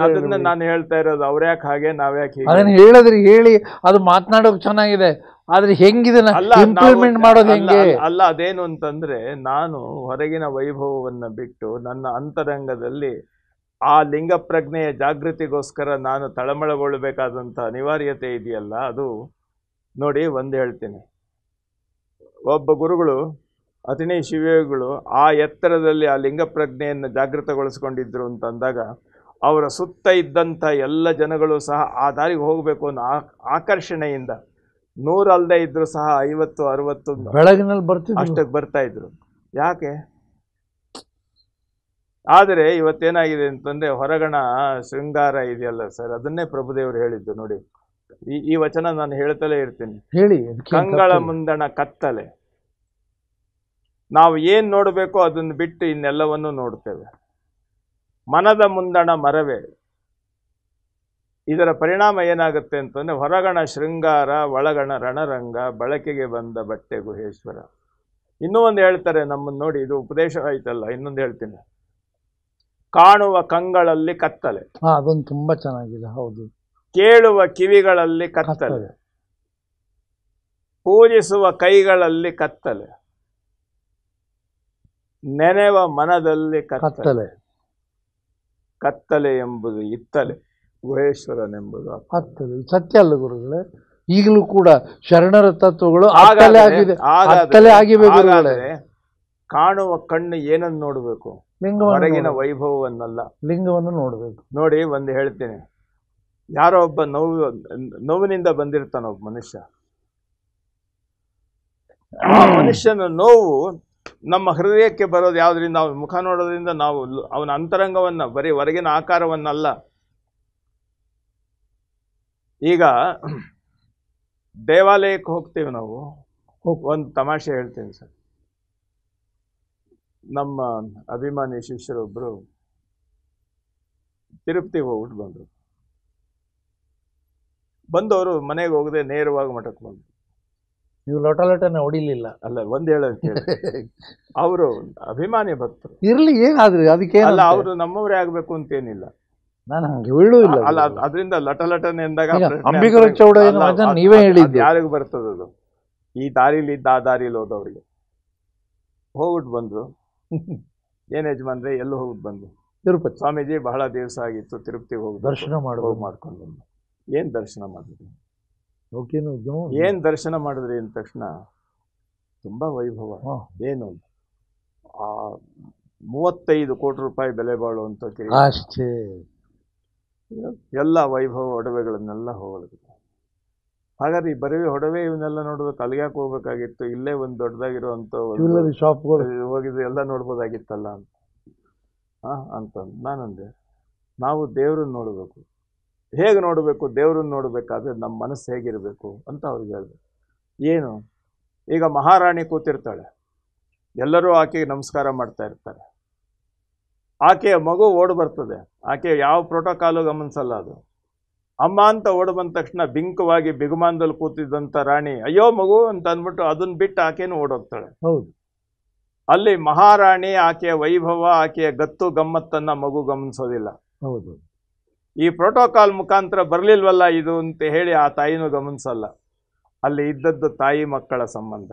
ಅದನ್ನ ನಾನು ಹೇಳ್ತಾ ಇರೋದು. ಅವ್ರ್ಯಾಕೆ ಹಾಗೆ, ನಾವ್ಯಾಕೆ ಹೀಗೆ? ಅದನ್ನ ಹೇಳಿದ್ರಿ, ಹೇಳಿ, ಅದು ಮಾತನಾಡೋಕೆ ಚೆನ್ನಾಗಿದೆ. ಆದ್ರೆ ಹೆಂಗಿದೆ ಇಂಪ್ಲಿಮೆಂಟ್ ಮಾಡೋದು ಹೆಂಗೆ? ಅಲ್ಲ, ಅದೇನು ಅಂತಂದ್ರೆ, ನಾನು ಹೊರಗಿನ ವೈಭವವನ್ನ ಬಿಟ್ಟು ನನ್ನ ಅಂತರಂಗದಲ್ಲಿ ಆ ಲಿಂಗ ಪ್ರಜ್ಞೆಯ ಜಾಗೃತಿಗೋಸ್ಕರ ನಾನು ತಳಮಳಗೊಳ್ಳಬೇಕಾದಂಥ ಅನಿವಾರ್ಯತೆ ಇದೆಯಲ್ಲ, ಅದು ನೋಡಿ. ಒಂದು ಹೇಳ್ತೀನಿ, ಒಬ್ಬ ಗುರುಗಳು ಅಥಿಣಿ ಶಿವಯೋಗಿಗಳು ಆ ಎತ್ತರದಲ್ಲಿ ಆ ಲಿಂಗ ಪ್ರಜ್ಞೆಯನ್ನು ಜಾಗೃತಗೊಳಿಸ್ಕೊಂಡಿದ್ರು ಅಂತಂದಾಗ ಅವರ ಸುತ್ತ ಇದ್ದಂಥ ಎಲ್ಲ ಜನಗಳು ಸಹ ಆ ದಾರಿಗೆ ಹೋಗಬೇಕು ಅನ್ನೋ ಆಕರ್ಷಣೆಯಿಂದ 100 ಅಲ್ಲದೆ ಇದ್ರು ಸಹ 50-60 ಬೆಳಗಿನಲ್ಲಿ ಬರ್ತಿದ್ರು, ಅಷ್ಟಕ್ಕೆ ಬರ್ತಾ ಇದ್ರು. ಯಾಕೆ? ಆದರೆ ಇವತ್ತೇನಾಗಿದೆ ಅಂತಂದ್ರೆ ಹೊರಗಣ ಶೃಂಗಾರ ಇದೆಯಲ್ಲ ಸರ್, ಅದನ್ನೇ ಪ್ರಭುದೇವರು ಹೇಳಿದ್ದು ನೋಡಿ. ಈ ವಚನ ನಾನು ಹೇಳ್ತಲೇ ಇರ್ತೀನಿ. ಹೇಳಿ. ಕಂಗಳ ಮುಂದಣ ಕತ್ತಲೆ. ನಾವು ಏನ್ ನೋಡಬೇಕೋ ಅದನ್ನು ಬಿಟ್ಟು ಇನ್ನೆಲ್ಲವನ್ನೂ ನೋಡ್ತೇವೆ. ಮನದ ಮುಂದಣ ಮರವೇ. ಇದರ ಪರಿಣಾಮ ಏನಾಗುತ್ತೆ ಅಂತಂದ್ರೆ ಹೊರಗಣ ಶೃಂಗಾರ, ಒಳಗಣ ರಣರಂಗ, ಬಳಕೆಗೆ ಬಂದ ಬಟ್ಟೆ ಗುಹೇಶ್ವರ. ಇನ್ನೂ ಒಂದು ಹೇಳ್ತಾರೆ ನಮ್ಮನ್ನು ನೋಡಿ, ಇದು ಉಪದೇಶ ಆಯ್ತಲ್ಲ, ಇನ್ನೊಂದು ಹೇಳ್ತೀನಿ. ಕಾಣುವ ಕಂಗಳಲ್ಲಿ ಕತ್ತಲೆ. ಅದೊಂದು ತುಂಬಾ ಚೆನ್ನಾಗಿದೆ. ಹೌದು. ಕೇಳುವ ಕಿವಿಗಳಲ್ಲಿ ಕತ್ತಲೆ, ಪೂಜಿಸುವ ಕೈಗಳಲ್ಲಿ ಕತ್ತಲೆ, ನೆನೆವ ಮನದಲ್ಲಿ ಕತ್ತಲೆ. ಕತ್ತಲೆ ಎಂಬುದು ಇತ್ತಲೆ, ಗುಹೇಶ್ವರನೆಂಬುದು ಅತ್ತಲೆ. ಸತ್ಯ ಅಲ್ಲ ಗುರುಗಳೇ? ಈಗಲೂ ಕೂಡ ಶರಣರ ತತ್ವಗಳು ಅತ್ತಲೆ ಆಗಿವೆ ಗುರುಗಳೇ. ಕಾಣುವ ಕಣ್ಣು ಏನನ್ನು ನೋಡಬೇಕು? ಹೊರಗಿನ ವೈಭವವನ್ನಲ್ಲ, ಲಿಂಗವನ್ನು ನೋಡಬೇಕು. ನೋಡಿ, ಒಂದು ಹೇಳ್ತೀನಿ. ಯಾರೋ ಒಬ್ಬ ನೋವಿನಿಂದ ಬಂದಿರ್ತಾನ ಒಬ್ಬ ಮನುಷ್ಯ. ಆ ಮನುಷ್ಯನ ನೋವು ನಮ್ಮ ಹೃದಯಕ್ಕೆ ಬರೋದು ಯಾವುದರಿಂದ? ನಾವು ಮುಖ ನೋಡೋದ್ರಿಂದ. ನಾವು ಅವನ ಅಂತರಂಗವನ್ನ, ಬರೀ ಹೊರಗಿನ ಆಕಾರವನ್ನಲ್ಲ. ಈಗ ದೇವಾಲಯಕ್ಕೆ ಹೋಗ್ತೀವಿ ನಾವು. ಒಂದು ತಮಾಷೆ ಹೇಳ್ತೀನಿ ಸರ್. ನಮ್ಮ ಅಭಿಮಾನಿ ಶಿಷ್ಯರೊಬ್ಬರು ತಿರುಪತಿಗೆ ಹೋಗ್ಬಿಟ್ಟು ಬಂದರು. ಬಂದವರು ಮನೆಗೆ ಹೋಗದೆ ನೇರವಾಗಿ ಮಠಕ್ಕೆ ಬಂದರು. ನೀವು ಲೊಟಲೊಟನೆ ಹೊಡಿಲಿಲ್ಲ? ಅಲ್ಲ, ಒಂದು ಹೇಳೋದು ಕೇಳಿ, ಅವರು ಅಭಿಮಾನಿ ಭಕ್ತರು. ಇರ್ಲಿ, ಏನಾದ್ರಿ ಅದಕ್ಕೆ ಅಲ್ಲ, ಅವರು ನಮ್ಮವರೇ ಆಗ್ಬೇಕು ಅಂತೇನಿಲ್ಲ. ನಾನು ಹಂಗೆ ಹೇಳೂ ಇಲ್ಲ. ಅಲ್ಲ, ಅದರಿಂದ ಲಟಲಟನೆ ಎಂದಾಗ ಅಂಬಿಗರ ಚೌಡಯ್ಯನ ವಚನ ನೀವೇ ಹೇಳಿದ್ದು. ಯಾರಿಗೂ ಬರ್ತದದು? ಈ ದಾರಿಲಿ ಇದ್ದ ಆ ದಾರಿಲಿ ಹೋದವ್ರಿಗೆ. ಹೋಗ್ಬಿಟ್ಟು ಬಂದ್ರು. ಏನ್ ಯಜಮಾನ್ರೆ, ಎಲ್ಲೂ ಹೋಗ್ಬಿಟ್ಟು ಬಂದು ತಿರುಪತಿ ಸ್ವಾಮೀಜಿ ಬಹಳ ದಿವಸ ಆಗಿತ್ತು, ತಿರುಪತಿಗೆ ಹೋಗಿ ದರ್ಶನ ಮಾಡ್ಕೊಂಡು ಬಂದು. ಏನ್ ದರ್ಶನ ಮಾಡಿದ್ರಿ? ಏನ್ ದರ್ಶನ ಮಾಡಿದ್ರಿ ಅಂದ ತಕ್ಷಣ ತುಂಬಾ ವೈಭವ. ಏನು, ಆ 35 ಕೋಟಿ ರೂಪಾಯಿ ಬೆಲೆ ಬಾಳುವಂತ ಅಷ್ಟೇ ಎಲ್ಲ ವೈಭವ ಒಡವೆಗಳನ್ನೆಲ್ಲ ಹೋಗಳಿದ್ರು. ಹಾಗಾದ್ರೆ ಈ ಬರೀ ಒಡವೆ ಇವನ್ನೆಲ್ಲ ನೋಡೋದಕ್ಕೆ ಅಲ್ಲಿಗೆ ಹೋಗ್ಬೇಕಾಗಿತ್ತು, ಇಲ್ಲೇ ಒಂದು ದೊಡ್ಡದಾಗಿರುವಂತ ಶಾಪ್ ಹೋಗಿದ್ದು ಎಲ್ಲ ನೋಡ್ಬೋದಾಗಿತ್ತಲ್ಲ ಅಂತ ನಾನಂದೆ. ನಾವು ದೇವ್ರನ್ನ ನೋಡಬೇಕು. ಹೇಗೆ ನೋಡಬೇಕು? ದೇವ್ರನ್ನ ನೋಡಬೇಕಾದ್ರೆ ನಮ್ಮ ಮನಸ್ಸು ಹೇಗಿರಬೇಕು ಅಂತ ಅವ್ರಿಗೆ ಹೇಳಿದೆ. ಏನು, ಈಗ ಮಹಾರಾಣಿ ಕೂತಿರ್ತಾಳೆ, ಎಲ್ಲರೂ ಆಕೆಗೆ ನಮಸ್ಕಾರ ಮಾಡ್ತಾ ಇರ್ತಾರೆ. ಆಕೆಯ ಮಗು ಓಡ್ ಬರ್ತದೆ, ಆಕೆ ಯಾವ ಪ್ರೋಟೋಕಾಲು ಗಮನಿಸಲ್ಲ. ಅದು ಅಮ್ಮ ಅಂತ ಓಡ್ ಬಂದ ತಕ್ಷಣ ಬಿಂಕವಾಗಿ ಬಿಗುಮಾನದಲ್ಲಿ ಕೂತಿದ್ದಂಥ ರಾಣಿ ಅಯ್ಯೋ ಮಗು ಅಂತ ಅಂದ್ಬಿಟ್ಟು ಅದನ್ನ ಬಿಟ್ಟು ಆಕೆನೂ ಓಡೋಗ್ತಾಳೆ. ಹೌದು, ಅಲ್ಲಿ ಮಹಾರಾಣಿ ಆಕೆಯ ವೈಭವ, ಆಕೆಯ ಗತ್ತು ಗಮ್ಮತ್ತನ್ನ ಮಗು ಗಮನಿಸೋದಿಲ್ಲ. ಹೌದು, ಈ ಪ್ರೋಟೋಕಾಲ್ ಮುಖಾಂತರ ಬರಲಿಲ್ವಲ್ಲ ಇದು ಅಂತ ಹೇಳಿ ಆ ತಾಯಿನೂ ಗಮನಿಸಲ್ಲ. ಅಲ್ಲಿ ಇದ್ದದ್ದು ತಾಯಿ ಮಕ್ಕಳ ಸಂಬಂಧ.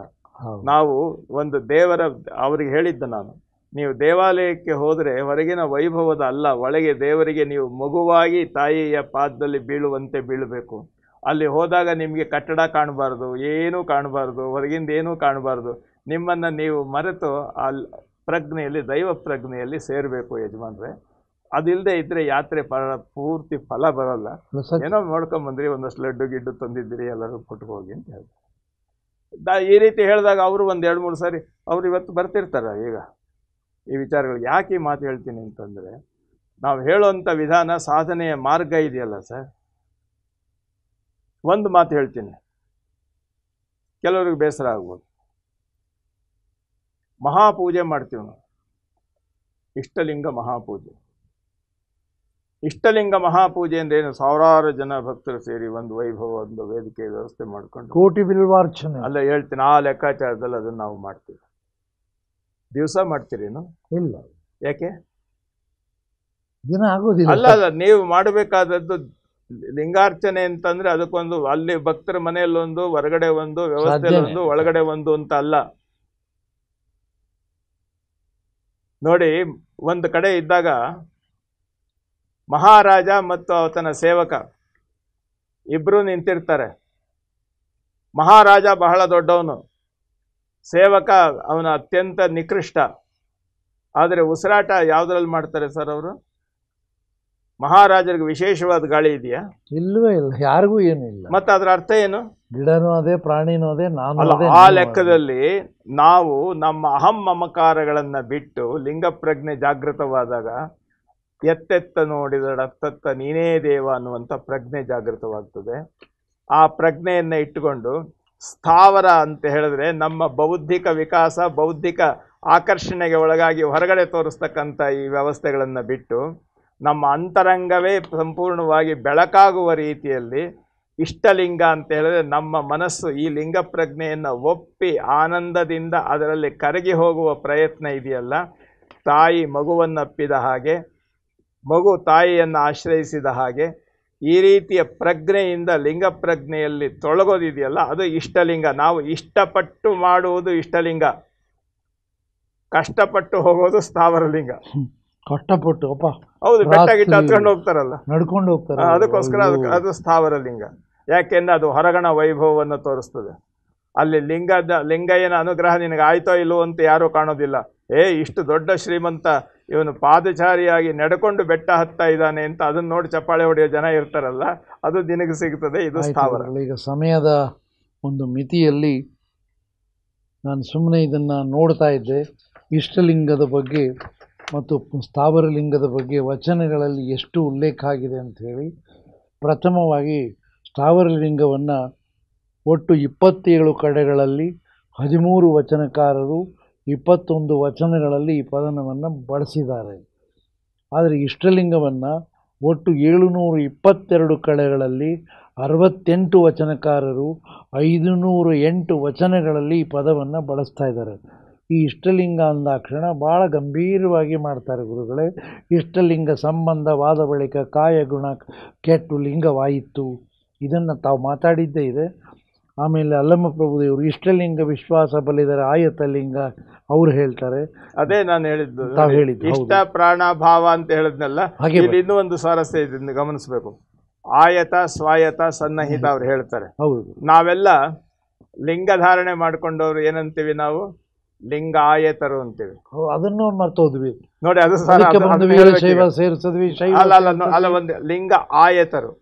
ನಾವು ಒಂದು ದೇವರ, ಅವ್ರಿಗೆ ಹೇಳಿದ್ದ ನಾನು, ನೀವು ದೇವಾಲಯಕ್ಕೆ ಹೋದರೆ ಹೊರಗಿನ ವೈಭವದ ಅಲ್ಲ, ಒಳಗೆ ದೇವರಿಗೆ ನೀವು ಮಗುವಾಗಿ ತಾಯಿಯ ಪಾದದಲ್ಲಿ ಬೀಳುವಂತೆ ಬೀಳಬೇಕು. ಅಲ್ಲಿ ಹೋದಾಗ ನಿಮಗೆ ಕಟ್ಟಡ ಕಾಣಬಾರ್ದು, ಏನೂ ಕಾಣಬಾರ್ದು, ಹೊರಗಿಂದ ಏನೂ ಕಾಣಬಾರ್ದು. ನಿಮ್ಮನ್ನು ನೀವು ಮರೆತು ಆ ಪ್ರಜ್ಞೆಯಲ್ಲಿ, ದೈವ ಪ್ರಜ್ಞೆಯಲ್ಲಿ ಸೇರಬೇಕು ಯಜಮಾನ್ರೆ. ಅದಿಲ್ಲದೆ ಇದ್ರೆ ಯಾತ್ರೆ ಪೂರ್ತಿ ಫಲ ಬರಲ್ಲ. ಏನೋ ನೋಡ್ಕೊಂಬಂದ್ರಿ, ಒಂದಷ್ಟು ಲಡ್ಡು ಗಿಡ್ಡು ತಂದಿದ್ದೀರಿ, ಎಲ್ಲರೂ ಕೊಟ್ಟು ಹೋಗಿ ಅಂತ ಹೇಳ್ತಾರೆ. ಈ ರೀತಿ ಹೇಳಿದಾಗ ಅವರು ಒಂದು 2-3 ಸಾರಿ ಅವ್ರು ಇವತ್ತು ಬರ್ತಿರ್ತಾರೆ. ಈಗ ಈ ವಿಚಾರಗಳು ಯಾಕೆ ಈ ಮಾತು ಹೇಳ್ತೀನಿ ಅಂತಂದರೆ, ನಾವು ಹೇಳುವಂಥ ವಿಧಾನ, ಸಾಧನೆಯ ಮಾರ್ಗ ಇದೆಯಲ್ಲ ಸರ್. ಒಂದು ಮಾತು ಹೇಳ್ತೀನಿ, ಕೆಲವ್ರಿಗೆ ಬೇಸರ ಆಗ್ಬೋದು. ಮಹಾಪೂಜೆ ಮಾಡ್ತೀವಿ ನಾವು, ಇಷ್ಟಲಿಂಗ ಮಹಾಪೂಜೆ. ಇಷ್ಟಲಿಂಗ ಮಹಾಪೂಜೆ ಅಂದ್ರೆ ಏನು? ಸಾವಿರಾರು ಜನ ಭಕ್ತರು ಸೇರಿ ಒಂದು ವೈಭವ, ಒಂದು ವೇದಿಕೆ ವ್ಯವಸ್ಥೆ ಮಾಡ್ಕೊಂಡು ಕೋಟಿ ಬಿಲ್ವಾರ್ಚನೆ ಅಲ್ಲ ಹೇಳ್ತೀನಿ, ಆ ಲೆಕ್ಕಾಚಾರದಲ್ಲಿ ಅದನ್ನು ನಾವು ಮಾಡ್ತೀವಿ. ದಿವಸ ಮಾಡ್ತೀರೇನು? ಇಲ್ಲ. ಯಾಕೆ? ದಿನ ಆಗೋದಿಲ್ಲ. ಅಲ್ಲ, ನೀವು ಮಾಡಬೇಕಾದದ್ದು ಲಿಂಗಾರ್ಚನೆ ಅಂತಂದ್ರೆ ಅದಕ್ಕೊಂದು, ಅಲ್ಲಿ ಭಕ್ತರ ಮನೆಯಲ್ಲೊಂದು, ಹೊರಗಡೆ ಒಂದು ವ್ಯವಸ್ಥೆ ಒಂದು, ಒಳಗಡೆ ಒಂದು ಅಂತ ಅಲ್ಲ. ನೋಡಿ, ಒಂದು ಕಡೆ ಇದ್ದಾಗ ಮಹಾರಾಜ ಮತ್ತು ಆತನ ಸೇವಕ ಇಬ್ರು ನಿಂತಿರ್ತಾರೆ. ಮಹಾರಾಜ ಬಹಳ ದೊಡ್ಡವನು, ಸೇವಕ ಅವನ ಅತ್ಯಂತ ನಿಕೃಷ್ಟ. ಆದರೆ ಉಸಿರಾಟ ಯಾವುದ್ರಲ್ಲಿ ಮಾಡ್ತಾರೆ ಸರ್ ಅವರು? ಮಹಾರಾಜರಿಗೆ ವಿಶೇಷವಾದ ಗಾಳಿ ಇದೆಯಾ? ಇಲ್ಲವೇ ಇಲ್ಲ, ಯಾರಿಗೂ ಏನು ಇಲ್ಲ. ಮತ್ತೆ ಅದರ ಅರ್ಥ ಏನು? ಗಿಡನೂ ಅದೇ, ಪ್ರಾಣಿನೂ ಅದೇ, ನಾನು ಅದೇ. ಆ ಲೆಕ್ಕದಲ್ಲಿ ನಾವು ನಮ್ಮ ಅಹಂ ಮಮಕಾರಗಳನ್ನು ಬಿಟ್ಟು ಲಿಂಗ ಪ್ರಜ್ಞೆ ಜಾಗೃತವಾದಾಗ ಎತ್ತೆತ್ತ ನೋಡಿದಡತ್ತತ್ತ ನೀನೇ ದೇವ ಅನ್ನುವಂಥ ಪ್ರಜ್ಞೆ ಜಾಗೃತವಾಗ್ತದೆ. ಆ ಪ್ರಜ್ಞೆಯನ್ನು ಇಟ್ಟುಕೊಂಡು ಸ್ಥಾವರ ಅಂತ ಹೇಳಿದ್ರೆ ನಮ್ಮ ಬೌದ್ಧಿಕ ವಿಕಾಸ, ಬೌದ್ಧಿಕ ಆಕರ್ಷಣೆಗೆ ಒಳಗಾಗಿ ಹೊರಗಡೆ ತೋರಿಸ್ತಕ್ಕಂಥ ಈ ವ್ಯವಸ್ಥೆಗಳನ್ನು ಬಿಟ್ಟು ನಮ್ಮ ಅಂತರಂಗವೇ ಸಂಪೂರ್ಣವಾಗಿ ಬೆಳಕಾಗುವ ರೀತಿಯಲ್ಲಿ ಇಷ್ಟಲಿಂಗ ಅಂತ ಹೇಳಿದ್ರೆ ನಮ್ಮ ಮನಸ್ಸು ಈ ಲಿಂಗ ಪ್ರಜ್ಞೆಯನ್ನು ಒಪ್ಪಿ ಆನಂದದಿಂದ ಅದರಲ್ಲಿ ಕರಗಿ ಹೋಗುವ ಪ್ರಯತ್ನ ಇದೆಯಲ್ಲ, ತಾಯಿ ಮಗುವನ್ನಪ್ಪಿದ ಹಾಗೆ, ಮಗು ತಾಯಿಯನ್ನು ಆಶ್ರಯಿಸಿದ ಹಾಗೆ, ಈ ರೀತಿಯ ಪ್ರಜ್ಞೆಯಿಂದ ಲಿಂಗ ಪ್ರಜ್ಞೆಯಲ್ಲಿ ತೊಳಗೋದಿದೆಯಲ್ಲ, ಅದು ಇಷ್ಟಲಿಂಗ. ನಾವು ಇಷ್ಟಪಟ್ಟು ಮಾಡುವುದು ಇಷ್ಟಲಿಂಗ, ಕಷ್ಟಪಟ್ಟು ಹೋಗೋದು ಸ್ಥಾವರಲಿಂಗ. ಕಷ್ಟಪಟ್ಟು ಹೌದು, ಬೆಟ್ಟ ಗಿಟ್ಟ ಹತ್ಕೊಂಡು ಹೋಗ್ತಾರಲ್ಲ, ನಡ್ಕೊಂಡು ಹೋಗ್ತಾರೆ, ಅದಕ್ಕೋಸ್ಕರ ಅದು ಸ್ಥಾವರಲಿಂಗ. ಯಾಕೆಂದ್ರೆ ಅದು ಹೊರಗಣ ವೈಭವವನ್ನು ತೋರಿಸ್ತದೆ. ಅಲ್ಲಿ ಲಿಂಗಯ್ಯನ ಅನುಗ್ರಹ ನಿನಗೆ ಆಯ್ತೋ ಇಲ್ಲವೋ ಅಂತ ಯಾರೂ ಕಾಣೋದಿಲ್ಲ. ಇಷ್ಟು ದೊಡ್ಡ ಶ್ರೀಮಂತ ಇವನು ಪಾದಚಾರಿಯಾಗಿ ನಡೆಕೊಂಡು ಬೆಟ್ಟ ಹತ್ತಾ ಇದ್ದಾನೆ ಅಂತ ಅದನ್ನ ನೋಡಿ ಚಪ್ಪಾಳೆ ಹೊಡೆಯೋ ಜನ ಇರ್ತಾರಲ್ಲ, ಅದು ನಿನಗೆ ಸಿಗ್ತದೆ. ಇದು ಸ್ಥಾವರ. ಈಗ ಸಮಯದ ಒಂದು ಮಿತಿಯಲ್ಲಿ ನಾನು ಸುಮ್ಮನೆ ಇದನ್ನು ನೋಡ್ತಾ ಇದ್ದೆ. ಇಷ್ಟಲಿಂಗದ ಬಗ್ಗೆ ಮತ್ತು ಸ್ಥಾವರ ಲಿಂಗದ ಬಗ್ಗೆ ವಚನಗಳಲ್ಲಿ ಎಷ್ಟು ಉಲ್ಲೇಖ ಆಗಿದೆ ಅಂಥೇಳಿ. ಪ್ರಥಮವಾಗಿ ಸ್ಥಾವರ ಲಿಂಗವನ್ನು ಒಟ್ಟು 27 ಕಡೆಗಳಲ್ಲಿ 13 ವಚನಕಾರರು 21 ವಚನಗಳಲ್ಲಿ ಈ ಪದನವನ್ನು ಬಳಸಿದ್ದಾರೆ. ಆದರೆ ಇಷ್ಟಲಿಂಗವನ್ನು ಒಟ್ಟು 722 ಕಡೆಗಳಲ್ಲಿ 68 ವಚನಕಾರರು 508 ವಚನಗಳಲ್ಲಿ ಈ ಪದವನ್ನು ಬಳಸ್ತಾ ಇದ್ದಾರೆ. ಈ ಇಷ್ಟಲಿಂಗ ಅಂದಾಕ್ಷಣ ಭಾಳ ಗಂಭೀರವಾಗಿ ಮಾಡ್ತಾರೆ ಗುರುಗಳೇ. ಇಷ್ಟಲಿಂಗ ಸಂಬಂಧವಾದ ಬಳಿಕ ಕಾಯಗುಣ ಕೆಟ್ಟು ಲಿಂಗವಾಯಿತು. ಇದನ್ನು ತಾವು ಮಾತಾಡಿದ್ದೇ ಇದೆ. ಆಮೇಲೆ ಅಲ್ಲಮ್ಮ ಪ್ರಭುದೇವರು ಇಷ್ಟಲಿಂಗ ವಿಶ್ವಾಸ ಬಲಿದರೆ ಆಯತಲಿಂಗ ಅವ್ರು ಹೇಳ್ತಾರೆ. ಅದೇ ನಾನು ಹೇಳಿದ್ದು, ತಾವು ಹೇಳಿದ್ದು ಇಷ್ಟ ಪ್ರಾಣ ಭಾವ ಅಂತ ಹೇಳಿದ್ನಲ್ಲ. ಇಲ್ಲಿ ಇನ್ನೂ ಒಂದು ಸ್ವಾರಸ್ಯ ಇದೆ, ಗಮನಿಸಬೇಕು. ಆಯತ ಸ್ವಾಯತ ಸನ್ನಹಿತ ಅವ್ರು ಹೇಳ್ತಾರೆ. ಹೌದು. ನಾವೆಲ್ಲ ಲಿಂಗ ಧಾರಣೆ ಮಾಡ್ಕೊಂಡವ್ರು ಏನಂತೀವಿ ನಾವು? ಲಿಂಗ ಆಯತರು ಅಂತೀವಿ. ಅದನ್ನು ಮರ್ತೋದ್ವಿ ನೋಡಿ. ಅದು ಸೇರಿಸಿದ್ವಿ. ಅಲ್ಲ, ಒಂದು ಲಿಂಗ ಆಯತರು,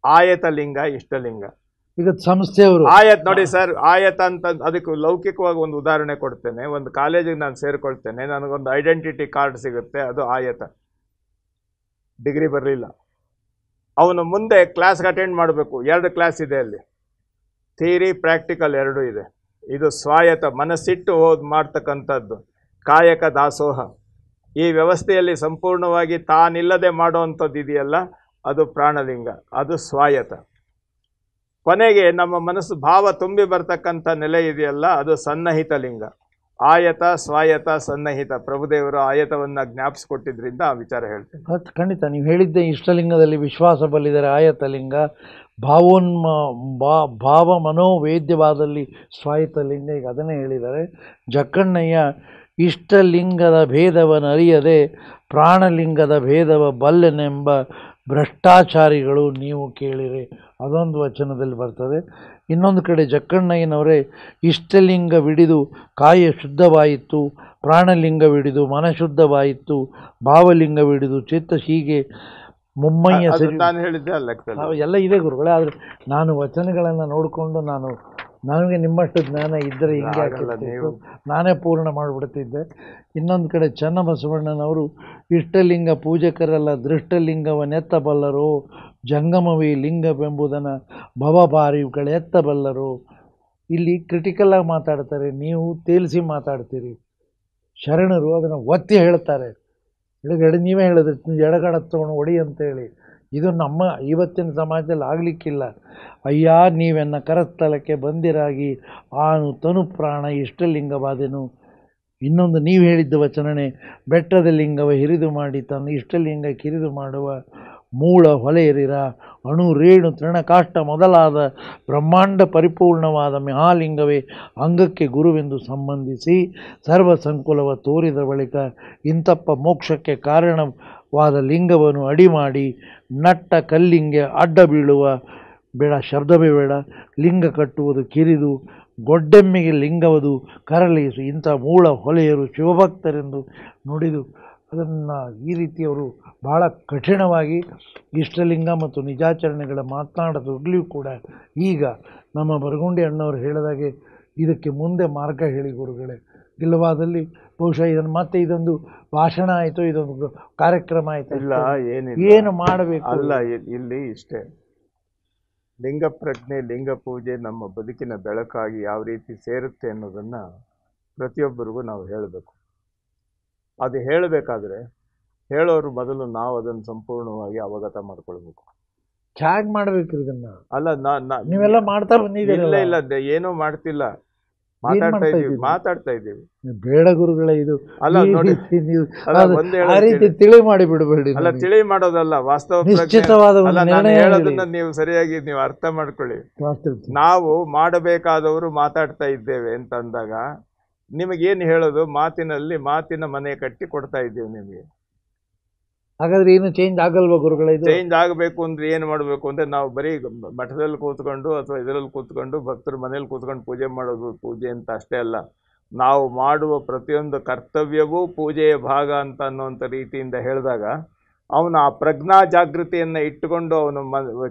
ಆಯತ ಲಿಂಗ, ಇಷ್ಟಲಿಂಗ. ಈಗ ಸಂಸ್ಥೆಯವರು ಆಯತ್ ನೋಡಿ ಸರ್, ಆಯತ ಅಂತ ಅದಕ್ಕೆ ಲೌಕಿಕವಾಗಿ ಒಂದು ಉದಾಹರಣೆ ಕೊಡ್ತೇನೆ. ಒಂದು ಕಾಲೇಜಿಗೆ ನಾನು ಸೇರ್ಕೊಳ್ತೇನೆ, ನನಗೊಂದು ಐಡೆಂಟಿಟಿ ಕಾರ್ಡ್ ಸಿಗುತ್ತೆ, ಅದು ಆಯತ. ಡಿಗ್ರಿ ಬರಲಿಲ್ಲ, ಅವನು ಮುಂದೆ ಕ್ಲಾಸ್ಗೆ ಅಟೆಂಡ್ ಮಾಡಬೇಕು. 2 ಕ್ಲಾಸ್ ಇದೆ ಅಲ್ಲಿ, ಥಿಯರಿ ಪ್ರಾಕ್ಟಿಕಲ್ 2 ಇದೆ. ಇದು ಸ್ವಾಯತ, ಮನಸ್ಸಿಟ್ಟು ಮಾಡ್ತಕ್ಕಂಥದ್ದು, ಕಾಯಕ ದಾಸೋಹ. ಈ ವ್ಯವಸ್ಥೆಯಲ್ಲಿ ಸಂಪೂರ್ಣವಾಗಿ ತಾನಿಲ್ಲದೆ ಮಾಡುವಂಥದ್ದು ಇದೆಯಲ್ಲ, ಅದು ಪ್ರಾಣಲಿಂಗ, ಅದು ಸ್ವಾಯತ. ಕೊನೆಗೆ ನಮ್ಮ ಮನಸ್ಸು ಭಾವ ತುಂಬಿ ಬರ್ತಕ್ಕಂಥ ನೆಲೆ ಇದೆಯಲ್ಲ, ಅದು ಸನ್ನಹಿತ ಲಿಂಗ. ಆಯತ ಸ್ವಾಯತ ಸನ್ನಹಿತ. ಪ್ರಭುದೇವರು ಆಯತವನ್ನು ಜ್ಞಾಪಿಸ್ಕೊಟ್ಟಿದ್ರಿಂದ ಆ ವಿಚಾರ ಹೇಳ್ತೇನೆ. ಖಂಡಿತ ನೀವು ಹೇಳಿದ್ದೆ. ಇಷ್ಟಲಿಂಗದಲ್ಲಿ ವಿಶ್ವಾಸ ಬಲ್ಲಿದರೆ ಆಯತಲಿಂಗ, ಭಾವ ಮನೋವೇದ್ಯವಾದಲ್ಲಿ ಸ್ವಾಯತಲಿಂಗ. ಈಗ ಅದನ್ನೇ ಹೇಳಿದ್ದಾರೆ ಜಕ್ಕಣ್ಣಯ್ಯ. ಇಷ್ಟಲಿಂಗದ ಭೇದವನ್ನು ಅರಿಯದೆ ಪ್ರಾಣಲಿಂಗದ ಭೇದವ ಬಲ್ಲೆನೆಂಬ ಭ್ರಷ್ಟಾಚಾರಿಗಳು ನೀವು ಕೇಳಿರಿ. ಅದೊಂದು ವಚನದಲ್ಲಿ ಬರ್ತದೆ. ಇನ್ನೊಂದು ಕಡೆ ಜಕ್ಕಣ್ಣಯ್ಯನವರೇ ಇಷ್ಟಲಿಂಗವಿಡಿದು ಕಾಯ ಶುದ್ಧವಾಯಿತು, ಪ್ರಾಣಲಿಂಗವಿಡಿದು ಮನಶುದ್ಧವಾಯಿತು, ಭಾವಲಿಂಗವಿಡಿದು ಚಿತ್ತ, ಹೀಗೆ ಮುಮ್ಮಯ್ಯ ಸರಿ ನಾನು ಹೇಳಿದ್ದೆ ಅಲ್ಲ ಎಲ್ಲ ಇದೆ ಗುರುಗಳೇ. ಆದರೆ ನಾನು ವಚನಗಳನ್ನು ನೋಡಿಕೊಂಡು ನನಗೆ ನಿಮ್ಮಷ್ಟು ಜ್ಞಾನ ಇದ್ದರೆ ಹಿಂಗೆ ಆಗ್ತಿತ್ತು, ನಾನೇ ಪೂರ್ಣ ಮಾಡಿಬಿಡ್ತಿದ್ದೆ. ಇನ್ನೊಂದು ಕಡೆ ಚನ್ನಬಸವಣ್ಣನವರು ಇಷ್ಟಲಿಂಗ ಪೂಜಕರೆಲ್ಲ ದೃಷ್ಟಲಿಂಗವನ್ನೆತ್ತಬಲ್ಲರು, ಜಂಗಮವೇ ಲಿಂಗವೆಂಬುದನ್ನು ಭವಭಾರಿಗಳೆತ್ತಬಲ್ಲರು. ಇಲ್ಲಿ ಕ್ರಿಟಿಕಲಾಗಿ ಮಾತಾಡ್ತಾರೆ, ನೀವು ತೇಲಿಸಿ ಮಾತಾಡ್ತೀರಿ. ಶರಣರು ಅದನ್ನು ಒತ್ತಿ ಹೇಳ್ತಾರೆ. ಎಡಗಡೆ ನೀವೇ ಹೇಳಿದ್ರಿ, ಎಡಗಡೆ ತೊಗೊಂಡು ಹೊಡಿ ಅಂತೇಳಿ. ಇದು ನಮ್ಮ ಇವತ್ತಿನ ಸಮಾಜದಲ್ಲಿ ಆಗಲಿಕ್ಕಿಲ್ಲ. ಅಯ್ಯ ನೀವೆನ್ನ ಕರಸ್ಥಳಕ್ಕೆ ಬಂದಿರಾಗಿ ಆನು ತನು ಪ್ರಾಣ ಇಷ್ಟಲಿಂಗವಾದೆನು. ಇನ್ನೊಂದು ನೀವು ಹೇಳಿದ್ದ ವಚನನೆ, ಬೆಟ್ಟದ ಲಿಂಗವ ಹಿರಿದು ಮಾಡಿ ತನ್ನ ಇಷ್ಟಲಿಂಗ ಕಿರಿದು ಮಾಡುವ ಮೂಳ ಹೊಲೆಯರಿರ ಅಣು ರೇಣು ತೃಣಕಾಷ್ಟ ಮೊದಲಾದ ಬ್ರಹ್ಮಾಂಡ ಪರಿಪೂರ್ಣವಾದ ಮಹಾಲಿಂಗವೇ ಅಂಗಕ್ಕೆ ಗುರುವೆಂದು ಸಂಬಂಧಿಸಿ ಸರ್ವ ಸಂಕುಲವ ತೋರಿದ ಬಳಿಕ ಇಂತಪ್ಪ ಮೋಕ್ಷಕ್ಕೆ ಕಾರಣವಾದ ಲಿಂಗವನ್ನು ಅಡಿಮಾಡಿ ನಟ್ಟ ಕಲ್ಲಿಂಗೆ ಅಡ್ಡ ಬೀಳುವ ಬೇಡ, ಶಬ್ದವೇ ಬೇಡ, ಲಿಂಗ ಕಟ್ಟುವುದು ಕಿರಿದು ಗೊಡ್ಡೆಮ್ಮೆಗೆ ಲಿಂಗವದು ಕರಳಿಸು ಇಂಥ ಮೂಳ ಹೊಲೆಯರು ಶಿವಭಕ್ತರೆಂದು ನುಡಿದು ಅದನ್ನು ಈ ರೀತಿಯವರು ಭಾಳ ಕಠಿಣವಾಗಿ ಇಷ್ಟಲಿಂಗ ಮತ್ತು ನಿಜಾಚರಣೆಗಳ ಮಾತನಾಡೋದ್ರಲ್ಲಿಯೂ ಕೂಡ ಈಗ ನಮ್ಮ ಬರಗುಂಡಿ ಅಣ್ಣವರು ಹೇಳಿದಾಗೆ ಇದಕ್ಕೆ ಮುಂದೆ ಮಾರ್ಗ ಹೇಳಿ ಗುರುಗಳೇ. ಇಲ್ಲವಾದಲ್ಲಿ ಬಹುಶಃ ಇದನ್ನು ಮತ್ತೆ ಇದೊಂದು ಭಾಷಣ ಆಯಿತು, ಇದೊಂದು ಕಾರ್ಯಕ್ರಮ ಆಯಿತು, ಇಲ್ಲ ಏನು ಮಾಡಬೇಕು ಅಲ್ಲ. ಇಲ್ಲಿ ಇಷ್ಟೇ, ಲಿಂಗ ಪ್ರಜ್ಞೆ, ಲಿಂಗ ಪೂಜೆ ನಮ್ಮ ಬದುಕಿನ ಬೆಳಕಾಗಿ ಯಾವ ರೀತಿ ಸೇರುತ್ತೆ ಅನ್ನೋದನ್ನು ಪ್ರತಿಯೊಬ್ಬರಿಗೂ ನಾವು ಹೇಳಬೇಕು. ಅದು ಹೇಳಬೇಕಾದ್ರೆ ಹೇಳೋರು ಮೊದಲು ನಾವು ಅದನ್ನು ಸಂಪೂರ್ಣವಾಗಿ ಅವಗತ ಮಾಡ್ಕೊಳ್ಬೇಕು. ತ್ಯಾಗ ಮಾಡಬೇಕು ಇದನ್ನ. ಅಲ್ಲ, ನೀವೆಲ್ಲ ಮಾಡ್ತಾ ಬಂದಿದ್ದೀರಲ್ಲ. ಇಲ್ಲ, ಏನೂ ಮಾಡ್ತಿಲ್ಲ, ಮಾತಾಡ್ತಾ ಇದ್ದೀವಿ. ಬೇಡ ಗುರುಗಳೇ, ಇದು ಅಲ್ಲ ನೋಡಿ, ಆ ರೀತಿ ತಿಳಿ ಮಾಡಿ ಬಿಡಬೇಡಿ. ಅಲ್ಲ, ತಿಳಿ ಮಾಡೋದಲ್ಲ, ವಾಸ್ತವ ನಿಶ್ಚಿತವಾದ ನಾನು ಹೇಳೋದನ್ನ ನೀವು ಸರಿಯಾಗಿ ನೀವು ಅರ್ಥ ಮಾಡ್ಕೊಳ್ಳಿ. ನಾವು ಮಾಡಬೇಕಾದವರು ಮಾತಾಡ್ತಾ ಇದ್ದೇವೆ ಅಂತ ಅಂದಾಗ ನಿಮಗೇನು ಹೇಳೋದು? ಮಾತಿನ ಮನೆ ಕಟ್ಟಿ ಕೊಡ್ತಾ ಇದ್ದೀವಿ ನಿಮಗೆ. ಹಾಗಾದ್ರೆ ಏನು ಚೇಂಜ್ ಆಗಲ್ವಾ ಗುರುಗಳೇ? ಚೇಂಜ್ ಆಗಬೇಕು ಅಂದ್ರೆ ಏನು ಮಾಡಬೇಕು ಅಂದ್ರೆ ನಾವು ಬರೀ ಮಠದಲ್ಲಿ ಕೂತ್ಕೊಂಡು ಅಥವಾ ಇದರಲ್ಲಿ ಕೂತ್ಕೊಂಡು ಭಕ್ತರ ಮನೇಲಿ ಕೂತ್ಕೊಂಡು ಪೂಜೆ ಮಾಡೋದು ಪೂಜೆ ಅಂತ ಅಷ್ಟೇ ಅಲ್ಲ. ನಾವು ಮಾಡುವ ಪ್ರತಿಯೊಂದು ಕರ್ತವ್ಯವೂ ಪೂಜೆಯ ಭಾಗ ಅಂತ ಅನ್ನುವಂಥ ರೀತಿಯಿಂದ ಹೇಳಿದಾಗ ಅವನು ಆ ಪ್ರಜ್ಞಾ ಜಾಗೃತಿಯನ್ನು ಇಟ್ಟುಕೊಂಡು ಅವನು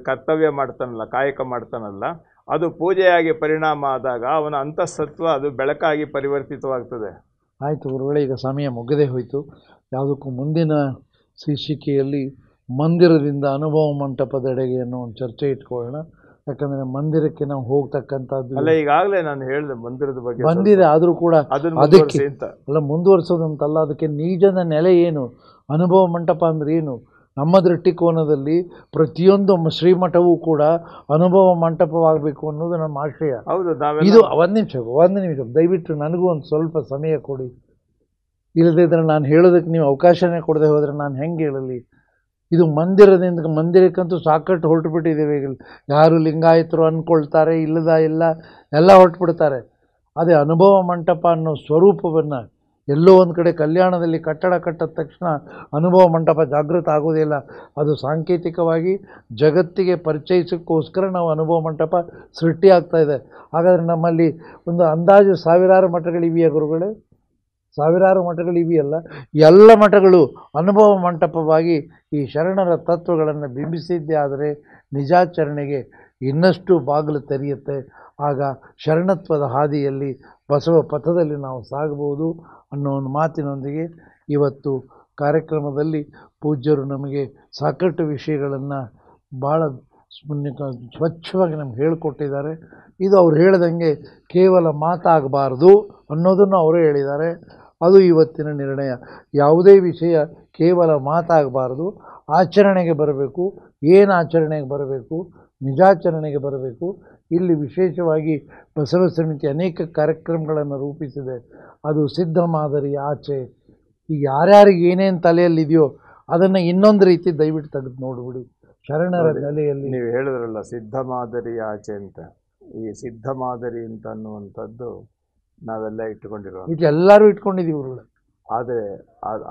ಕರ್ತವ್ಯ ಮಾಡ್ತಾನಲ್ಲ, ಕಾಯಕ ಮಾಡ್ತಾನಲ್ಲ, ಅದು ಪೂಜೆಯಾಗಿ ಪರಿಣಾಮ ಆದಾಗ ಅವನ ಅಂತಃಸತ್ವ ಅದು ಬೆಳಕಾಗಿ ಪರಿವರ್ತಿತವಾಗ್ತದೆ. ಆಯಿತು ಗುರುಗಳೇ, ಈಗ ಸಮಯ ಮುಗದೇ ಹೋಯಿತು. ಯಾವುದಕ್ಕೂ ಮುಂದಿನ ಶೀರ್ಷಿಕೆಯಲ್ಲಿ ಮಂದಿರದಿಂದ ಅನುಭವ ಮಂಟಪದೆಡೆಗೆ ಅನ್ನೋ ಒಂದು ಚರ್ಚೆ ಇಟ್ಕೊಳ್ಳೋಣ. ಯಾಕಂದರೆ ಮಂದಿರಕ್ಕೆ ನಾವು ಹೋಗ್ತಕ್ಕಂಥದ್ದು ಅಲ್ಲ, ಈಗಾಗಲೇ ನಾನು ಹೇಳಿದೆ ಮಂದಿರದ ಬಗ್ಗೆ ಬಂದಿದೆ. ಆದರೂ ಕೂಡ ಅದಕ್ಕೆ ಅಲ್ಲ ಮುಂದುವರಿಸೋದಂತಲ್ಲ, ಅದಕ್ಕೆ ನಿಜದ ನೆಲೆ ಏನು, ಅನುಭವ ಮಂಟಪ ಅಂದರೆ ಏನು, ನಮ್ಮ ದೃಷ್ಟಿಕೋನದಲ್ಲಿ ಪ್ರತಿಯೊಂದು ಶ್ರೀಮಠವೂ ಕೂಡ ಅನುಭವ ಮಂಟಪವಾಗಬೇಕು ಅನ್ನೋದು ನಮ್ಮ ಆಶಯ. ಹೌದು. ಇದು ಒಂದು ನಿಮಿಷ ದಯವಿಟ್ಟು ನನಗೂ ಒಂದು ಸ್ವಲ್ಪ ಸಮಯ ಕೊಡಿ. ಇಲ್ಲದಿದ್ದರೆ ನಾನು ಹೇಳೋದಕ್ಕೆ ನೀವು ಅವಕಾಶನೇ ಕೊಡದೆ ಹೋದರೆ ನಾನು ಹೆಂಗೆ ಹೇಳಲಿ? ಇದು ಮಂದಿರಕ್ಕಂತೂ ಸಾಕಷ್ಟು ಹೊರಟು ಬಿಟ್ಟಿದ್ದೇವೆ. ಈಗ ಯಾರು ಲಿಂಗಾಯತರು ಅಂದ್ಕೊಳ್ತಾರೆ, ಎಲ್ಲ ಹೊರಟುಬಿಡ್ತಾರೆ. ಅದೇ ಅನುಭವ ಮಂಟಪ ಅನ್ನೋ ಸ್ವರೂಪವನ್ನು ಎಲ್ಲೋ ಒಂದು ಕಡೆ ಕಲ್ಯಾಣದಲ್ಲಿ ಕಟ್ಟಡ ಕಟ್ಟಿದ ತಕ್ಷಣ ಅನುಭವ ಮಂಟಪ ಜಾಗೃತ ಆಗೋದಿಲ್ಲ. ಅದು ಸಾಂಕೇತಿಕವಾಗಿ ಜಗತ್ತಿಗೆ ಪರಿಚಯಿಸೋಕ್ಕೋಸ್ಕರ ನಾವು ಅನುಭವ ಮಂಟಪ ಸೃಷ್ಟಿ ಆಗ್ತಾಯಿದೆ. ಹಾಗಾದರೆ ನಮ್ಮಲ್ಲಿ ಒಂದು ಅಂದಾಜು ಸಾವಿರಾರು ಮಠಗಳಿವೆಯಾ ಗುರುಗಳೇ? ಸಾವಿರಾರು ಮಠಗಳಿವೆಯಲ್ಲ. ಎಲ್ಲ ಮಠಗಳು ಅನುಭವ ಮಂಟಪವಾಗಿ ಈ ಶರಣರ ತತ್ವಗಳನ್ನು ಬಿಂಬಿಸಿದ್ದೇ ಆದರೆ ನಿಜಾಚರಣೆಗೆ ಇನ್ನಷ್ಟು ಬಾಗಿಲು ತೆರೆಯುತ್ತೆ. ಆಗ ಶರಣತ್ವದ ಹಾದಿಯಲ್ಲಿ ಬಸವ ಪಥದಲ್ಲಿ ನಾವು ಸಾಗಬಹುದು ಅನ್ನೋ ಒಂದು ಮಾತಿನೊಂದಿಗೆ ಇವತ್ತು ಕಾರ್ಯಕ್ರಮದಲ್ಲಿ ಪೂಜ್ಯರು ನಮಗೆ ಸಾಕಷ್ಟು ವಿಷಯಗಳನ್ನು ಭಾಳ ಸ್ವಚ್ಛವಾಗಿ ನಮ್ಗೆ ಹೇಳಿಕೊಟ್ಟಿದ್ದಾರೆ. ಇದು ಅವ್ರು ಹೇಳ್ದಂಗೆ ಕೇವಲ ಮಾತಾಗಬಾರ್ದು ಅನ್ನೋದನ್ನು ಅವರು ಹೇಳಿದ್ದಾರೆ. ಅದು ಇವತ್ತಿನ ನಿರ್ಣಯ. ಯಾವುದೇ ವಿಷಯ ಕೇವಲ ಮಾತಾಗಬಾರ್ದು, ಆಚರಣೆಗೆ ಬರಬೇಕು. ಏನು ಆಚರಣೆಗೆ ಬರಬೇಕು? ನಿಜಾಚರಣೆಗೆ ಬರಬೇಕು. ಇಲ್ಲಿ ವಿಶೇಷವಾಗಿ ಬಸವ ಸಮಿತಿ ಅನೇಕ ಕಾರ್ಯಕ್ರಮಗಳನ್ನು ರೂಪಿಸಿದೆ. ಅದು ಸಿದ್ಧ ಮಾದರಿ ಆಚೆ. ಈಗ ಯಾರ್ಯಾರಿಗೆ ಏನೇನು ತಲೆಯಲ್ಲಿದೆಯೋ ಅದನ್ನು ಇನ್ನೊಂದು ರೀತಿ ದಯವಿಟ್ಟು ತೆಗೆದು ನೋಡಿಬಿಡಿ. ಶರಣರ ನೆಲೆಯಲ್ಲಿ ನೀವು ಹೇಳಿದ್ರಲ್ಲ ಸಿದ್ಧ ಮಾದರಿ ಆಚೆ ಅಂತ. ಈ ಸಿದ್ಧ ಮಾದರಿ ಅಂತ ಅನ್ನುವಂಥದ್ದು ನಾವೆಲ್ಲ ಇಟ್ಟುಕೊಂಡಿರೋ, ಎಲ್ಲರೂ ಇಟ್ಕೊಂಡಿದ್ದೀವಿ. ಆದರೆ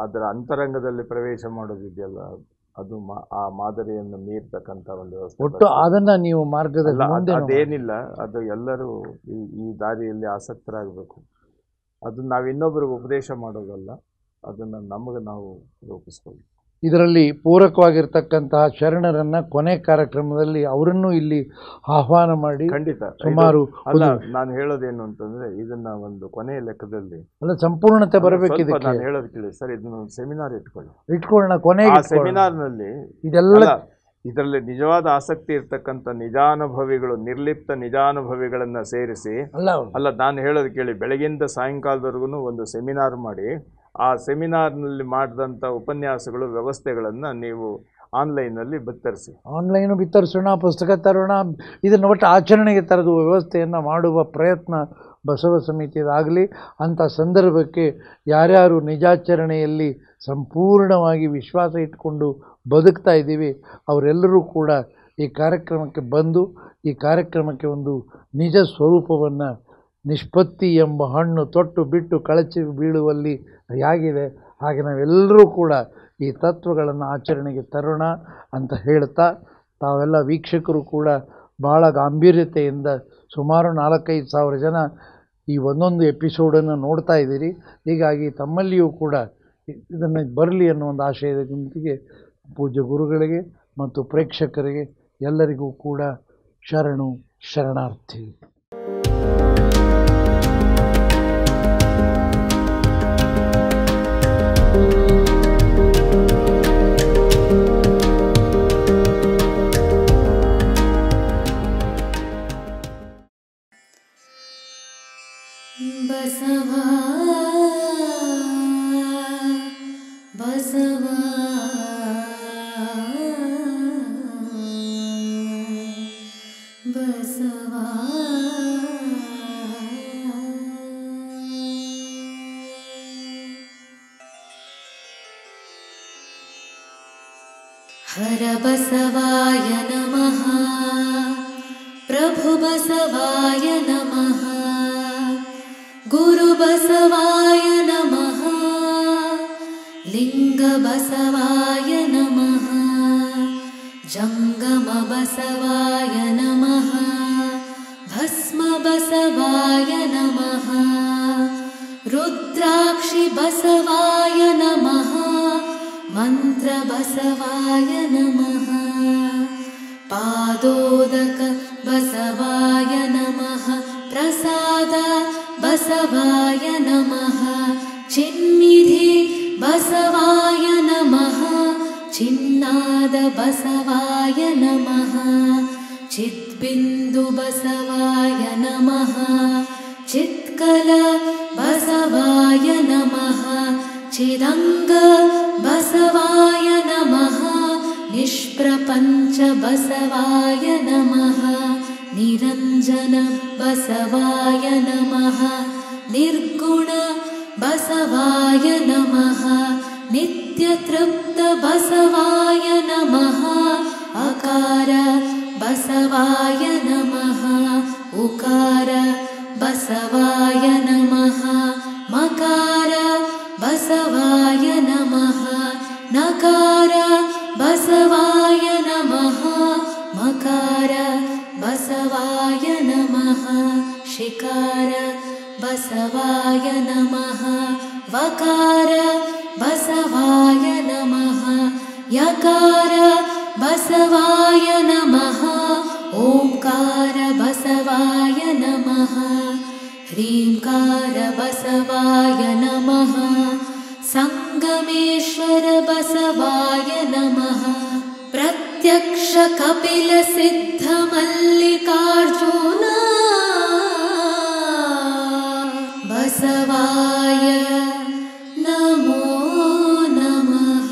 ಅದರ ಅಂತರಂಗದಲ್ಲಿ ಪ್ರವೇಶ ಮಾಡೋದಿದೆಯಲ್ಲ, ಅದು ಆ ಮಾದರಿಯನ್ನು ಮೀರ್ತಕ್ಕಂಥ ಒಂದು ವ್ಯವಸ್ಥೆ. ಒಟ್ಟು ಅದನ್ನು ನೀವು ಮಾರ್ಗದಲ್ಲಿ ಅದೇನಿಲ್ಲ, ಅದು ಎಲ್ಲರೂ ಈ ದಾರಿಯಲ್ಲಿ ಆಸಕ್ತರಾಗಬೇಕು. ಅದು ನಾವು ಇನ್ನೊಬ್ಬರಿಗೆ ಉಪದೇಶ ಮಾಡೋದಲ್ಲ, ಅದನ್ನು ನಮಗೆ ನಾವು ರೂಪಿಸ್ಕೊಳ್ಳಿ. ಇದರಲ್ಲಿ ಪೂರಕವಾಗಿರ್ತಕ್ಕಂತಹ ಶರಣರನ್ನು ಕೊನೆ ಕಾರ್ಯಕ್ರಮದಲ್ಲಿ ಅವರನ್ನು ಇಲ್ಲಿ ಆಹ್ವಾನ ಮಾಡಿ ಖಂಡಿತ ಸುಮಾರು ಅಲ್ಲ, ನಾನು ಹೇಳೋದೇನು ಅಂತಂದ್ರೆ ಇದನ್ನ ಒಂದು ಕೊನೆಯ ಲೆಕ್ಕದಲ್ಲಿ ಅಲ್ಲ ಸಂಪೂರ್ಣತೆ ಬರಬೇಕಿದೆ. ನಾನು ಹೇಳೋದು ಕೇಳಿ ಸರ್, ಇದನ್ನ ಒಂದು ಸೆಮಿನಾರ್ ಇಟ್ಕೊಳ್ಳೋಣ. ಕೊನೆಗೆ ಸೆಮಿನಾರ್ನಲ್ಲಿ ಇದೆಲ್ಲ ಇದರಲ್ಲಿ ನಿಜವಾದ ಆಸಕ್ತಿ ಇರ್ತಕ್ಕಂಥ ನಿಜಾನುಭವಿಗಳು, ನಿರ್ಲಿಪ್ತ ನಿಜಾನುಭವಿಗಳನ್ನ ಸೇರಿಸಿ ಅಲ್ಲ ನಾನು ಹೇಳೋದು ಕೇಳಿ, ಬೆಳಗಿಂದ ಸಾಯಂಕಾಲದವರೆಗೂ ಒಂದು ಸೆಮಿನಾರ್ ಮಾಡಿ ಆ ಸೆಮಿನಾರ್ನಲ್ಲಿ ಮಾಡಿದಂಥ ಉಪನ್ಯಾಸಗಳು ವ್ಯವಸ್ಥೆಗಳನ್ನು ನೀವು ಆನ್ಲೈನಲ್ಲಿ ಬಿತ್ತರಿಸೋಣ, ಪುಸ್ತಕ ತರೋಣ. ಇದನ್ನು ಒಟ್ಟು ಆಚರಣೆಗೆ ತರದು ವ್ಯವಸ್ಥೆಯನ್ನು ಮಾಡುವ ಪ್ರಯತ್ನ ಬಸವ ಸಮಿತಿಯದಾಗಲಿ. ಅಂಥ ಸಂದರ್ಭಕ್ಕೆ ಯಾರ್ಯಾರು ನಿಜಾಚರಣೆಯಲ್ಲಿ ಸಂಪೂರ್ಣವಾಗಿ ವಿಶ್ವಾಸ ಇಟ್ಕೊಂಡು ಬದುಕ್ತಾ ಇದ್ದೀವಿ ಅವರೆಲ್ಲರೂ ಕೂಡ ಈ ಕಾರ್ಯಕ್ರಮಕ್ಕೆ ಬಂದು ಈ ಕಾರ್ಯಕ್ರಮಕ್ಕೆ ಒಂದು ನಿಜ ಸ್ವರೂಪವನ್ನು, ನಿಷ್ಪತ್ತಿ ಎಂಬ ಹಣ್ಣು ತೊಟ್ಟು ಬಿಟ್ಟು ಕಳಚಿ ಬೀಳುವಲ್ಲಿ ಹೇಗಿದೆ ಹಾಗೆ ನಾವೆಲ್ಲರೂ ಕೂಡ ಈ ತತ್ವಗಳನ್ನು ಆಚರಣೆಗೆ ತರೋಣ ಅಂತ ಹೇಳ್ತಾ, ತಾವೆಲ್ಲ ವೀಕ್ಷಕರು ಕೂಡ ಭಾಳ ಗಾಂಭೀರ್ಯತೆಯಿಂದ ಸುಮಾರು 4-5 ಸಾವಿರ ಜನ ಈ ಒಂದೊಂದು ಎಪಿಸೋಡನ್ನು ನೋಡ್ತಾ ಇದ್ದೀರಿ. ಹೀಗಾಗಿ ತಮ್ಮಲ್ಲಿಯೂ ಕೂಡ ಇದನ್ನು ಬರಲಿ ಅನ್ನೋ ಒಂದು ಆಶಯದೊಂದಿಗೆ ಪೂಜ್ಯ ಗುರುಗಳಿಗೆ ಮತ್ತು ಪ್ರೇಕ್ಷಕರಿಗೆ ಎಲ್ಲರಿಗೂ ಕೂಡ ಶರಣಾರ್ಥಿ. ಬಸವಾ ಬಸವಾ ಬಸವಾ ಹರ ಬಸವಾಯ ನಮಃ, ಪ್ರಭು ಬಸವಾಯ ನಮಃ, ಗುರು ಬಸವಾಯ ನಮಃ, ಲಿಂಗ ಬಸವಾಯ ನಮಃ, ಜಂಗಮ ಬಸವಾಯ ನಮಃ, ಭಸ್ಮ ಬಸವಾಯ ನಮಃ, ರುದ್ರಾಕ್ಷಿ ಬಸವಾಯ ನಮಃ, ಮಂತ್ರ ಬಸವಾಯ ನಮಃ, ಪಾದೋದಕ ಬಸವಾಯ ನಮಃ, ಪ್ರಸಾದ ಬಸವಾಯ ನಮಃ, ಚಿನ್ನಿಧಿ ಬಸವಾಯ ನಮಃ, ಚಿನ್ನಾದ ಬಸವಾಯ ನಮಃ, ಚಿದ್ಬಿಂದು ಬಸವಾಯ ನಮಃ, ಚಿತ್ಕಲ ಬಸವಾಯ ನಮಃ, ಚಿದಂಗ ಬಸವಾಯ ನಮಃ, ಪಂಚ ಬಸವಾಯ ನಮಃ ನಿರಂಜನ ಬಸವಾಯ ನಮಃ ನಿರ್ಗುಣ ಬಸವಾಯ ನಮಃ ನಿತ್ಯ ತೃಪ್ತ ಬಸವಾಯ ನಮಃ ಅಕಾರ ಬಸವಾಯ ನಮಃ ಉಕಾರ ಬಸವಾಯ ನಮಃ ಮಕಾರ ಬಸವಾಯ ನಮಃ ನಕಾರ ಬಸವಾಯ ನಮಃ ಮಕಾರ ಬಸವಾಯ ನಮಃ ಶಿಕಾರ ಬಸವಾಯ ನಮಃ ವಕಾರ ಬಸವಾಯ ನಮಃ ಯಕಾರ ಬಸವಾಯ ನಮಃ ಓಂಕಾರ ಬಸವಾಯ ನಮಃ ಹ್ರೀಂಕಾರ ಬಸವಾಯ ನಮಃ ಸಂಗಮೇಶ್ವರ ಬಸವಾಯ ನಮಃ ಪ್ರತ್ಯಕ್ಷ ಕಪಿಲ ಸಿದ್ಧ ಮಲ್ಲಿಕಾರ್ಜುನ ಬಸವಾಯ ನಮೋ ನಮಃ.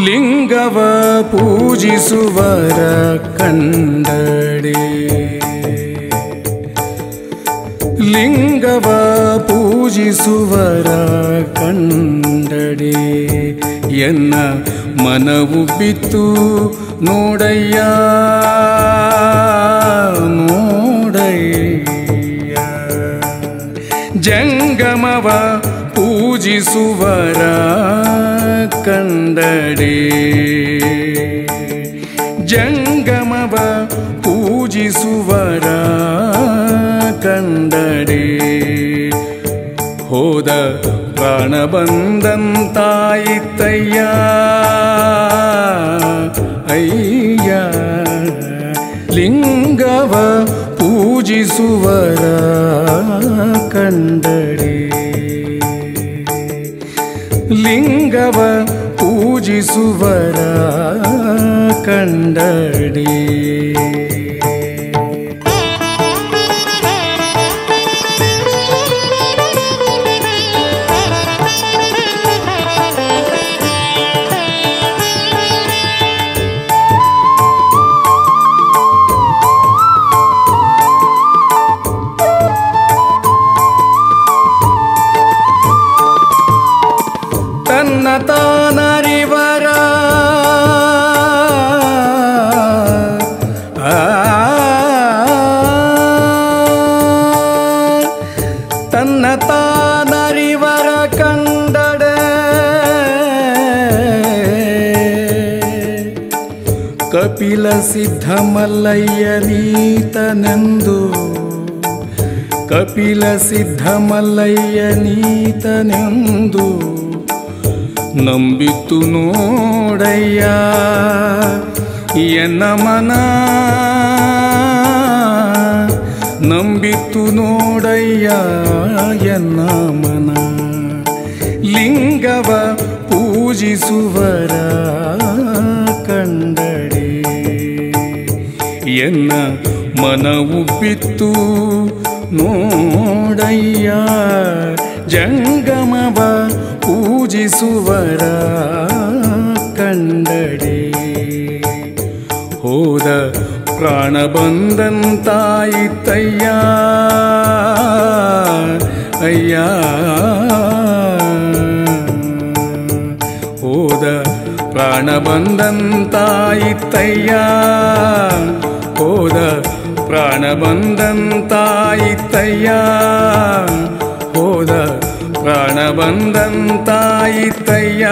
ಲಿಂಗವ ಪೂಜಿಸುವರ ಕಂಡಡೆ ಲಿಂಗವ ಪೂಜಿಸುವರ ಕಂಡಡೆ ಎನ್ನ ಮನವು ಬಿತ್ತು ನೋಡಯ್ಯ ನೋಡಯ್ಯ ಜಂಗಮವ ಪೂಜಿಸುವರ ಕಂಡಡೆ ಜಂಗಮವ ಪೂಜಿಸುವರ ಕಂಡಡೆ ಹೋದ ಪ್ರಾಣ ಬಂದಂತಾಯಿತಯ್ಯ ಅಯ್ಯ ಲಿಂಗವ ಪೂಜಿಸುವರ ಕಂಡಡೆ ಲಿಂಗವ ಪೂಜಿಸುವರ ಕಂಡಡೆ ತನ್ನ ತಾನರಿವರ ತನ್ನ ತಾನರಿವರ ಕಂಡಡೆ ಕಪಿಲ ಸಿದ್ಧ ಮಲ್ಲಯ್ಯ ನೀತನೆಂದು ಕಪಿಲ ಸಿದ್ಧ ಮಲ್ಲಯ್ಯ ನೀತನೆಂದು ನಂಬಿತು ನೋಡಯ್ಯ ಎನ್ನ ಮನ ನಂಬಿತ್ತು ನೋಡಯ್ಯ ಎನ್ನ ಮನ ಲಿಂಗವ ಪೂಜಿಸುವರ ಕಂಡಡೆ ಎನ್ನ ಮನವು ಬಿತ್ತು ನೋಡಯ್ಯ ಜಂಗಮವ ಪೂಜಿಸುವರ ಕಂಡಡೆ ಹೋದ ಪ್ರಾಣ ಬಂದಂತಾಯಿತಯ್ಯ ಅಯ್ಯ ಹೋದ ಪ್ರಾಣ ಬಂದಂತಾಯಿತಯ್ಯ ಹೋದ ಪ್ರಾಣ ಬಂದಂತಾಯಿತಯ್ಯ ಹೋದ ಪ್ರಾಣ ಬಂದಂತಾಯಿತಯ್ಯ